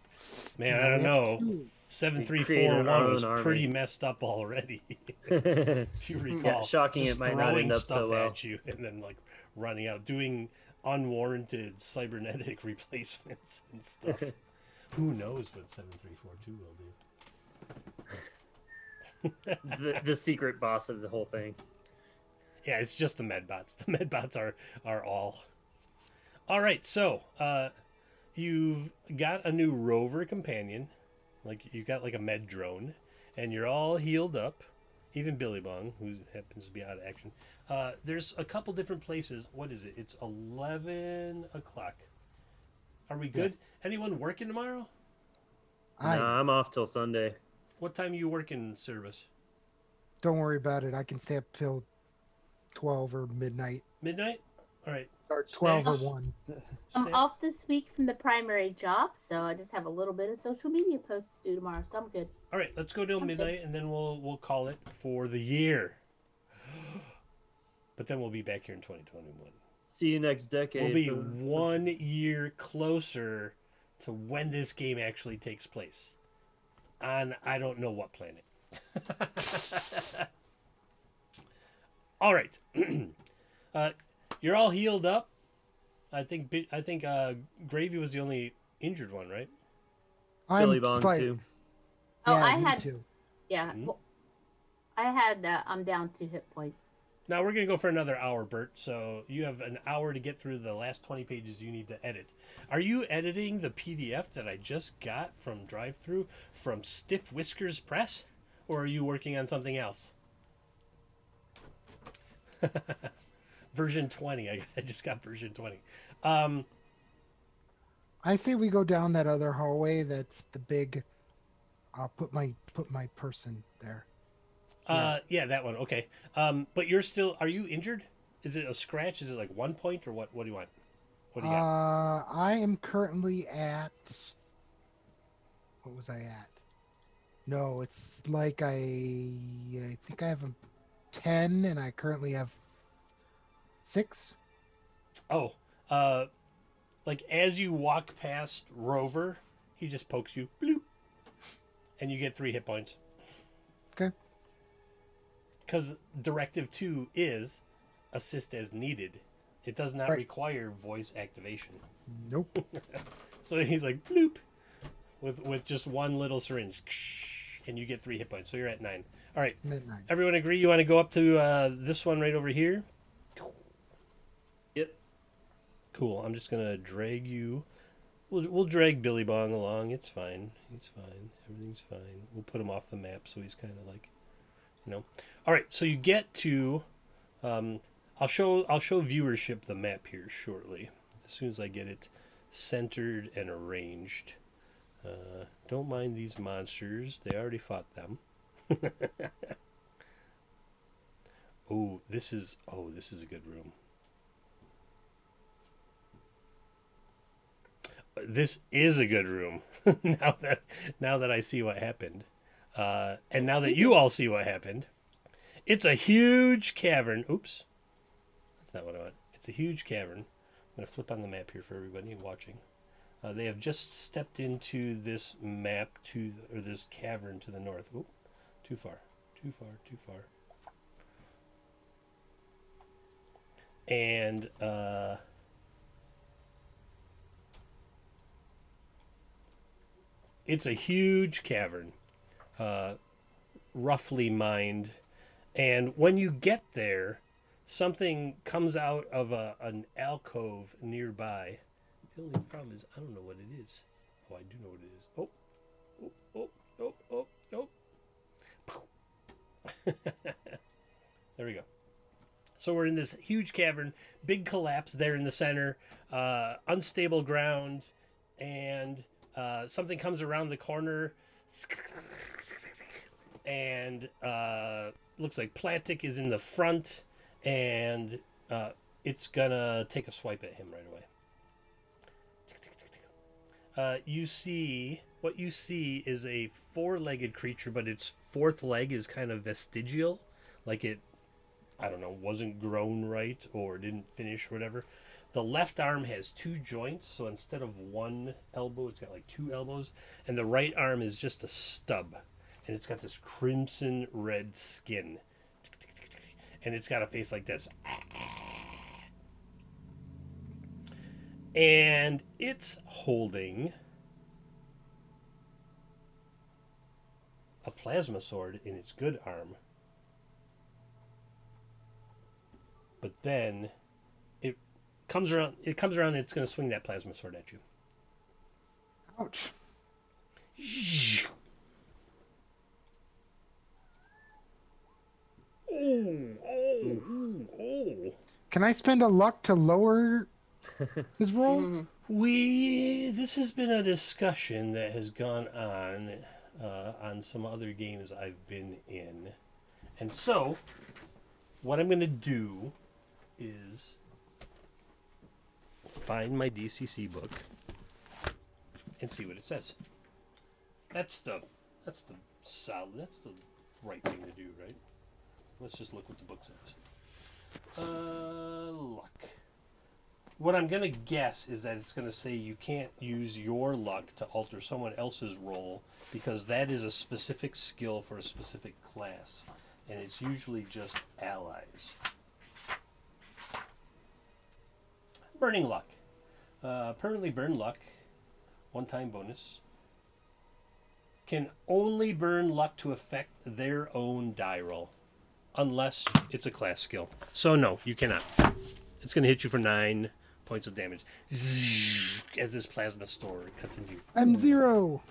Speaker 2: Man,
Speaker 4: No,
Speaker 2: I don't
Speaker 4: we have
Speaker 2: know.
Speaker 4: to do-
Speaker 2: 7341
Speaker 5: our
Speaker 2: was
Speaker 5: own
Speaker 2: pretty
Speaker 5: army.
Speaker 2: messed up already. If you recall,
Speaker 5: Yeah, shocking
Speaker 2: just
Speaker 5: it might not
Speaker 2: throwing
Speaker 5: end up
Speaker 2: stuff
Speaker 5: so well.
Speaker 2: at you and then like running out, doing unwarranted cybernetic replacements and stuff. Who knows what 7342 will do?
Speaker 5: The secret boss of the whole thing.
Speaker 2: Yeah, it's just the Medbots. The Medbots are all. All right, so you've got a new rover companion. Like you got like a med drone, and you're all healed up. Even Billy Bong, who happens to be out of action. There's a couple different places. What is it? It's 11 o'clock. Are we good?
Speaker 4: Yes.
Speaker 2: Anyone working tomorrow?
Speaker 5: Nah, I'm off till Sunday.
Speaker 2: What time are you working, Service?
Speaker 4: Don't worry about it. I can stay up till 12 or midnight.
Speaker 2: Midnight? All right.
Speaker 4: Or 12 or
Speaker 2: Snacks?
Speaker 4: 1.
Speaker 3: I'm
Speaker 2: Snack-
Speaker 3: off this week from the primary job, so I just have a little bit of social media posts to do tomorrow, so I'm good.
Speaker 2: All right, let's go till
Speaker 3: Okay.
Speaker 2: midnight, and then we'll call it for the year. But then we'll be back here in 2021.
Speaker 5: See you next decade.
Speaker 2: We'll be 1 year closer to when this game actually takes place. On I don't know what planet. All right. You're all healed up. I think Gravy was the only injured one, right?
Speaker 5: Billy
Speaker 4: I'm
Speaker 5: Bong
Speaker 4: slight.
Speaker 5: too.
Speaker 3: Oh,
Speaker 4: Yeah,
Speaker 3: I
Speaker 4: me
Speaker 3: had
Speaker 4: too.
Speaker 3: yeah.
Speaker 2: Mhm.
Speaker 3: Well, I had I'm down 2 hit points.
Speaker 2: Now we're gonna go for another hour, Bert. So you have an hour to get through the last 20 pages you need to edit. Are you editing the PDF that I just got from Drive-Thru from Stiff Whiskers Press, or are you working on something else? Version 20. I just got version 20. Um,
Speaker 4: I say we go down that other hallway. That's the big. I'll put my person there.
Speaker 2: yeah, that one. Okay. But are you injured? Is it a scratch? Is it like 1 point or what? What do you want? What do you got?
Speaker 4: I am currently at. What was I at? No, it's like I think I have a 10, and I currently have 6.
Speaker 2: Oh, uh, like as you walk past Rover, he just pokes you, bloop, and you get 3 hit points.
Speaker 4: Okay.
Speaker 2: Because Directive 2 is assist as needed. It does not
Speaker 4: Right.
Speaker 2: require voice activation.
Speaker 4: Nope.
Speaker 2: So he's like, bloop, with just one little syringe, and you get 3 hit points. So you're at 9. All right.
Speaker 4: Midnight.
Speaker 2: Everyone agree you want to go up to this one right over here?
Speaker 5: Yep.
Speaker 2: Cool. I'm just going to drag you. We'll drag Billy Bong along. It's fine. He's fine. Everything's fine. We'll put him off the map so he's kind of like, All right. So you get to. I'll show viewership the map here shortly, as soon as I get it centered and arranged. Don't mind these monsters. They already fought them. This is a good room. This is a good room. now that I see what happened, and now that you all see what happened, it's a huge cavern. Oops, that's not what I want. It's a huge cavern. I'm gonna flip on the map here for everybody watching. They have just stepped into this map or this cavern to the north. Oop, too far. And it's a huge cavern, roughly mined. And when you get there, something comes out of an alcove nearby. The only problem is I don't know what it is. Oh, I do know what it is. There we go. So we're in this huge cavern, big collapse there in the center, unstable ground, and something comes around the corner, and looks like Platic is in the front, and it's gonna take a swipe at him right away. What you see is a four-legged creature, but its fourth leg is kind of vestigial, like it, I don't know, wasn't grown right or didn't finish or whatever. The left arm has 2 joints, so instead of one elbow, it's got like 2 elbows, and the right arm is just a stub, and it's got this crimson red skin, and it's got a face like this. And it's holding a plasma sword in its good arm. But then it comes around and it's going to swing that plasma sword at you.
Speaker 4: Ouch.
Speaker 2: Oh.
Speaker 4: Can I spend a luck to lower his roll?
Speaker 2: This has been a discussion that has gone on some other games I've been in. And so, what I'm going to do is find my DCC book and see what it says. That's the right thing to do, right? Let's just look what the book says. Luck. What I'm going to guess is that it's going to say you can't use your luck to alter someone else's roll because that is a specific skill for a specific class, and it's usually just allies. Burning luck. Permanently burn luck. One-time bonus. Can only burn luck to affect their own die roll. Unless it's a class skill. So no, you cannot. It's going to hit you for 9 points of damage. Zzz, as this plasma sword cuts into you.
Speaker 4: I'm 0.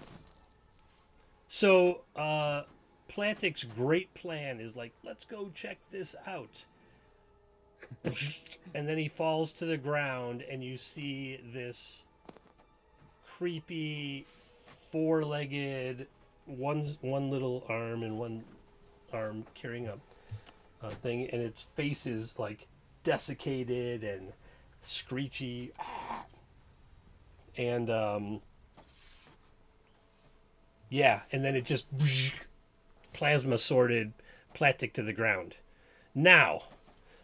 Speaker 2: So, Plantic's great plan is like, let's go check this out. And then he falls to the ground, and you see this creepy, four-legged, one little arm and one arm carrying a thing, and its face is like desiccated and screechy. And, yeah, and then it just plasma sorted Platic to the ground. Now,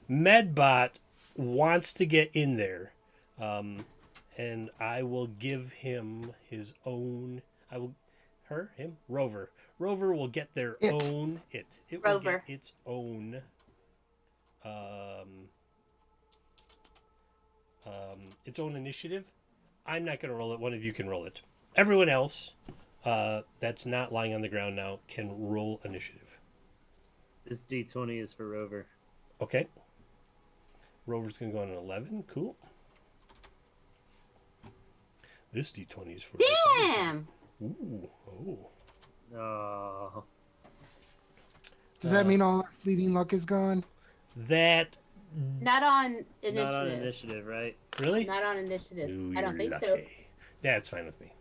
Speaker 2: Medbot wants to get in there, and I will give him his own. Rover. Rover will get their own. It will
Speaker 3: Rover.
Speaker 2: get its own. Its own initiative. I'm not going to roll it. One of you can roll it. Everyone else. That's not lying on the ground now can roll initiative.
Speaker 5: This D20 is for Rover.
Speaker 2: Okay. Rover's going to go on an 11. Cool. This D20 is for...
Speaker 3: Damn!
Speaker 2: Ooh. Oh.
Speaker 5: Oh.
Speaker 4: Does that mean all our fleeting luck is gone?
Speaker 2: That...
Speaker 3: Not on initiative.
Speaker 5: Not on initiative, right?
Speaker 2: Really?
Speaker 3: Not on initiative.
Speaker 2: Ooh,
Speaker 3: I don't
Speaker 2: you're
Speaker 3: think so.
Speaker 2: lucky. Yeah, it's fine with me.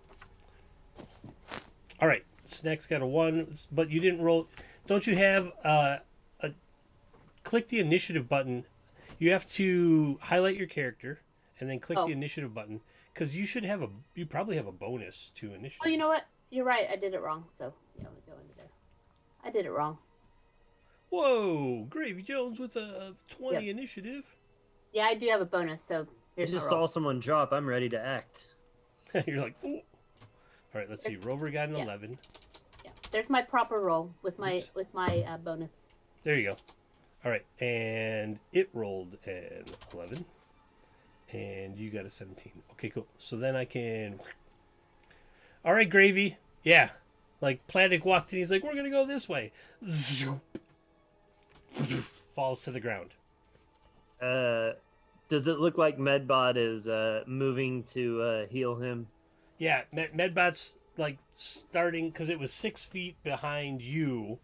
Speaker 2: All right. Snack's got a 1, but you didn't roll... Don't you have click the initiative button. You have to highlight your character and then click the initiative button because you probably have a bonus to initiative.
Speaker 3: Oh, you know what? You're right. I did it wrong. So, yeah, let me go into there. I did it wrong.
Speaker 2: Whoa, Gravy Jones with a 20 initiative.
Speaker 3: Yeah, I do have a bonus, so
Speaker 5: I
Speaker 3: here's
Speaker 5: just
Speaker 3: my
Speaker 5: saw
Speaker 3: roll.
Speaker 5: someone drop. I'm ready to act.
Speaker 2: You're like, oh. All right, let's see. Rover got an 11.
Speaker 3: Yeah, there's my proper roll with my bonus.
Speaker 2: There you go. All right, and it rolled an 11, and you got a 17. Okay, cool. So then I can... All right, Gravy. Yeah. Like, Platic walked in, he's like, we're going to go this way. Zoop. Falls to the ground.
Speaker 5: Does it look like Medbot is moving to heal him?
Speaker 2: Yeah, Medbot's, like, starting, because it was 6 feet behind you.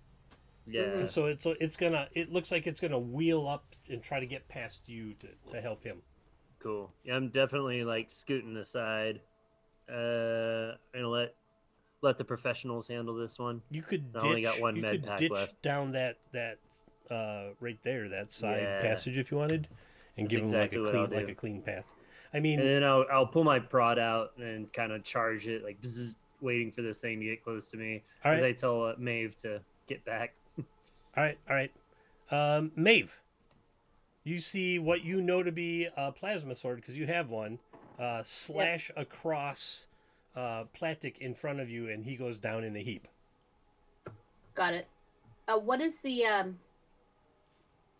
Speaker 5: Yeah.
Speaker 2: And so it looks like it's gonna wheel up and try to get past you to help him.
Speaker 5: Cool. Yeah, I'm definitely like scooting aside. I'm gonna let the professionals handle this one.
Speaker 2: You could
Speaker 5: I
Speaker 2: ditch,
Speaker 5: only got one med pack left.
Speaker 2: down that right there, that side passage if you wanted, and
Speaker 5: That's
Speaker 2: give
Speaker 5: exactly
Speaker 2: him
Speaker 5: what I'll
Speaker 2: like
Speaker 5: do.
Speaker 2: a clean path. I mean,
Speaker 5: And then I'll pull my prod out and kind of charge it, like bzzz, waiting for this thing to get close to me.
Speaker 2: All
Speaker 5: as
Speaker 2: right.
Speaker 5: I tell Maeve to get back.
Speaker 2: all right. Maeve, you see what you know to be a plasma sword because you have one. Slash across Platic in front of you, and he goes down in a heap.
Speaker 3: Got it. What is the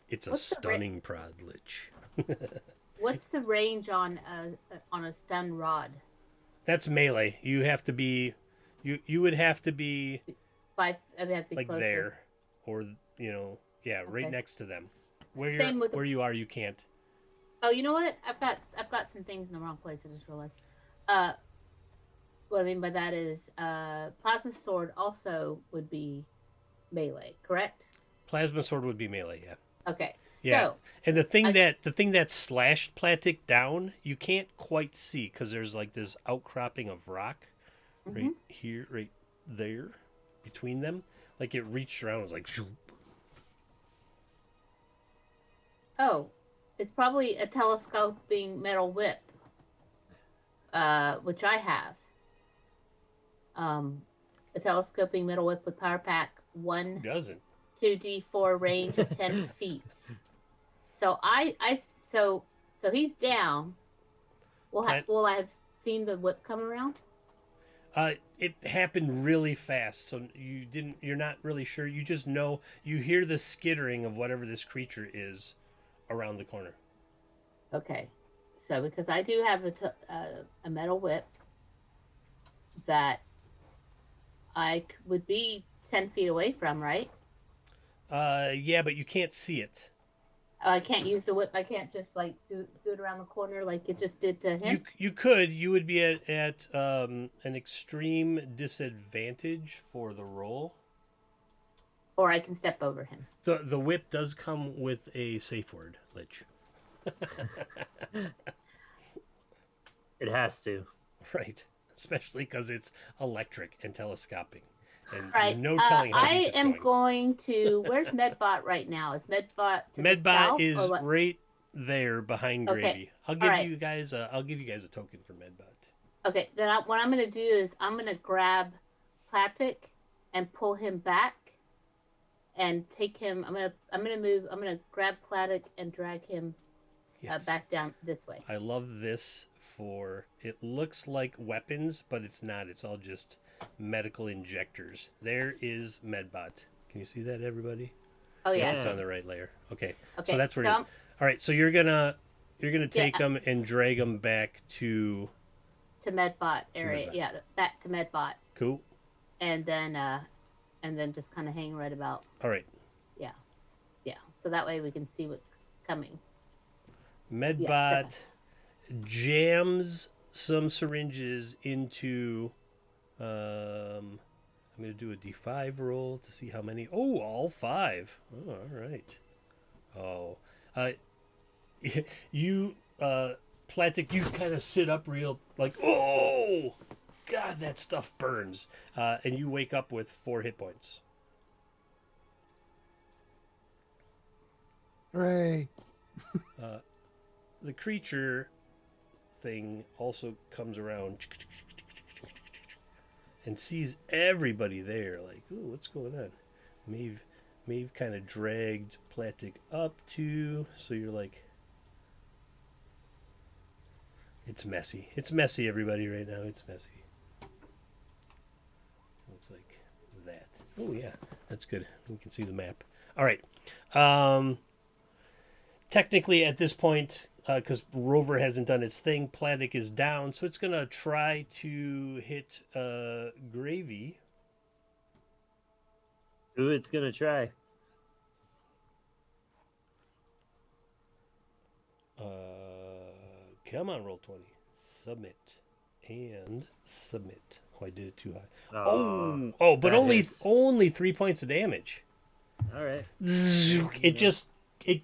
Speaker 2: It's a
Speaker 3: What's the
Speaker 2: stunning prod lich.
Speaker 3: what's the range on a stun rod?
Speaker 2: That's melee. You have to be, you would have to be
Speaker 3: I have to be
Speaker 2: like
Speaker 3: closer.
Speaker 2: there, or right
Speaker 3: Okay.
Speaker 2: next to them. Where
Speaker 3: Same with
Speaker 2: where you are, you can't.
Speaker 3: Oh, you know what? I've got some things in the wrong place. I just realized. What I mean by that is, plasma sword also would be melee, correct?
Speaker 2: Plasma sword would be melee, yeah.
Speaker 3: Okay.
Speaker 2: Yeah.
Speaker 3: So
Speaker 2: And the thing that slashed Platic down, you can't quite see because there's like this outcropping of rock right here, right there, between them. Like it reached around, it was like. Shoop.
Speaker 3: oh, it's probably a telescoping metal whip, which I have. A telescoping metal whip with power pack
Speaker 2: Who doesn't?
Speaker 3: 2d4 range of 10 feet. So so he's down. Will I have seen the whip come around?
Speaker 2: It happened really fast, so you're not really sure. You just know you hear the skittering of whatever this creature is around the corner.
Speaker 3: Okay. So because I do have a metal whip that would be 10 feet away from, right?
Speaker 2: Yeah, but you can't see it.
Speaker 3: I can't use the whip. I can't just like do it around the corner like it just did to him.
Speaker 2: You could. You would be at an extreme disadvantage for the roll.
Speaker 3: Or I can step over him.
Speaker 2: The whip does come with a safe word, Lich.
Speaker 5: It has to.
Speaker 2: Right. Especially because it's electric and telescoping. And
Speaker 3: Right.
Speaker 2: no telling how deep
Speaker 3: I
Speaker 2: it's
Speaker 3: am
Speaker 2: going.
Speaker 3: Where's Medbot right now? Is Medbot to the
Speaker 2: Medbot
Speaker 3: south,
Speaker 2: is
Speaker 3: or what?
Speaker 2: right there behind
Speaker 3: Okay.
Speaker 2: Gravy. I'll give you guys a token for Medbot.
Speaker 3: Okay, then what I'm gonna do is I'm gonna grab Platic and pull him back and take him. I'm gonna grab Platic and drag him
Speaker 2: Yes.
Speaker 3: back down this way.
Speaker 2: I love this for it looks like weapons, but it's not. It's all just medical injectors. There is Medbot. Can you see that, everybody?
Speaker 3: Oh yeah.
Speaker 2: It's on the right layer. Okay.
Speaker 3: Okay.
Speaker 2: So that's where it is. All right. So you're gonna take
Speaker 3: Yeah.
Speaker 2: them and drag them back to
Speaker 3: Medbot area.
Speaker 2: Medbot.
Speaker 3: Yeah, back to Medbot,
Speaker 2: cool.
Speaker 3: and then just kind of hang right about.
Speaker 2: All right.
Speaker 3: Yeah. So that way we can see what's coming.
Speaker 2: Medbot jams some syringes into. I'm going to do a D5 roll to see how many. Oh, all 5. Oh, all right. Oh, you, Platic, you kind of sit up real like, oh, God, that stuff burns. And you wake up with 4 hit points.
Speaker 4: Hooray.
Speaker 2: The creature thing also comes around and sees everybody there, like, ooh, what's going on? Maeve kind of dragged Platic up to, so you're like, it's messy. It's messy, everybody, right now. It's messy. Looks like that. Oh, yeah, that's good. We can see the map. All right. Technically, at this point, because Rover hasn't done its thing, Platic is down, so it's going to try to hit Gravy.
Speaker 5: Ooh, it's gonna try.
Speaker 2: Come on, roll 20. Submit. And submit. Oh, I did it too high.
Speaker 5: Oh,
Speaker 2: But
Speaker 5: that
Speaker 2: only
Speaker 5: hits.
Speaker 2: 3 points of damage.
Speaker 5: All right.
Speaker 2: It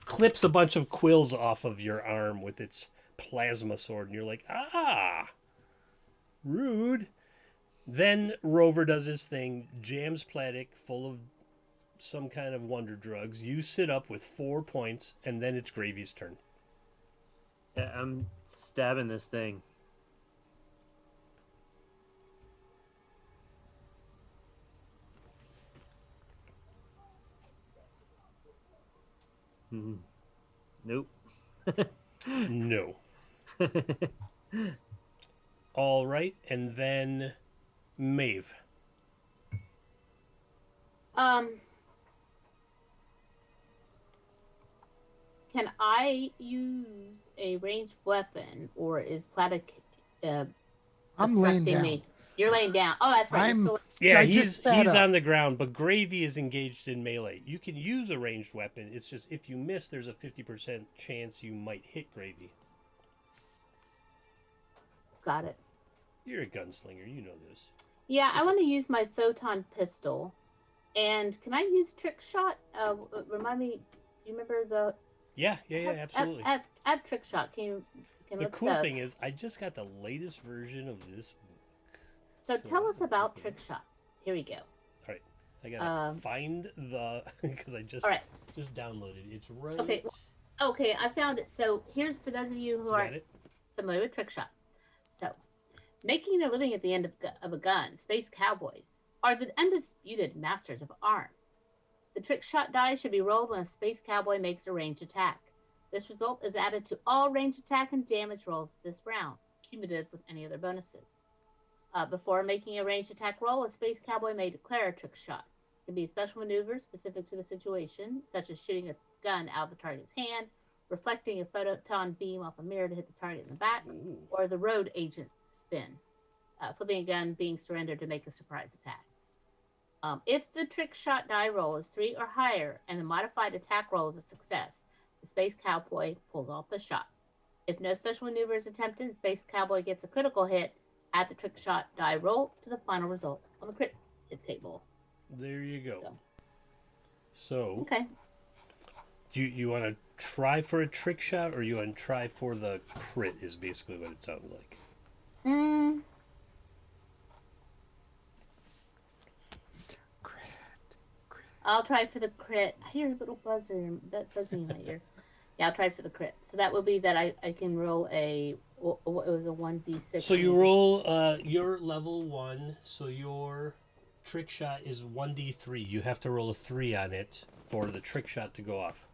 Speaker 2: clips a bunch of quills off of your arm with its plasma sword, and you're like, rude. Then Rover does his thing, jams Platic full of some kind of wonder drugs. You sit up with 4 points, and then it's Gravy's turn.
Speaker 5: Yeah, I'm stabbing this thing. Nope.
Speaker 2: No. All right, and then Maeve.
Speaker 3: Can I use a ranged weapon, or is Platic
Speaker 4: I'm laying
Speaker 3: obstructing
Speaker 4: down.
Speaker 3: me? You're laying down. Oh, that's right.
Speaker 4: I'm-
Speaker 3: You're
Speaker 2: Yeah,
Speaker 4: I
Speaker 2: he's
Speaker 4: just sat up.
Speaker 2: on the ground, but Gravy is engaged in melee. You can use a ranged weapon. It's just if you miss, there's a 50% chance you might hit Gravy.
Speaker 3: got it.
Speaker 2: You're a gunslinger, you know this.
Speaker 3: Yeah, I want to use my photon pistol. And can I use trick shot? Remind me. Do you remember the?
Speaker 2: Yeah, absolutely.
Speaker 3: I have trick shot. Can
Speaker 2: The
Speaker 3: let's
Speaker 2: cool
Speaker 3: go.
Speaker 2: thing is, I just got the latest version of this book.
Speaker 3: So tell us about trick shot. Here we go.
Speaker 2: All right, I gotta find the because I just
Speaker 3: all right.
Speaker 2: just downloaded. It's right.
Speaker 3: Okay, I found it. So here's for those of you who
Speaker 2: Got
Speaker 3: aren't
Speaker 2: it.
Speaker 3: familiar with trick shot. So, making their living at the end of a gun, space cowboys are the undisputed masters of arms. The trick shot die should be rolled when a space cowboy makes a ranged attack. This result is added to all ranged attack and damage rolls this round, cumulative with any other bonuses. Before making a ranged attack roll, a space cowboy may declare a trick shot. It can be a special maneuver specific to the situation, such as shooting a gun out of the target's hand, reflecting a photon beam off a mirror to hit the target in the back,
Speaker 2: Ooh.
Speaker 3: or the road agent spin, flipping a gun being surrendered to make a surprise attack. If the trick shot die roll is 3 or higher and the modified attack roll is a success, the Space Cowboy pulls off the shot. If no special maneuver is attempted and Space Cowboy gets a critical hit, add the trick shot die roll to the final result on the crit hit table.
Speaker 2: There you go. So,
Speaker 3: Okay.
Speaker 2: do you want to try for a trick shot, or you want to try for the crit? Is basically what it sounds like.
Speaker 3: I'll try for the crit. I hear a little buzzing in my ear. Yeah, I'll try for the crit. So that will be that I can roll it was a 1d6.
Speaker 2: So you roll your level 1, so your trick shot is 1d3. You have to roll a 3 on it for the trick shot to go off.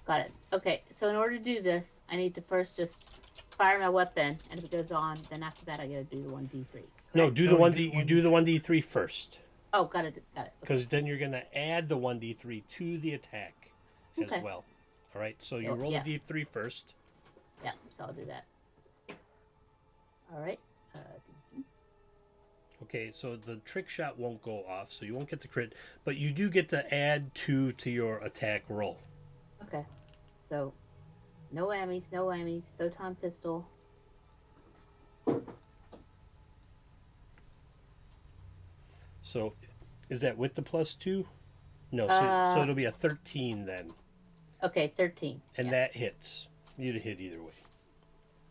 Speaker 3: Got it. Okay, so in order to do this, I need to first just fire my weapon, and if it goes on, then after that I gotta do the 1d3. Correct?
Speaker 2: No, do the 1d. You do the 1d3 first,
Speaker 3: Oh, got it. Okay.
Speaker 2: because then you're gonna add the 1d3 to the attack as
Speaker 3: Okay.
Speaker 2: well. All right. So you
Speaker 3: Oh,
Speaker 2: roll
Speaker 3: yeah.
Speaker 2: a d3 first.
Speaker 3: Yeah, so I'll do that. All right.
Speaker 2: Okay, so the trick shot won't go off, so you won't get the crit, but you do get to add 2 to your attack roll.
Speaker 3: Okay. So, no whammies. Photon pistol.
Speaker 2: So, is that with the +2? No, so it'll be a 13 then,
Speaker 3: Okay, 13.
Speaker 2: and
Speaker 3: Yeah,
Speaker 2: that hits. You'd hit either way.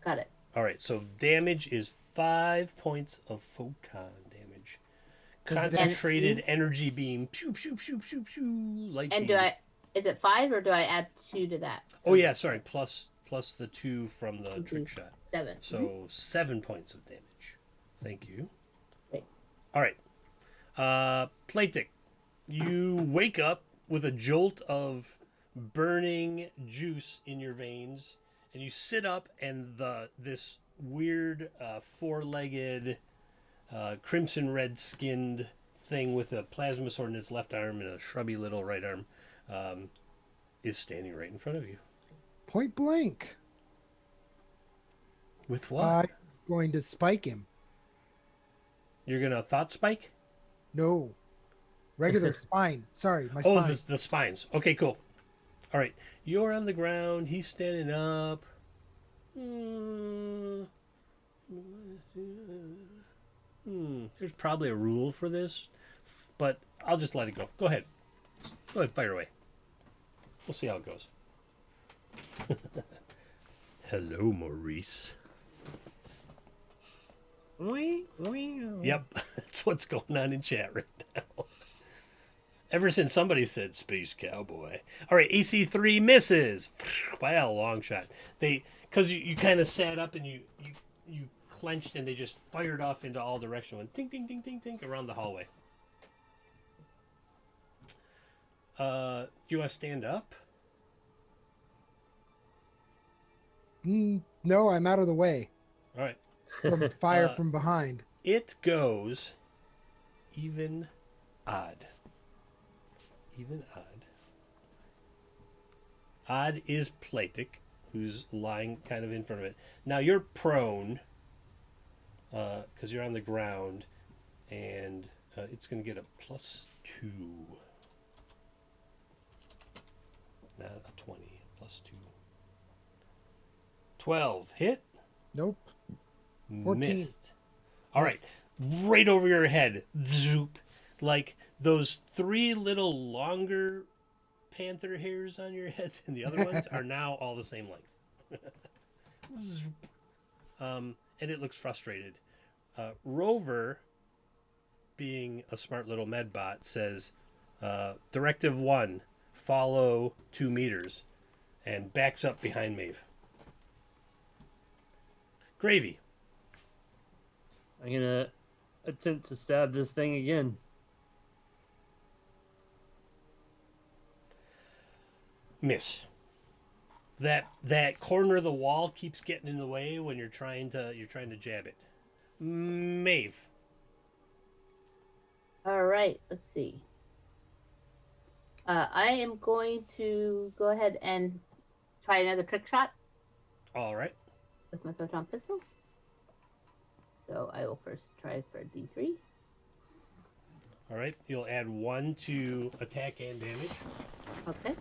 Speaker 3: got it.
Speaker 2: All right, so damage is 5 points of photon damage.
Speaker 4: Does it
Speaker 2: Concentrated energy beam. Pew, pew, pew, pew, pew. Light
Speaker 3: And
Speaker 2: beam.
Speaker 3: is it 5 or do I add 2 to that?
Speaker 2: Oh, yeah, sorry. Plus the 2 from the trick shot.
Speaker 3: 7.
Speaker 2: So 7 points of damage. Thank you.
Speaker 3: Great.
Speaker 2: All right. Platic, you wake up with a jolt of burning juice in your veins, and you sit up, and this weird 4-legged, crimson red skinned thing with a plasma sword in its left arm and a shrubby little right arm is standing right in front of you.
Speaker 4: Point blank.
Speaker 2: With what?
Speaker 4: I'm going to spike him.
Speaker 2: You're gonna thought spike?
Speaker 4: No. Regular spine. Sorry, my
Speaker 2: Oh,
Speaker 4: spine.
Speaker 2: the spines. Okay, cool. All right, you're on the ground. He's standing up. There's probably a rule for this, but I'll just let it go. Go ahead. Go ahead, fire away. We'll see how it goes. Hello, Maurice. Yep, that's what's going on in chat right now. Ever since somebody said Space Cowboy. All right, AC3 misses by a long shot. Because you kind of sat up and you clenched, and they just fired off into all directions. Went ding, ding, ding, ding, ding around the hallway. Do you want to stand up?
Speaker 4: No, I'm out of the way
Speaker 2: All right.
Speaker 4: from fire from behind.
Speaker 2: It goes even odd. Even odd. Odd is Platic, who's lying kind of in front of it. Now you're prone, because you're on the ground, and it's going to get a +2. Not a 20, +2. 12. Hit?
Speaker 4: Nope. 14.
Speaker 2: Missed. All right. Right over your head. Zoop. Like those 3 little longer panther hairs on your head than the other ones are now all the same length. Zoop. And it looks frustrated. Rover, being a smart little medbot, says, Directive 1, follow 2 meters, and backs up behind Maeve. Gravy.
Speaker 5: I'm gonna attempt to stab this thing again.
Speaker 2: Miss. That corner of the wall keeps getting in the way when you're trying to jab it. Maeve.
Speaker 3: All right, let's see. I am going to go ahead and try another trick shot
Speaker 2: All right.
Speaker 3: with my photon pistol. So I will first try for D3.
Speaker 2: All right. You'll add 1 to attack and damage.
Speaker 3: Okay.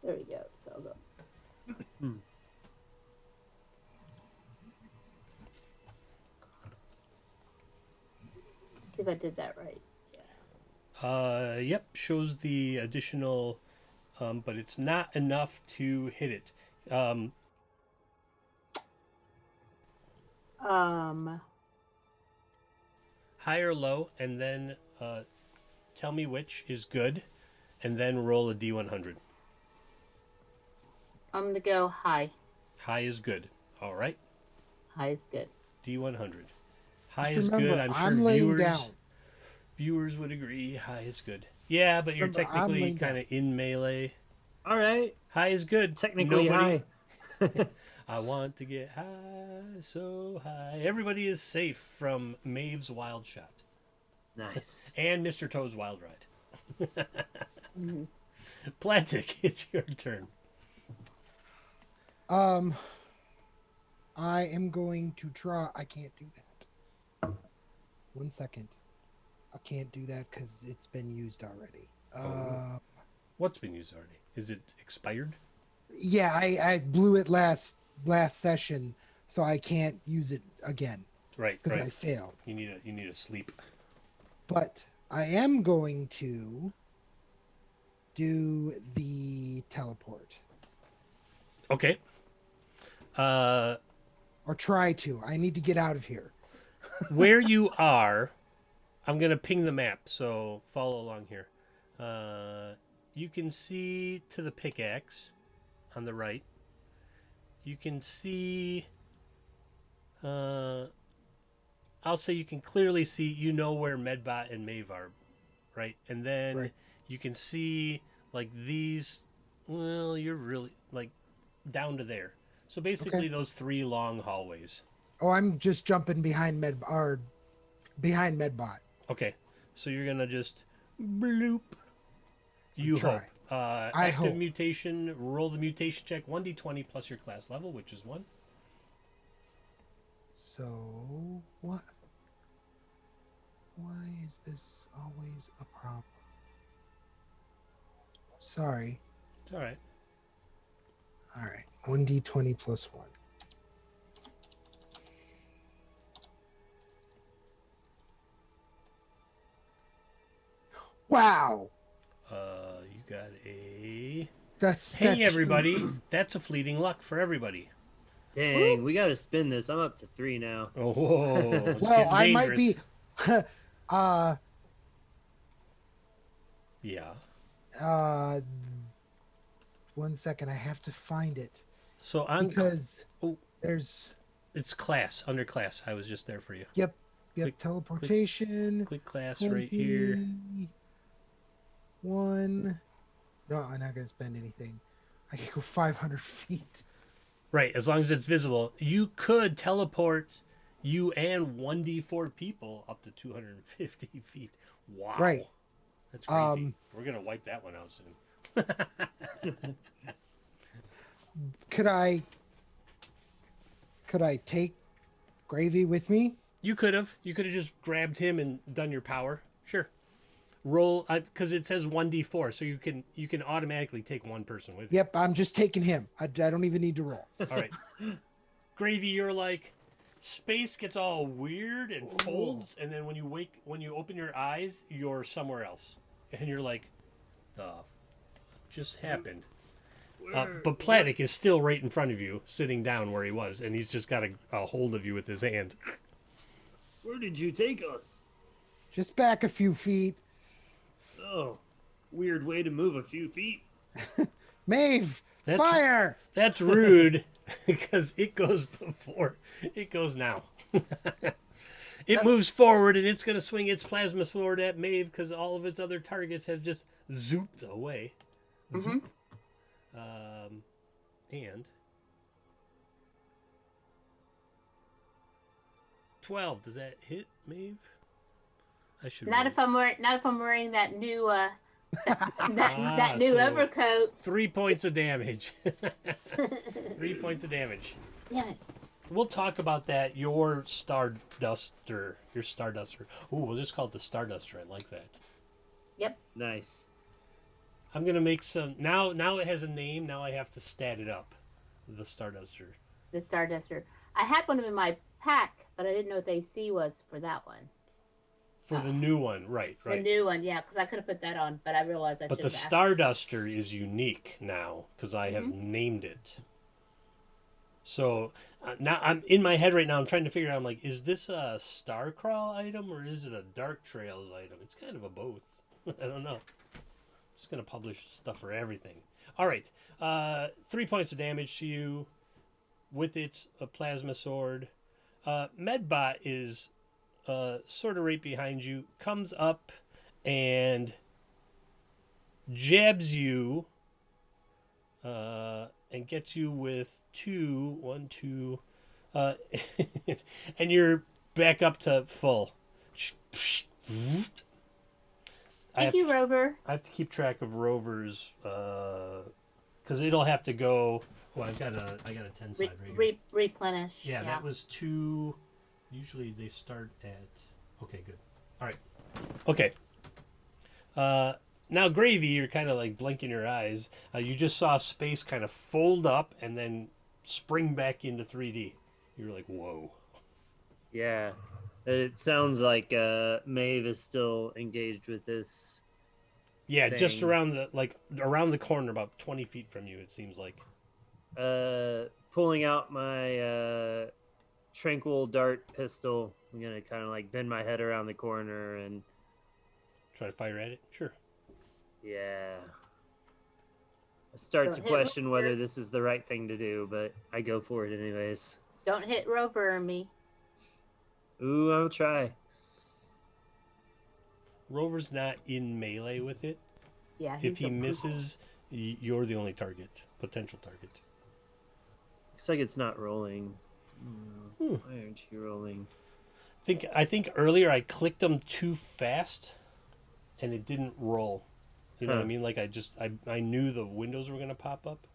Speaker 3: There we go. So I'll go. See if I did that right.
Speaker 2: Yep. Shows the additional, but it's not enough to hit it. High or low, and then tell me which is good, and then roll a D100.
Speaker 3: I'm gonna go high.
Speaker 2: High is good. All right.
Speaker 3: High is good.
Speaker 2: D100. High
Speaker 4: Just
Speaker 2: is good.
Speaker 4: remember,
Speaker 2: I'm
Speaker 4: I'm
Speaker 2: sure
Speaker 4: laying down.
Speaker 2: viewers would agree. High is good. Yeah, but you're
Speaker 4: Remember, I'm
Speaker 2: technically
Speaker 4: laying
Speaker 2: kind of in melee.
Speaker 5: All right.
Speaker 2: High is good.
Speaker 5: Technically
Speaker 2: Nobody,
Speaker 5: high.
Speaker 2: I want to get high, so high. Everybody is safe from Maeve's wild shot
Speaker 5: Nice.
Speaker 2: and Mr. Toad's wild ride.
Speaker 3: Mm-hmm.
Speaker 2: Plantic, it's your turn.
Speaker 4: I am going to try. I can't do that. 1 second. I can't do that because it's been used already.
Speaker 2: What's been used already? Is it expired?
Speaker 4: Yeah, I blew it last session, so I can't use it again
Speaker 2: Right,
Speaker 4: because
Speaker 2: right.
Speaker 4: I failed.
Speaker 2: You need a sleep.
Speaker 4: But I am going to do the teleport.
Speaker 2: Okay.
Speaker 4: Or try to. I need to get out of here.
Speaker 2: Where you are, I'm gonna ping the map, so follow along here. You can see to the pickaxe on the right. You can see. I'll say you can clearly see. You know where Medbot and Maeve are, right? And then
Speaker 4: Right.
Speaker 2: you can see like these. Well, you're really like down to there. So basically,
Speaker 4: Okay.
Speaker 2: those 3 long hallways.
Speaker 4: Oh, I'm just jumping behind behind Medbot.
Speaker 2: Okay, so you're gonna just bloop. You
Speaker 4: Try.
Speaker 2: hope.
Speaker 4: I
Speaker 2: Active
Speaker 4: hope.
Speaker 2: mutation. Roll the mutation check. 1d20 plus your class level, which is 1.
Speaker 4: So what? Why is this always a problem? Sorry.
Speaker 2: It's all right.
Speaker 4: All right. 1d20 plus 1. Wow.
Speaker 2: You got a.
Speaker 4: That's
Speaker 2: Hey, everybody! That's a fleeting luck for everybody.
Speaker 5: Dang, we gotta spin this. I'm up to 3 now.
Speaker 2: Oh, whoa, it's
Speaker 4: Well,
Speaker 2: getting
Speaker 4: I might
Speaker 2: dangerous.
Speaker 4: be
Speaker 2: Yeah.
Speaker 4: 1 second. I have to find it
Speaker 2: So on.
Speaker 4: because
Speaker 2: Oh.
Speaker 4: there's
Speaker 2: It's class under class. I was just there for you.
Speaker 4: yep
Speaker 2: Click-
Speaker 4: teleportation.
Speaker 2: Click class right here.
Speaker 4: 1. No, I'm not gonna spend anything. I can go 500 feet.
Speaker 2: Right, as long as it's visible. You could teleport you and 1d4 people up to 250 feet. Wow.
Speaker 4: Right.
Speaker 2: That's crazy. We're going to wipe that one out soon.
Speaker 4: Could I take Gravy with me?
Speaker 2: You could have. You could have just grabbed him and done your power. Sure. Roll, because it says 1d4, so you can automatically take one person with you.
Speaker 4: Yep, I'm just taking him. I don't even need to roll.
Speaker 2: All right. Gravy, you're like, space gets all weird and folds, and then when you open your eyes, you're somewhere else, and you're like, the just happened. But Platic is still right in front of you, sitting down where he was, and he's just got a hold of you with his hand.
Speaker 5: Where did you take us?
Speaker 4: Just back a few feet.
Speaker 5: Oh, weird way to move a few feet.
Speaker 4: Maeve,
Speaker 2: That's-
Speaker 4: fire!
Speaker 2: That's rude, because it goes before it goes now. It moves forward, and it's going to swing its plasma sword at Maeve because all of its other targets have just zooped away. Zoop. And 12. Does that hit Maeve? I should.
Speaker 3: Not
Speaker 2: read.
Speaker 3: if I'm wearing that new that new
Speaker 2: so
Speaker 3: overcoat.
Speaker 2: 3 points of damage. 3 points of damage.
Speaker 3: Damn it.
Speaker 2: We'll talk about that. Your Starduster. Ooh, we'll just call it the Starduster. I like that.
Speaker 3: Yep.
Speaker 5: Nice.
Speaker 2: I'm gonna make some now. Now it has a name. Now I have to stat it up. The Starduster.
Speaker 3: The Starduster. I had one of them in my pack, but I didn't know what the AC was for that one.
Speaker 2: For the new one, right?
Speaker 3: The new one, yeah, because I could have put that on, but I realized I
Speaker 2: But
Speaker 3: should
Speaker 2: the
Speaker 3: have.
Speaker 2: Starduster is unique now because I have named it. So now I'm in my head right now. I'm trying to figure out. I'm like, is this a Starcrawl item or is it a Dark Trails item? It's kind of a both. I don't know. Just gonna publish stuff for everything. All right, 3 points of damage to you with its plasma sword. Medbot is sort of right behind you. Comes up and jabs you and gets you with one, two, and you're back up to full.
Speaker 3: Thank you, Rover.
Speaker 2: I have to keep track of Rover's because it'll have to go. Well, I got a 10 side right here.
Speaker 3: Replenish.
Speaker 2: Yeah, that was 2. Usually they start at. Okay, good. All right. Okay. Now, Gravy, you're kind of like blinking your eyes. You just saw space kind of fold up and then spring back into 3D. You're like, whoa.
Speaker 5: Yeah. It sounds like Maeve is still engaged with this.
Speaker 2: Yeah,
Speaker 5: thing.
Speaker 2: just around the corner, about 20 feet from you. It seems like.
Speaker 5: Pulling out my tranquil dart pistol. I'm gonna kind of like bend my head around the corner and
Speaker 2: Try to fire at it. Sure.
Speaker 5: yeah. I start to
Speaker 3: Don't hit
Speaker 5: question
Speaker 3: Rover.
Speaker 5: whether this is the right thing to do, but I go for it anyways.
Speaker 3: Don't hit Rover or me.
Speaker 5: Ooh, I'll try.
Speaker 2: Rover's not in melee with it.
Speaker 3: Yeah.
Speaker 2: If he misses, you're the only potential target.
Speaker 5: Looks like it's not rolling.
Speaker 2: Hmm.
Speaker 5: Why aren't you rolling?
Speaker 2: I think earlier I clicked them too fast, and it didn't roll. You know what I mean? Like I knew the windows were gonna pop up,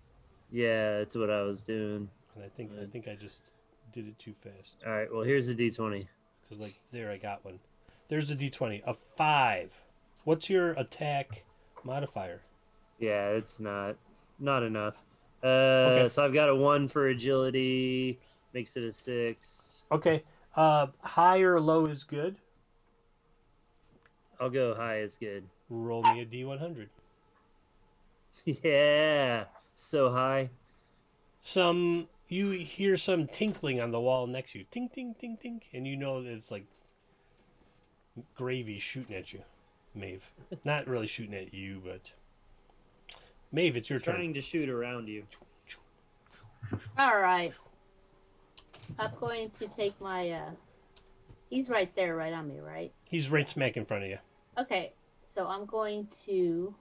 Speaker 5: Yeah, that's what I was doing.
Speaker 2: and I think I just did it too fast.
Speaker 5: All right, well here's a d20.
Speaker 2: Because like there I got one. There's a d20, a 5. What's your attack modifier?
Speaker 5: Yeah, it's not enough.
Speaker 2: Okay.
Speaker 5: So I've got a 1 for agility, makes it a 6.
Speaker 2: Okay. High or low is good.
Speaker 5: I'll go high is good.
Speaker 2: Roll me a d100.
Speaker 5: Yeah, so high.
Speaker 2: You hear some tinkling on the wall next to you. Tink, tink, tink, tink. And you know that it's like Gravy shooting at you, Maeve. Not really shooting at you, but Maeve, it's your turn.
Speaker 5: Trying to shoot around you.
Speaker 3: All right. I'm going to take my. He's right there, right on me, right?
Speaker 2: He's right smack in front of you.
Speaker 3: Okay, so I'm going to.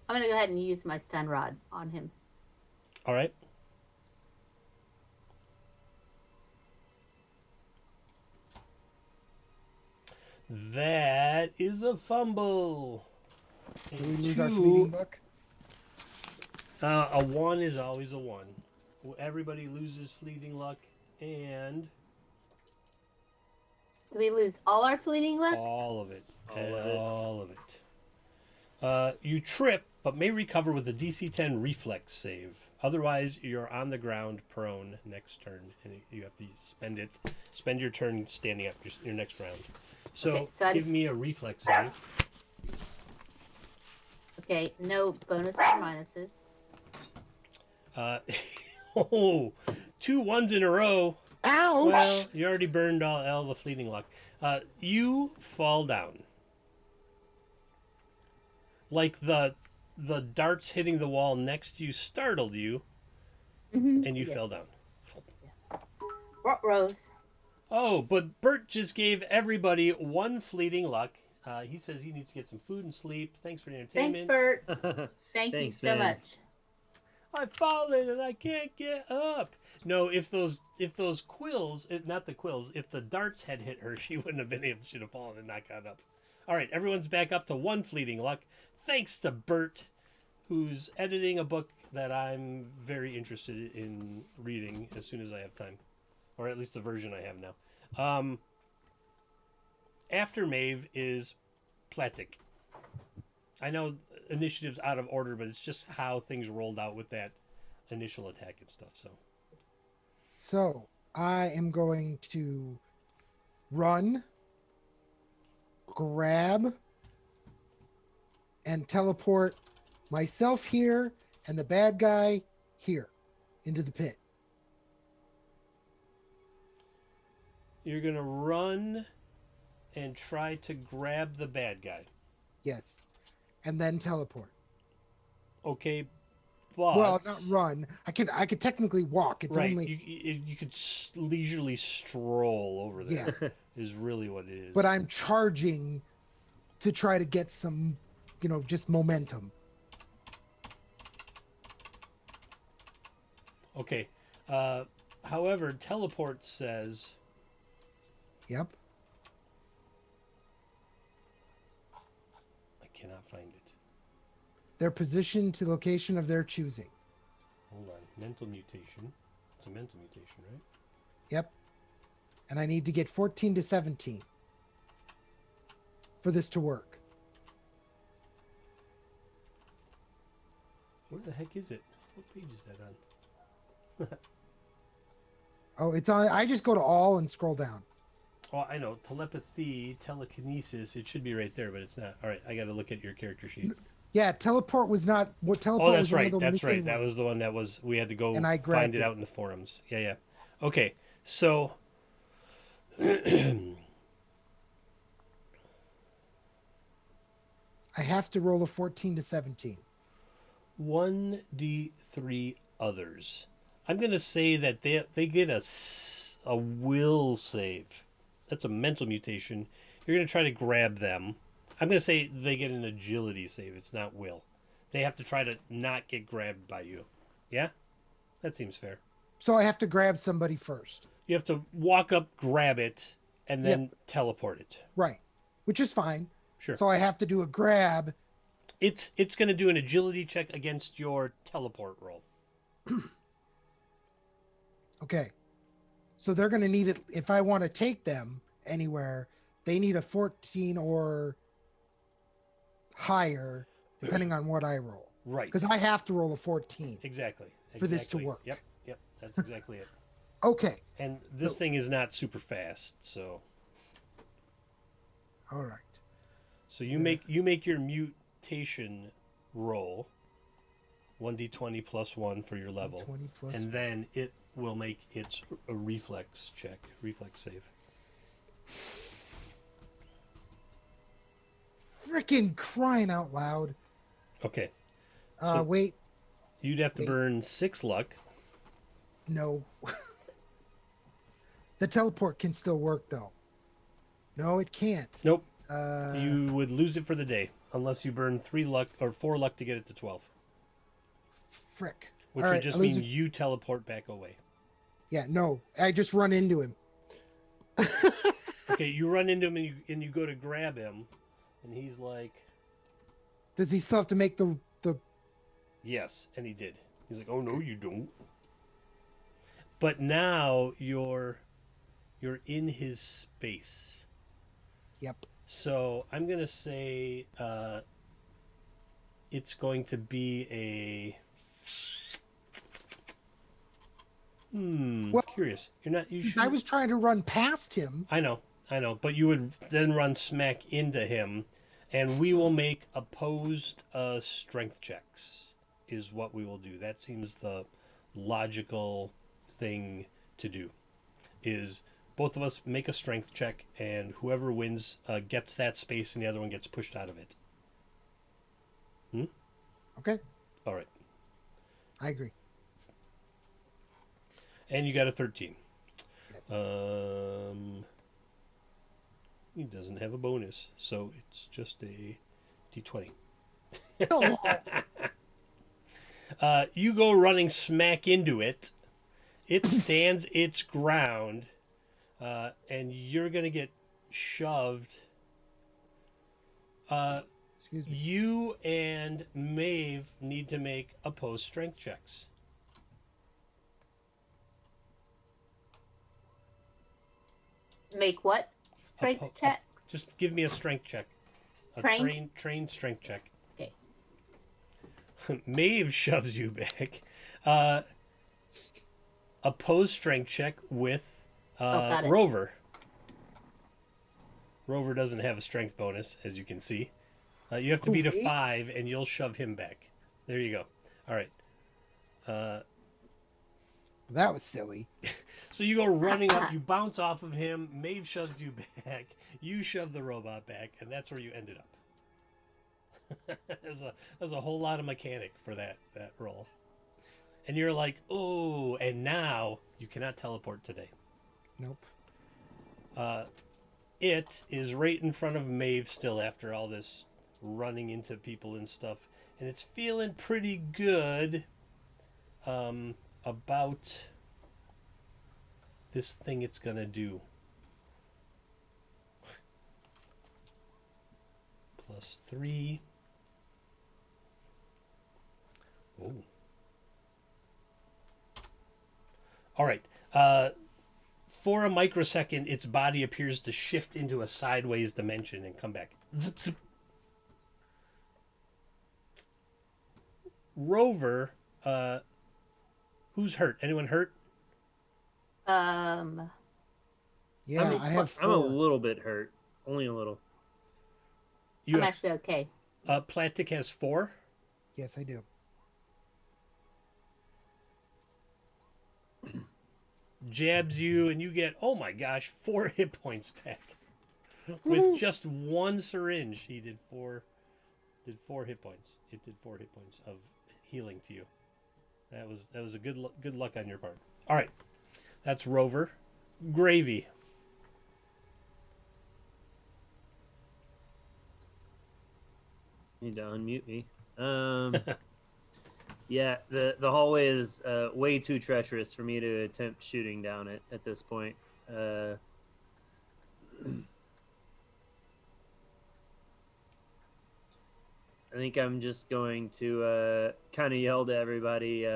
Speaker 3: I'm going to go ahead and use my stun rod on him.
Speaker 2: All right. That is a fumble.
Speaker 4: Do we lose our fleeting luck?
Speaker 2: A 1 is always a 1. Everybody loses fleeting luck, and
Speaker 3: Do we lose all our fleeting luck?
Speaker 2: all of it.
Speaker 5: All of it.
Speaker 2: You trip, but may recover with a DC 10 reflex save. Otherwise, you're on the ground, prone next turn, and you have to spend your turn standing up your next round. So,
Speaker 3: Okay, so
Speaker 2: give me a reflex save.
Speaker 3: Okay, no bonuses or minuses.
Speaker 2: Oh, 2 1s in a row.
Speaker 4: Ouch!
Speaker 2: Well, you already burned all the fleeting luck. You fall down. Like the darts hitting the wall next to you startled you, and you fell down.
Speaker 3: Rose.
Speaker 2: Oh, but Bert just gave everybody 1 fleeting luck. He says he needs to get some food and sleep. Thanks for the
Speaker 3: Thanks,
Speaker 2: entertainment.
Speaker 3: Bert. Thank you
Speaker 5: Thanks,
Speaker 3: so
Speaker 5: man.
Speaker 3: much.
Speaker 2: I've fallen and I can't get up. No, if those quills, not the quills, if the darts had hit her, she wouldn't have been able. She'd have fallen and not got up. All right, everyone's back up to one fleeting luck, thanks to Bert, who's editing a book that I'm very interested in reading as soon as I have time, or at least the version I have now. After Maeve is Platic. I know initiative's out of order, but it's just how things rolled out with that initial attack and stuff.
Speaker 4: So I am going to run, grab, and teleport myself here and the bad guy here into the pit.
Speaker 2: You're gonna run and try to grab the bad guy.
Speaker 4: Yes. And then teleport.
Speaker 2: Okay, but
Speaker 4: Well, not run. I could technically walk. It's
Speaker 2: right.
Speaker 4: only
Speaker 2: You could leisurely stroll over there.
Speaker 4: Yeah.
Speaker 2: Is really what it is.
Speaker 4: but I'm charging to try to get some, just momentum.
Speaker 2: Okay. However, teleport says
Speaker 4: Yep.
Speaker 2: I cannot find it.
Speaker 4: Their position to location of their choosing.
Speaker 2: Hold on. Mental mutation. It's a mental mutation, right?
Speaker 4: Yep. And I need to get 14 to 17 for this to work.
Speaker 2: Where the heck is it? What page is that on?
Speaker 4: Oh, it's on. I just go to all and scroll down.
Speaker 2: Oh, I know. Telepathy, telekinesis. It should be right there, but it's not. All right, I got to look at your character sheet.
Speaker 4: Yeah, teleport was not what teleport
Speaker 2: Oh, that's
Speaker 4: was. One
Speaker 2: right.
Speaker 4: of the
Speaker 2: That's right.
Speaker 4: missing
Speaker 2: That
Speaker 4: ones.
Speaker 2: was the one that was. We had to go
Speaker 4: And I
Speaker 2: find
Speaker 4: grabbed
Speaker 2: it
Speaker 4: it.
Speaker 2: out in the forums. Yeah, yeah. Okay, so
Speaker 4: I have to roll a 14 to 17.
Speaker 2: 1d3 others. I'm gonna say that they get a will save. That's a mental mutation. You're gonna try to grab them. I'm gonna say they get an agility save. It's not will. They have to try to not get grabbed by you. Yeah, that seems fair.
Speaker 4: So I have to grab somebody first.
Speaker 2: You have to walk up, grab it, and then
Speaker 4: Yep.
Speaker 2: teleport it.
Speaker 4: Right. Which is fine.
Speaker 2: Sure.
Speaker 4: So I have to do a grab.
Speaker 2: It's going to do an agility check against your teleport roll.
Speaker 4: Okay. So they're going to need it. If I want to take them anywhere, they need a 14 or higher, depending on what I roll.
Speaker 2: Right.
Speaker 4: Because I have to roll a 14.
Speaker 2: Exactly.
Speaker 4: For this to
Speaker 2: Exactly.
Speaker 4: work.
Speaker 2: Yep. That's exactly it.
Speaker 4: Okay.
Speaker 2: And this thing is not super fast, so
Speaker 4: All right.
Speaker 2: so you make your mutation roll 1d20 plus 1 for your level.
Speaker 4: 20 plus
Speaker 2: And then it will make its a reflex check, reflex save.
Speaker 4: Freaking crying out loud.
Speaker 2: Okay. So-
Speaker 4: Wait.
Speaker 2: You'd have to
Speaker 4: Wait.
Speaker 2: burn 6 luck.
Speaker 4: No. The teleport can still work, though. No, it can't.
Speaker 2: Nope.
Speaker 4: Uh,
Speaker 2: You would lose it for the day unless you burn 3 luck or 4 luck to get it to 12.
Speaker 4: Frick.
Speaker 2: Which
Speaker 4: All
Speaker 2: would
Speaker 4: right,
Speaker 2: just
Speaker 4: I lose
Speaker 2: mean
Speaker 4: it.
Speaker 2: you teleport back away.
Speaker 4: Yeah, no. I just run into him.
Speaker 2: Okay, you run into him and you go to grab him, and he's like,
Speaker 4: Does he still have to make the
Speaker 2: yes, and he did. He's like, oh no, you don't. But now you're in his space.
Speaker 4: Yep.
Speaker 2: So I'm gonna say it's going to be a.
Speaker 4: Well,
Speaker 2: Curious. You're not. You
Speaker 4: Since
Speaker 2: should.
Speaker 4: I was trying to run past him.
Speaker 2: I know, but you would then run smack into him, and we will make opposed strength checks. Is what we will do. That seems the logical thing to do. Is both of us make a strength check, and whoever wins gets that space, and the other one gets pushed out of it.
Speaker 4: Okay,
Speaker 2: All right.
Speaker 4: I agree.
Speaker 2: And you got a 13.
Speaker 4: Yes.
Speaker 2: He doesn't have a bonus, so it's just a d20.
Speaker 4: Oh,
Speaker 2: You go running smack into it. It stands its ground, and you're gonna get shoved.
Speaker 4: Excuse me.
Speaker 2: You and Maeve need to make opposed strength checks.
Speaker 3: Make what? Strength
Speaker 2: Oppo-
Speaker 3: check?
Speaker 2: Just give me a strength check. A
Speaker 3: Trained?
Speaker 2: trained strength check.
Speaker 3: Okay.
Speaker 2: Maeve shoves you back. Opposed strength check with
Speaker 3: got it.
Speaker 2: Rover. Rover doesn't have a strength bonus, as you can see. You have to beat a
Speaker 4: Wait.
Speaker 2: 5, and you'll shove him back. There you go. All right.
Speaker 4: That was silly.
Speaker 2: So you go running up, you bounce off of him, Maeve shoves you back, you shove the robot back, and that's where you ended up. There's a whole lot of mechanic for that roll. And you're like, oh, and now you cannot teleport today.
Speaker 4: Nope.
Speaker 2: It is right in front of Maeve still after all this running into people and stuff. And it's feeling pretty good about this thing it's going to do. +3. Oh. All right. For a microsecond, its body appears to shift into a sideways dimension and come back. Zip, zip. Rover, who's hurt? Anyone hurt?
Speaker 4: Yeah, I have 4.
Speaker 5: I'm a little bit hurt. Only a little.
Speaker 2: You
Speaker 3: I'm
Speaker 2: have,
Speaker 3: actually okay.
Speaker 2: Platic has 4.
Speaker 4: Yes, I do.
Speaker 2: Jabs you, and you get, oh my gosh, 4 hit points back. With just one syringe, he did 4 hit points. It did 4 hit points of healing to you. That was a good luck on your part. All right, that's Rover. Gravy.
Speaker 5: You need to unmute me. Yeah, the hallway is way too treacherous for me to attempt shooting down it at this point. I think I'm just going to kind of yell to everybody,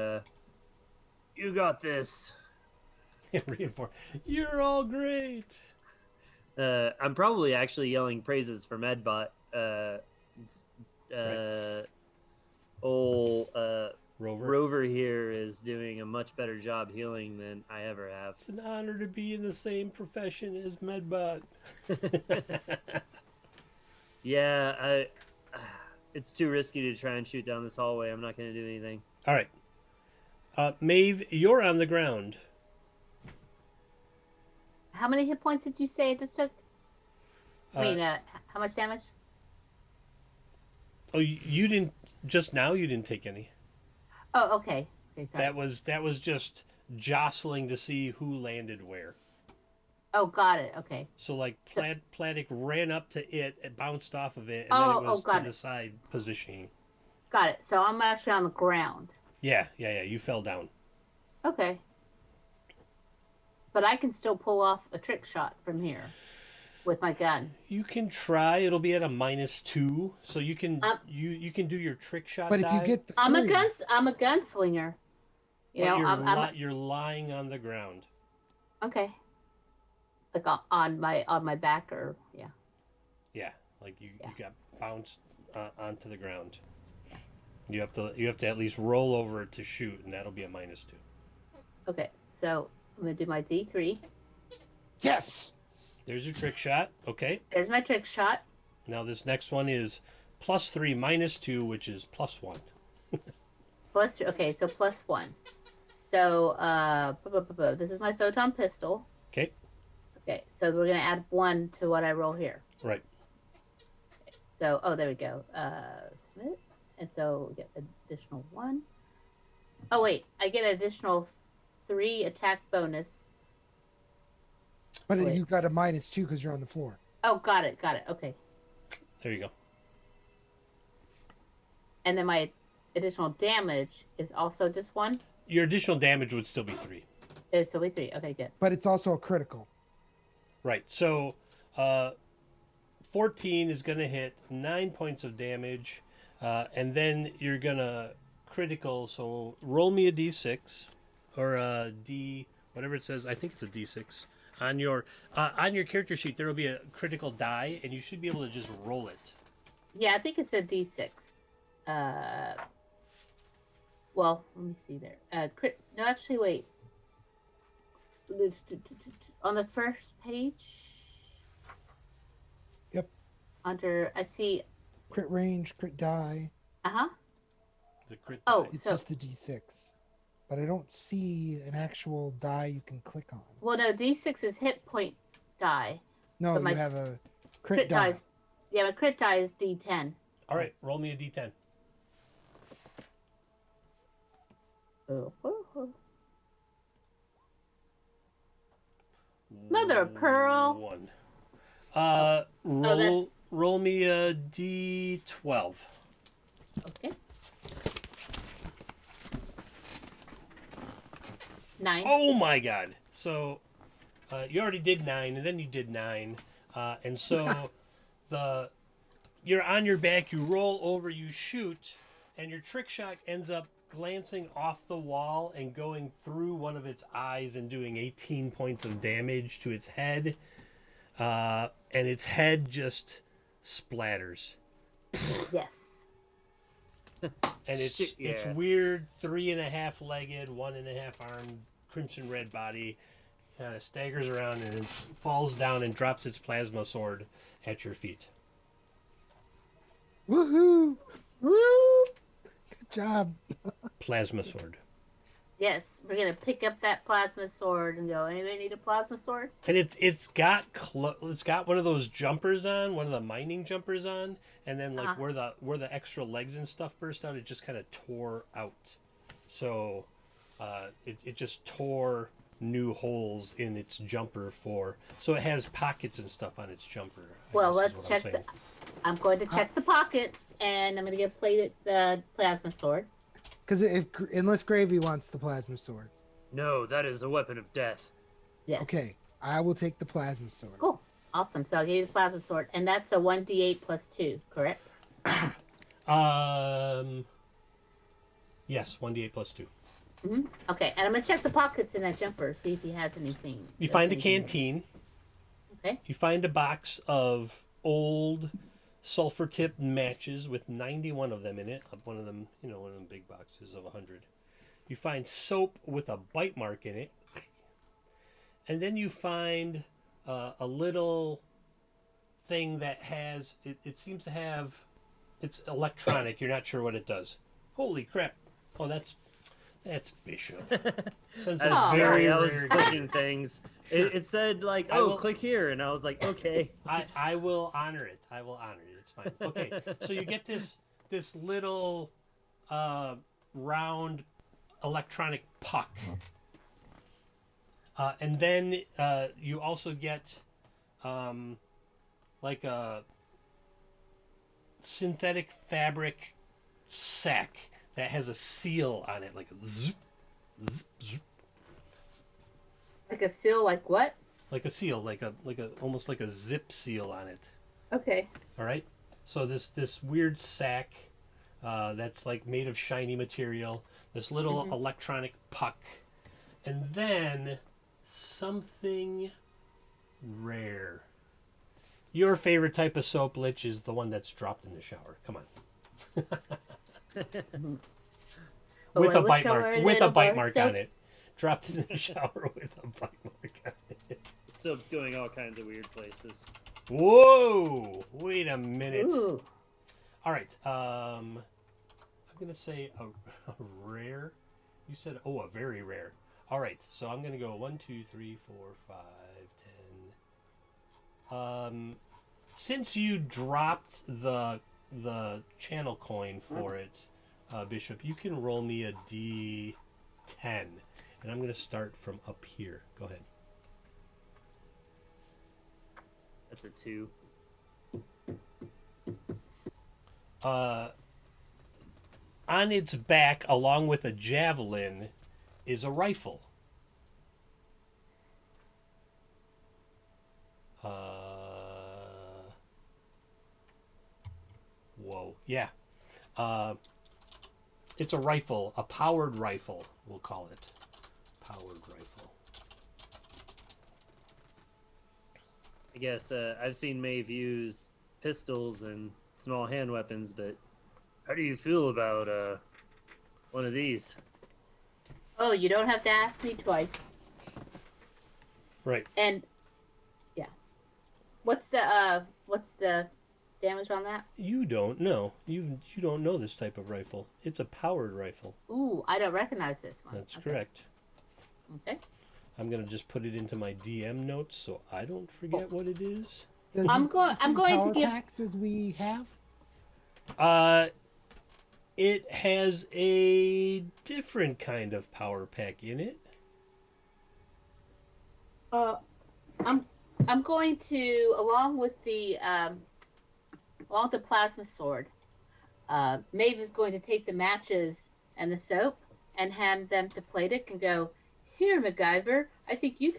Speaker 5: "You got this!"
Speaker 2: Reinforce. You're all great.
Speaker 5: I'm probably actually yelling praises for Medbot. Rover here is doing a much better job healing than I ever have.
Speaker 2: It's an honor to be in the same profession as Medbot.
Speaker 5: Yeah, it's too risky to try and shoot down this hallway. I'm not going to do anything.
Speaker 2: All right. Maeve, you're on the ground.
Speaker 3: How many hit points did you say it just took? How much damage?
Speaker 2: Oh, you didn't just now. You didn't take any.
Speaker 3: Oh, okay. Okay, sorry.
Speaker 2: That was just jostling to see who landed where.
Speaker 3: Oh, got it. Okay.
Speaker 2: So like Platic ran up to it, it bounced off of it, and
Speaker 3: Oh,
Speaker 2: then it was
Speaker 3: got
Speaker 2: to the
Speaker 3: it.
Speaker 2: side positioning.
Speaker 3: Got it. So I'm actually on the ground.
Speaker 2: Yeah. You fell down.
Speaker 3: Okay. But I can still pull off a trick shot from here with my gun.
Speaker 2: You can try. It'll be at a -2, so you can you can do your trick shot.
Speaker 4: But if you
Speaker 2: dive,
Speaker 4: get the
Speaker 3: I'm a
Speaker 4: 3,
Speaker 3: gunslinger. You
Speaker 2: but
Speaker 3: know,
Speaker 2: you're lying on the ground.
Speaker 3: okay. Like on my back, or yeah.
Speaker 2: Yeah, like you got bounced onto the ground. You have to at least roll over it to shoot, and that'll be a -2.
Speaker 3: Okay. So I'm gonna do my D3.
Speaker 4: yes.
Speaker 2: There's your trick shot. Okay.
Speaker 3: There's my trick shot.
Speaker 2: Now this next one is +3 -2, which is +1.
Speaker 3: +3. Okay, so +1. So this is my photon pistol.
Speaker 2: Okay.
Speaker 3: Okay, so we're gonna add 1 to what I roll here.
Speaker 2: Right.
Speaker 3: So there we go. Submit, and so we get additional 1. Oh wait, I get an additional 3 attack bonus.
Speaker 4: But
Speaker 3: Wait.
Speaker 4: you got a -2 because you're on the floor.
Speaker 3: Oh, got it. Okay.
Speaker 2: There you go.
Speaker 3: And then my additional damage is also just 1.
Speaker 2: Your additional damage would still be 3.
Speaker 3: It's still be 3. Okay, good.
Speaker 4: But it's also a critical.
Speaker 2: Right. So, 14 is going to hit 9 points of damage, and then you're going to critical. So roll me a d6 or a d whatever it says. I think it's a d6 on your character sheet. There will be a critical die, and you should be able to just roll it.
Speaker 3: Yeah, I think it's a D6. Well, let me see there. No, actually, wait. On the first page.
Speaker 4: Yep.
Speaker 3: I see.
Speaker 4: Crit range, crit die.
Speaker 3: Uh-huh.
Speaker 2: The crit.
Speaker 3: Oh,
Speaker 2: die.
Speaker 4: It's
Speaker 3: so,
Speaker 4: just a d6. But I don't see an actual die you can click on.
Speaker 3: well, no, D6 is hit point die.
Speaker 4: No,
Speaker 3: But
Speaker 4: you
Speaker 3: my
Speaker 4: have a crit die.
Speaker 3: die. Yeah, my crit die is D10.
Speaker 2: All right, roll me a d10.
Speaker 3: Oh. Mother of pearl.
Speaker 2: 1.
Speaker 3: that's-
Speaker 2: Roll me a d12.
Speaker 3: Okay. 9.
Speaker 2: Oh my god! So you already did 9, and then you did 9, and so you're on your back. You roll over, you shoot, and your trick shot ends up glancing off the wall and going through one of its eyes and doing 18 points of damage to its head, and its head just splatters.
Speaker 3: Yes.
Speaker 2: And it's
Speaker 5: Shit, yeah.
Speaker 2: it's weird 3.5 legged, 1.5 armed, crimson red body, kind of staggers around and then falls down and drops its plasma sword at your feet.
Speaker 4: Woohoo!
Speaker 3: Woo!
Speaker 4: Good job.
Speaker 2: Plasma sword.
Speaker 3: Yes, we're gonna pick up that plasma sword and go. Anybody need a plasma sword?
Speaker 2: And it's got one of those jumpers on, one of the mining jumpers on, and then like where the extra legs and stuff burst out, it just kind of tore out. So it just tore new holes in its jumper so it has pockets and stuff on its jumper.
Speaker 3: Well, let's check I'm going to check the pockets, and I'm going to get plated the plasma sword.
Speaker 4: Because unless Gravy wants the plasma sword.
Speaker 5: No, that is a weapon of death.
Speaker 3: Yes.
Speaker 4: Okay, I will take the plasma sword.
Speaker 3: Cool. Awesome. So I'll give you the plasma sword, and that's a 1d8 plus 2, correct?
Speaker 2: Yes, 1d8 plus 2.
Speaker 3: Mm-hmm. Okay, and I'm going to check the pockets in that jumper, see if he has anything.
Speaker 2: You find a canteen.
Speaker 3: Okay.
Speaker 2: You find a box of old sulfur tipped matches with 91 of them in it. One of them, one of them big boxes of 100. You find soap with a bite mark in it. And then you find a little thing that has, it seems to have, it's electronic. You're not sure what it does. Holy crap. Oh, that's Bishop. Since
Speaker 5: Sorry, I was
Speaker 2: rare
Speaker 5: clicking things.
Speaker 2: Sure.
Speaker 5: It said like,
Speaker 2: I will-
Speaker 5: click here, and I was like, okay.
Speaker 2: I will honor it. I will honor it. It's fine. Okay, so you get this little round electronic puck, and then you also get like a synthetic fabric sack that has a seal on it, like a zip, zip, zip.
Speaker 3: Like a seal, like what?
Speaker 2: Like a seal, like a almost like a zip seal on it.
Speaker 3: Okay.
Speaker 2: All right. So this weird sack that's like made of shiny material, this little electronic puck, and then something rare. Your favorite type of soap, Lich, is the one that's dropped in the shower. Come on. With a bite mark. With a bite mark on it. Dropped in the shower with a bite mark on it.
Speaker 5: Soap's going all kinds of weird places.
Speaker 2: Whoa! Wait a minute.
Speaker 3: Ooh.
Speaker 2: All right. I'm gonna say a rare. You said a very rare. All right. So I'm gonna go 1, 2, 3, 4, 5, 10. Since you dropped the channel coin for it, Bishop, you can roll me a D10, and I'm gonna start from up here. Go ahead.
Speaker 5: That's a 2.
Speaker 2: On on its back, along with a javelin, is a rifle. Whoa. Yeah. It's a rifle, a powered rifle, we'll call it. Powered rifle.
Speaker 5: I guess I've seen Maeve use pistols and small hand weapons, but how do you feel about one of these?
Speaker 3: Oh, you don't have to ask me twice.
Speaker 2: Right.
Speaker 3: And yeah, what's the damage on that?
Speaker 2: You don't know. You don't know this type of rifle. It's a powered rifle.
Speaker 3: Ooh, I don't recognize this one.
Speaker 2: That's
Speaker 3: Okay.
Speaker 2: correct.
Speaker 3: Okay.
Speaker 2: I'm gonna just put it into my DM notes so I don't forget what it is.
Speaker 4: Does
Speaker 3: I'm
Speaker 4: it
Speaker 3: going-
Speaker 4: have the
Speaker 3: I'm
Speaker 4: same
Speaker 3: going to
Speaker 4: power
Speaker 3: give-
Speaker 4: packs as we have.
Speaker 2: It has a different kind of power pack in it.
Speaker 3: I'm going to along with the plasma sword. Maeve is going to take the matches and the soap and hand them to Platic and go, "Here, MacGyver. I think you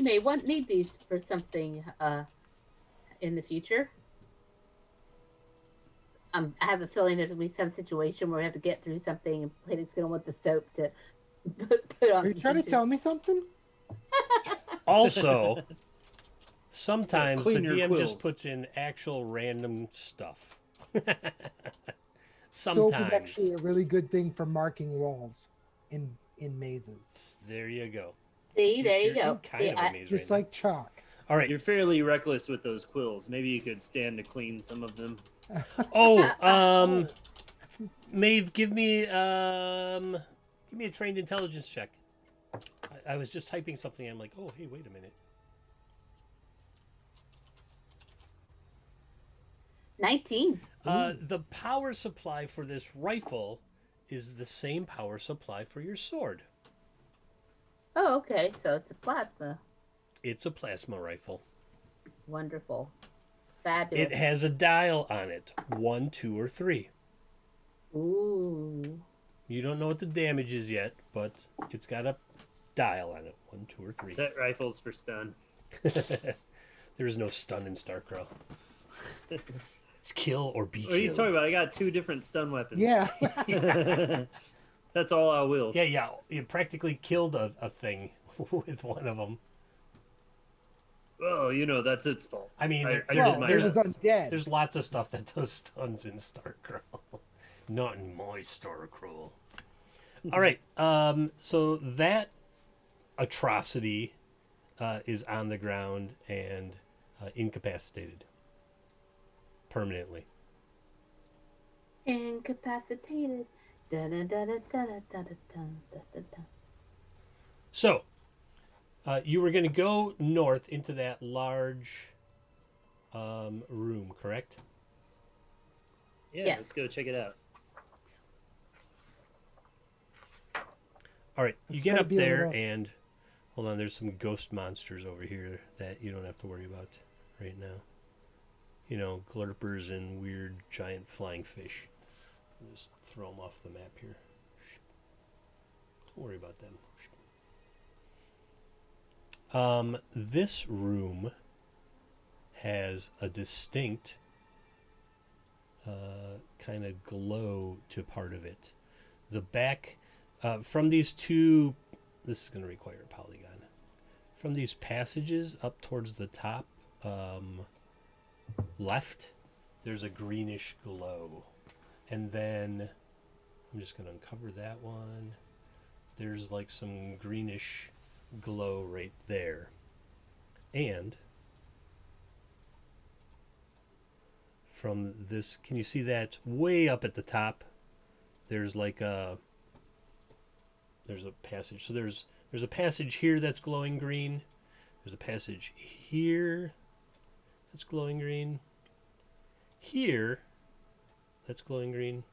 Speaker 3: may need these for something in the future." I have a feeling there's gonna be some situation where we have to get through something, and Platic's gonna want the soap to put on.
Speaker 4: Are you trying to tell me something?
Speaker 2: Also, sometimes the
Speaker 5: Clean your
Speaker 2: DM just
Speaker 5: quills.
Speaker 2: puts in actual random stuff.
Speaker 4: Soap is
Speaker 2: Sometimes.
Speaker 4: actually a really good thing for marking walls in mazes,
Speaker 2: There you go.
Speaker 3: See, there you
Speaker 2: You're
Speaker 3: go.
Speaker 2: in kind
Speaker 3: See,
Speaker 2: of a maze
Speaker 4: just
Speaker 2: right
Speaker 4: like chalk.
Speaker 2: now. All right.
Speaker 5: You're fairly reckless with those quills. Maybe you could stand to clean some of them.
Speaker 2: Oh, Maeve, give me a trained intelligence check. I was just typing something. I'm like, oh, hey, wait a minute.
Speaker 3: 19.
Speaker 2: The power supply for this rifle is the same power supply for your sword.
Speaker 3: Oh, okay. So it's a plasma.
Speaker 2: It's a plasma rifle.
Speaker 3: Wonderful. Fabulous.
Speaker 2: It has a dial on it, 1, 2, or 3.
Speaker 3: Ooh.
Speaker 2: You don't know what the damage is yet, but it's got a dial on it, 1, 2, or 3.
Speaker 5: Set rifles for stun.
Speaker 2: There's no stun in StarCrawl. It's kill or be
Speaker 5: What are you
Speaker 2: killed.
Speaker 5: talking about? I got 2 different stun weapons.
Speaker 4: Yeah.
Speaker 5: That's all I will.
Speaker 2: Yeah. You practically killed a thing with one of them.
Speaker 5: Well, that's its fault.
Speaker 2: I mean,
Speaker 5: I
Speaker 2: there's,
Speaker 5: did my
Speaker 2: there's,
Speaker 5: best.
Speaker 4: undead.
Speaker 2: there's lots of stuff that does stuns in StarCrawl. Not in my StarCrawl. All right. So that atrocity is on the ground and incapacitated permanently.
Speaker 3: Incapacitated. Dun-dun-dun-dun-dun-dun-dun-dun-dun.
Speaker 2: So, you were going to go north into that large room, correct?
Speaker 5: Yeah,
Speaker 3: Yes.
Speaker 5: let's go check it out.
Speaker 2: All right, you
Speaker 4: Let's
Speaker 2: get
Speaker 4: try to
Speaker 2: up
Speaker 4: be a
Speaker 2: there
Speaker 4: little-
Speaker 2: and hold on. There's some ghost monsters over here that you don't have to worry about right now. Glurpers and weird giant flying fish. I'll just throw them off the map here. Don't worry about them. This room has a distinct kind of glow to part of it. The back, from these two, this is going to require a polygon. From these passages up towards the top left, there's a greenish glow. And then, I'm just going to uncover that one. There's like some greenish glow right there. And from this, can you see that way up at the top? There's like there's a passage. So there's a passage here that's glowing green. There's a passage here that's glowing green. Here that's glowing green,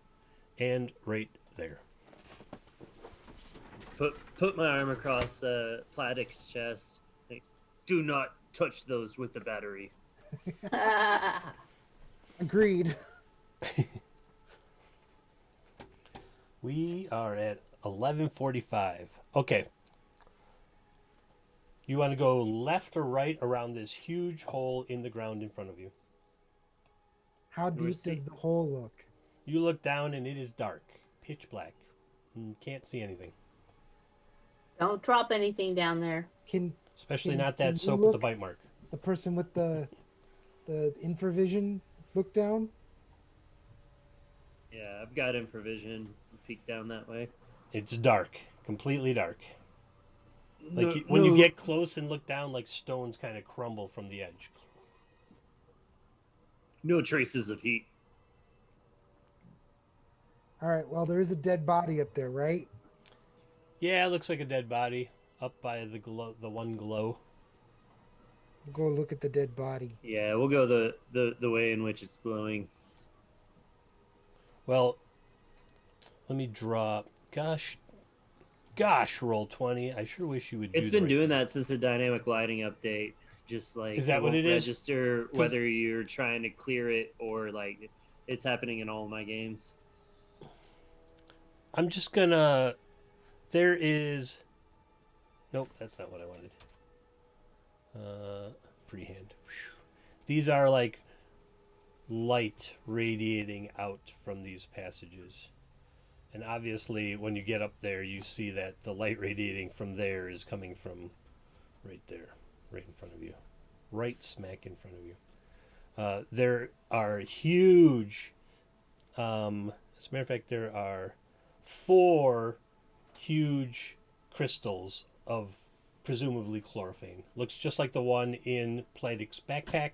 Speaker 2: and right there.
Speaker 5: Put my arm across Platic's chest. Like, do not touch those with the battery.
Speaker 4: Agreed.
Speaker 2: We are at 11:45. Okay. You want to go left or right around this huge hole in the ground in front of you.
Speaker 4: How
Speaker 5: We're
Speaker 4: deep
Speaker 5: see-
Speaker 4: does the hole look?
Speaker 2: You look down and it is dark, pitch black. Can't see anything.
Speaker 3: Don't drop anything down there.
Speaker 4: Can
Speaker 2: Especially
Speaker 4: Can-
Speaker 2: not
Speaker 4: can
Speaker 2: that
Speaker 4: you
Speaker 2: soap with the
Speaker 4: look?
Speaker 2: bite mark.
Speaker 4: the person with the infravision look down?
Speaker 5: Yeah, I've got infravision. Peek down that way.
Speaker 2: It's dark, completely dark. Like
Speaker 5: No-
Speaker 2: when you
Speaker 5: no-
Speaker 2: get close and look down, like stones kind of crumble from the edge.
Speaker 5: no traces of heat.
Speaker 4: All right. Well, there is a dead body up there, right?
Speaker 2: Yeah, it looks like a dead body up by the one glow.
Speaker 4: We'll go look at the dead body.
Speaker 5: Yeah, we'll go the way in which it's glowing.
Speaker 2: Well, let me draw. Gosh, roll 20. I sure wish you would.
Speaker 5: It's
Speaker 2: do
Speaker 5: been
Speaker 2: the right
Speaker 5: doing
Speaker 2: thing.
Speaker 5: that since the dynamic lighting update. Just like
Speaker 2: Is that what
Speaker 5: won't
Speaker 2: it is?
Speaker 5: register whether you're trying to clear it or like it's happening in all my games.
Speaker 2: I'm just gonna. There is. Nope, that's not what I wanted. Freehand. These are like light radiating out from these passages. And obviously, when you get up there, you see that the light radiating from there is coming from right there, right in front of you, right smack in front of you. There are huge. As a matter of fact, there are 4 huge crystals of presumably chlorophane. Looks just like the one in Pladic's backpack.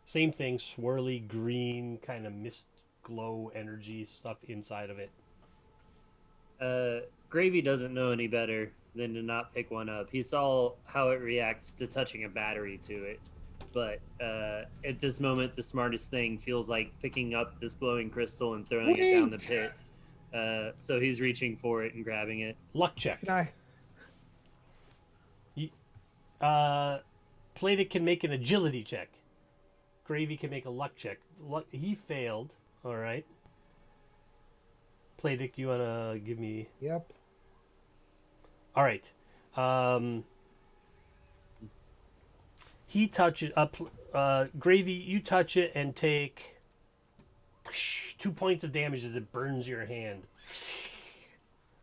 Speaker 2: Same thing, swirly green, kind of mist glow energy stuff inside of it.
Speaker 5: Gravy doesn't know any better than to not pick one up. He saw how it reacts to touching a battery to it. But at this moment, the smartest thing feels like picking up this glowing crystal and throwing it down the pit. So he's reaching for it and grabbing it.
Speaker 2: Luck check.
Speaker 4: Can I?
Speaker 2: Platic can make an agility check. Gravy can make a luck check. He failed. All right. Platic, you want to give me...
Speaker 4: Yep.
Speaker 2: All right. He touches up. Gravy, you touch it and take 2 points of damage as it burns your hand.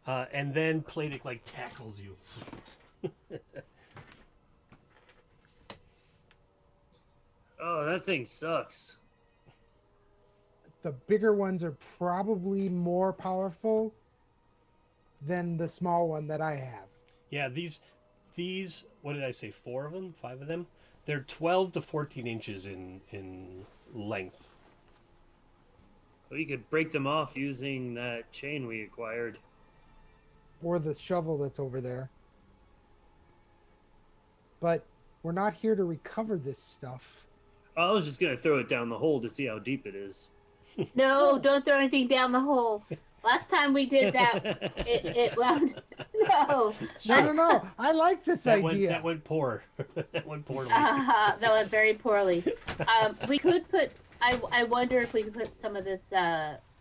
Speaker 2: And then Platic like tackles you.
Speaker 5: Oh, that thing sucks.
Speaker 4: The bigger ones are probably more powerful than the small one that I have.
Speaker 2: Yeah, these. What did I say? 4 of them, 5 of them. They're 12 to 14 inches in length.
Speaker 5: Well, you could break them off using that chain we acquired.
Speaker 4: Or the shovel that's over there. But we're not here to recover this stuff.
Speaker 5: I was just gonna throw it down the hole to see how deep it is.
Speaker 3: No, don't throw anything down the hole. Last time we did that, it wound. No,
Speaker 4: No. I like this idea.
Speaker 2: That went poor. That went poorly.
Speaker 3: that went very poorly. We could put. I wonder if we could put some of this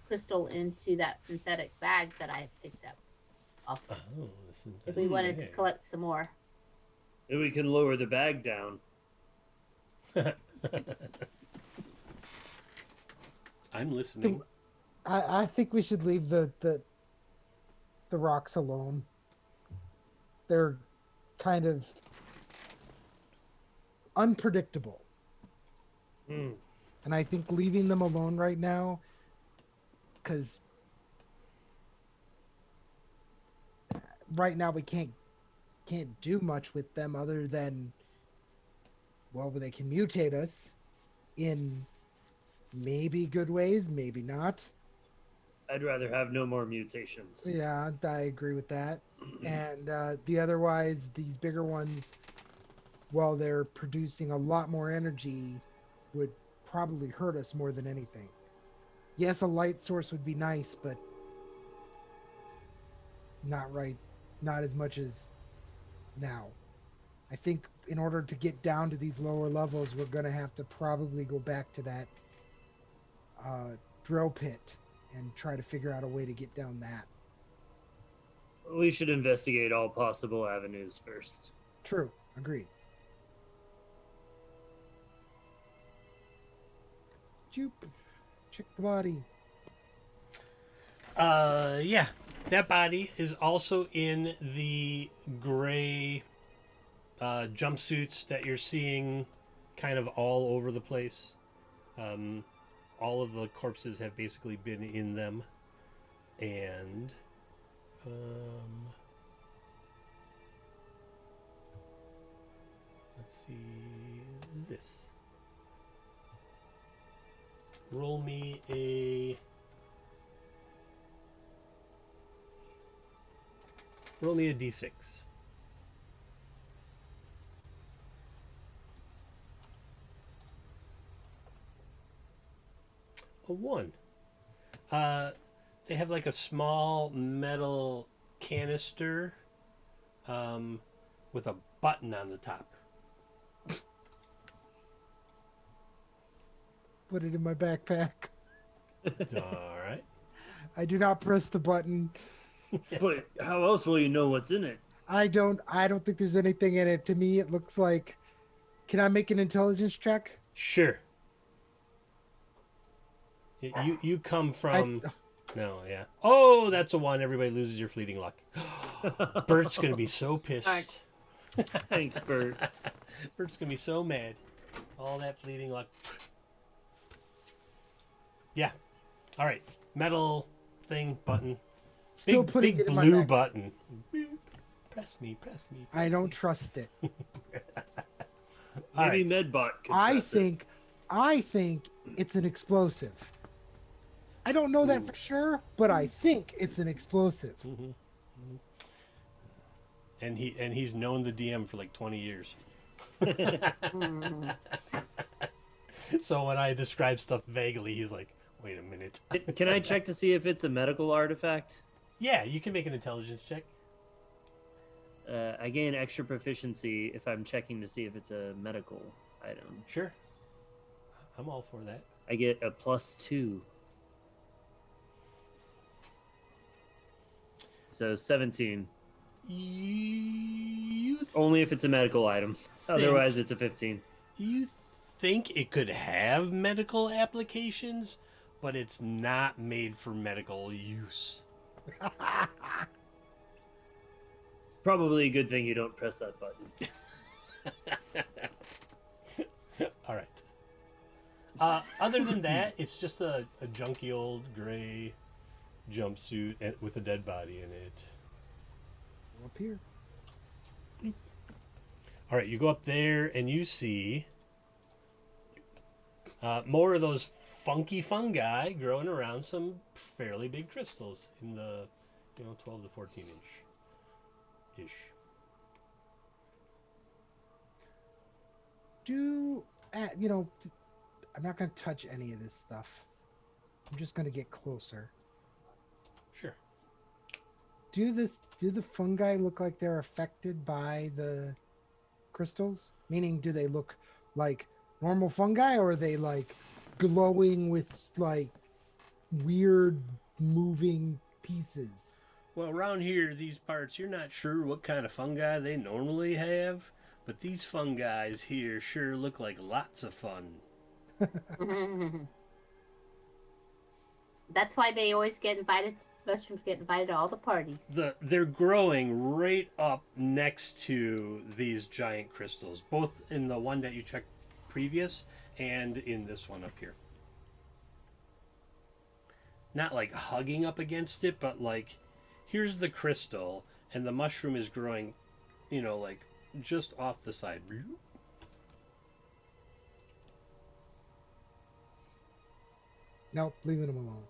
Speaker 3: crystal into that synthetic bag that I picked up.
Speaker 2: Oh,
Speaker 3: If we wanted to collect some more.
Speaker 5: And we can lower the bag down.
Speaker 2: I'm listening.
Speaker 4: I think we should leave the rocks alone. They're kind of unpredictable. And I think leaving them alone right now, because right now we can't do much with them other than, well, they can mutate us in maybe good ways, maybe not.
Speaker 5: I'd rather have no more mutations.
Speaker 4: Yeah, I agree with that. And the otherwise, these bigger ones, while they're producing a lot more energy, would probably hurt us more than anything. Yes, a light source would be nice, but not as much as now. I think in order to get down to these lower levels, we're going to have to probably go back to that drill pit and try to figure out a way to get down that.
Speaker 5: We should investigate all possible avenues first.
Speaker 4: True. Agreed. Jupe. Check the body.
Speaker 2: Yeah. That body is also in the gray jumpsuits that you're seeing kind of all over the place. All of the corpses have basically been in them. And let's see this. Roll me a d6. A 1. They have like a small metal canister with a button on the top.
Speaker 4: Put it in my backpack.
Speaker 2: All right.
Speaker 4: I do not press the button.
Speaker 5: But how else will you know what's in it?
Speaker 4: I don't think there's anything in it. To me, it looks like. Can I make an intelligence check?
Speaker 2: Sure. You come from. No, yeah. Oh, that's a 1. Everybody loses your fleeting luck. Bert's gonna be so pissed.
Speaker 5: Thanks, Bert.
Speaker 2: Bert's gonna be so mad. All that fleeting luck. Yeah. All right. Metal thing button.
Speaker 4: Still
Speaker 2: Big,
Speaker 4: putting
Speaker 2: big
Speaker 4: it in my
Speaker 2: blue
Speaker 4: back.
Speaker 2: button. Press me.
Speaker 4: I don't trust it.
Speaker 2: All
Speaker 5: Maybe
Speaker 2: right.
Speaker 5: Medbot could
Speaker 4: I think it's an explosive. I don't know that for sure, but I think it's an explosive.
Speaker 2: And he's known the DM for like 20 years. So when I describe stuff vaguely, he's like, "Wait a minute."
Speaker 5: Can I check to see if it's a medical artifact?
Speaker 2: Yeah, you can make an intelligence check.
Speaker 5: I gain extra proficiency if I'm checking to see if it's a medical item.
Speaker 2: Sure. I'm all for that.
Speaker 5: I get a +2. So 17.
Speaker 2: You
Speaker 5: Only if it's a medical item. Otherwise, it's a 15.
Speaker 2: You think it could have medical applications, but it's not made for medical use.
Speaker 5: Probably a good thing you don't press that button.
Speaker 2: All right. Other than that, it's just a junky old gray jumpsuit with a dead body in it.
Speaker 4: Up here.
Speaker 2: All right, you go up there and you see more of those funky fungi growing around some fairly big crystals in the 12 to 14 inch ish.
Speaker 4: I'm not going to touch any of this stuff. I'm just going to get closer.
Speaker 2: Sure.
Speaker 4: Do the fungi look like they're affected by the crystals? Meaning, do they look like normal fungi, or are they like glowing with like weird moving pieces?
Speaker 2: Well, around here, these parts, you're not sure what kind of fungi they normally have, but these fungi here sure look like lots of fun.
Speaker 3: That's why they always get invited. Mushrooms get invited to all the parties.
Speaker 2: They're growing right up next to these giant crystals, both in the one that you checked previous and in this one up here. Not like hugging up against it, but like here's the crystal and the mushroom is growing, like just off the side.
Speaker 4: Nope, leaving them alone.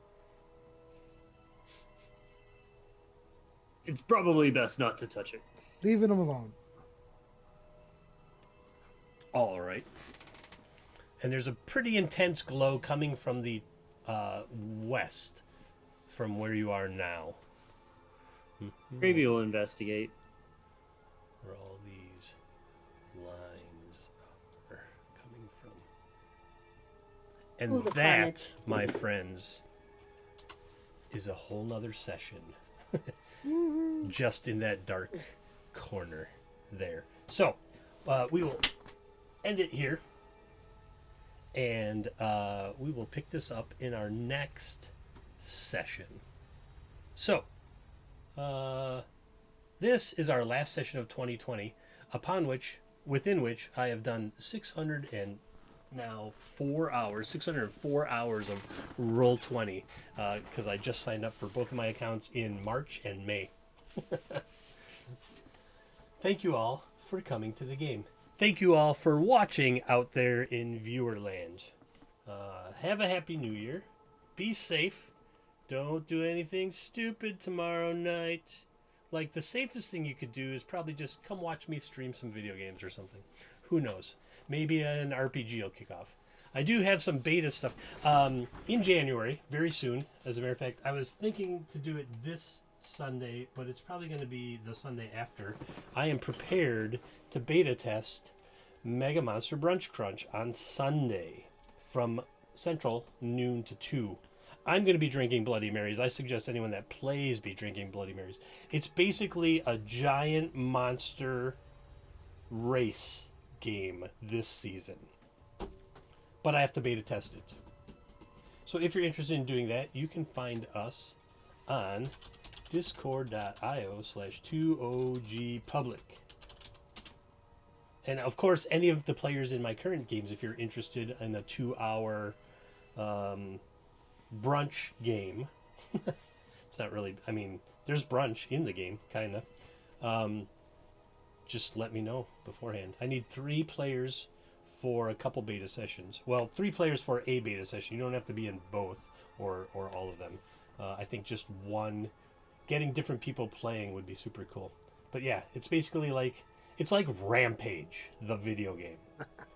Speaker 5: It's probably best not to touch it.
Speaker 4: Leaving them alone.
Speaker 2: All right. And there's a pretty intense glow coming from the west, from where you are now.
Speaker 5: Gravy will investigate.
Speaker 2: Where all these lines are coming from. And
Speaker 3: Ooh, the
Speaker 2: that,
Speaker 3: carnage.
Speaker 2: my friends, is a whole nother session. Just in that dark corner there. So, we will end it here. And we will pick this up in our next session. So, this is our last session of 2020, within which I have done 604 hours of Roll20, because I just signed up for both of my accounts in March and May. Thank you all for coming to the game. Thank you all for watching out there in viewerland. Have a happy new year. Be safe. Don't do anything stupid tomorrow night. Like, the safest thing you could do is probably just come watch me stream some video games or something. Who knows? Maybe an RPG will kick off. I do have some beta stuff in January, very soon. As a matter of fact, I was thinking to do it this Sunday, but it's probably going to be the Sunday after. I am prepared to beta test Mega Monster Brunch Crunch on Sunday from Central, noon to 2. I'm going to be drinking Bloody Marys. I suggest anyone that plays be drinking Bloody Marys. It's basically a giant monster race game this season. But I have to beta test it. So if you're interested in doing that, you can find us on discord.io/2ogpublic. And of course, any of the players in my current games, if you're interested in a 2-hour brunch game, it's not really, I mean, there's brunch in the game, kind of. Just let me know beforehand. I need 3 players for a couple beta sessions. Well, 3 players for a beta session. You don't have to be in both or all of them. I think just one. Getting different people playing would be super cool. But yeah, it's basically like, it's like Rampage, the video game.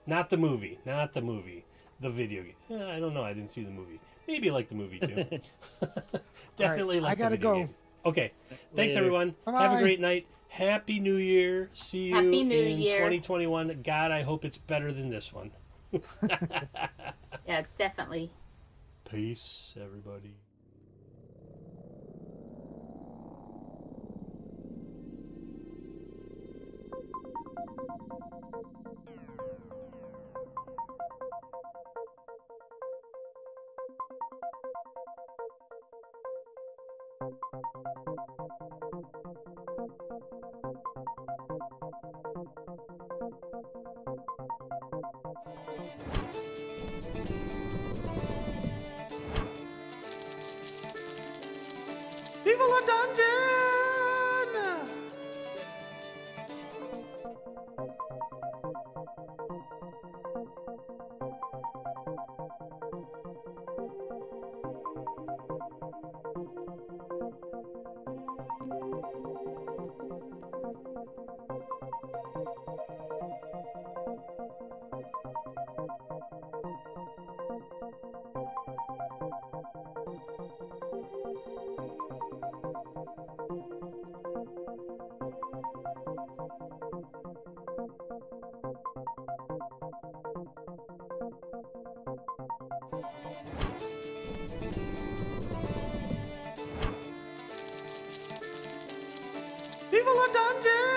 Speaker 2: Not the movie. The video game. I don't know. I didn't see the movie. Maybe I like the movie too. Definitely
Speaker 4: right,
Speaker 2: like
Speaker 4: I gotta
Speaker 2: the video
Speaker 4: go.
Speaker 2: game. Okay. Thanks,
Speaker 5: Later.
Speaker 2: everyone.
Speaker 4: Bye-bye.
Speaker 2: Have a great night. Happy New Year. See you
Speaker 3: Happy New
Speaker 2: in
Speaker 3: Year.
Speaker 2: 2021. God, I hope it's better than this one.
Speaker 3: Yeah, definitely.
Speaker 2: Peace, everybody.
Speaker 1: Viva la dungeon! Viva la dungeon!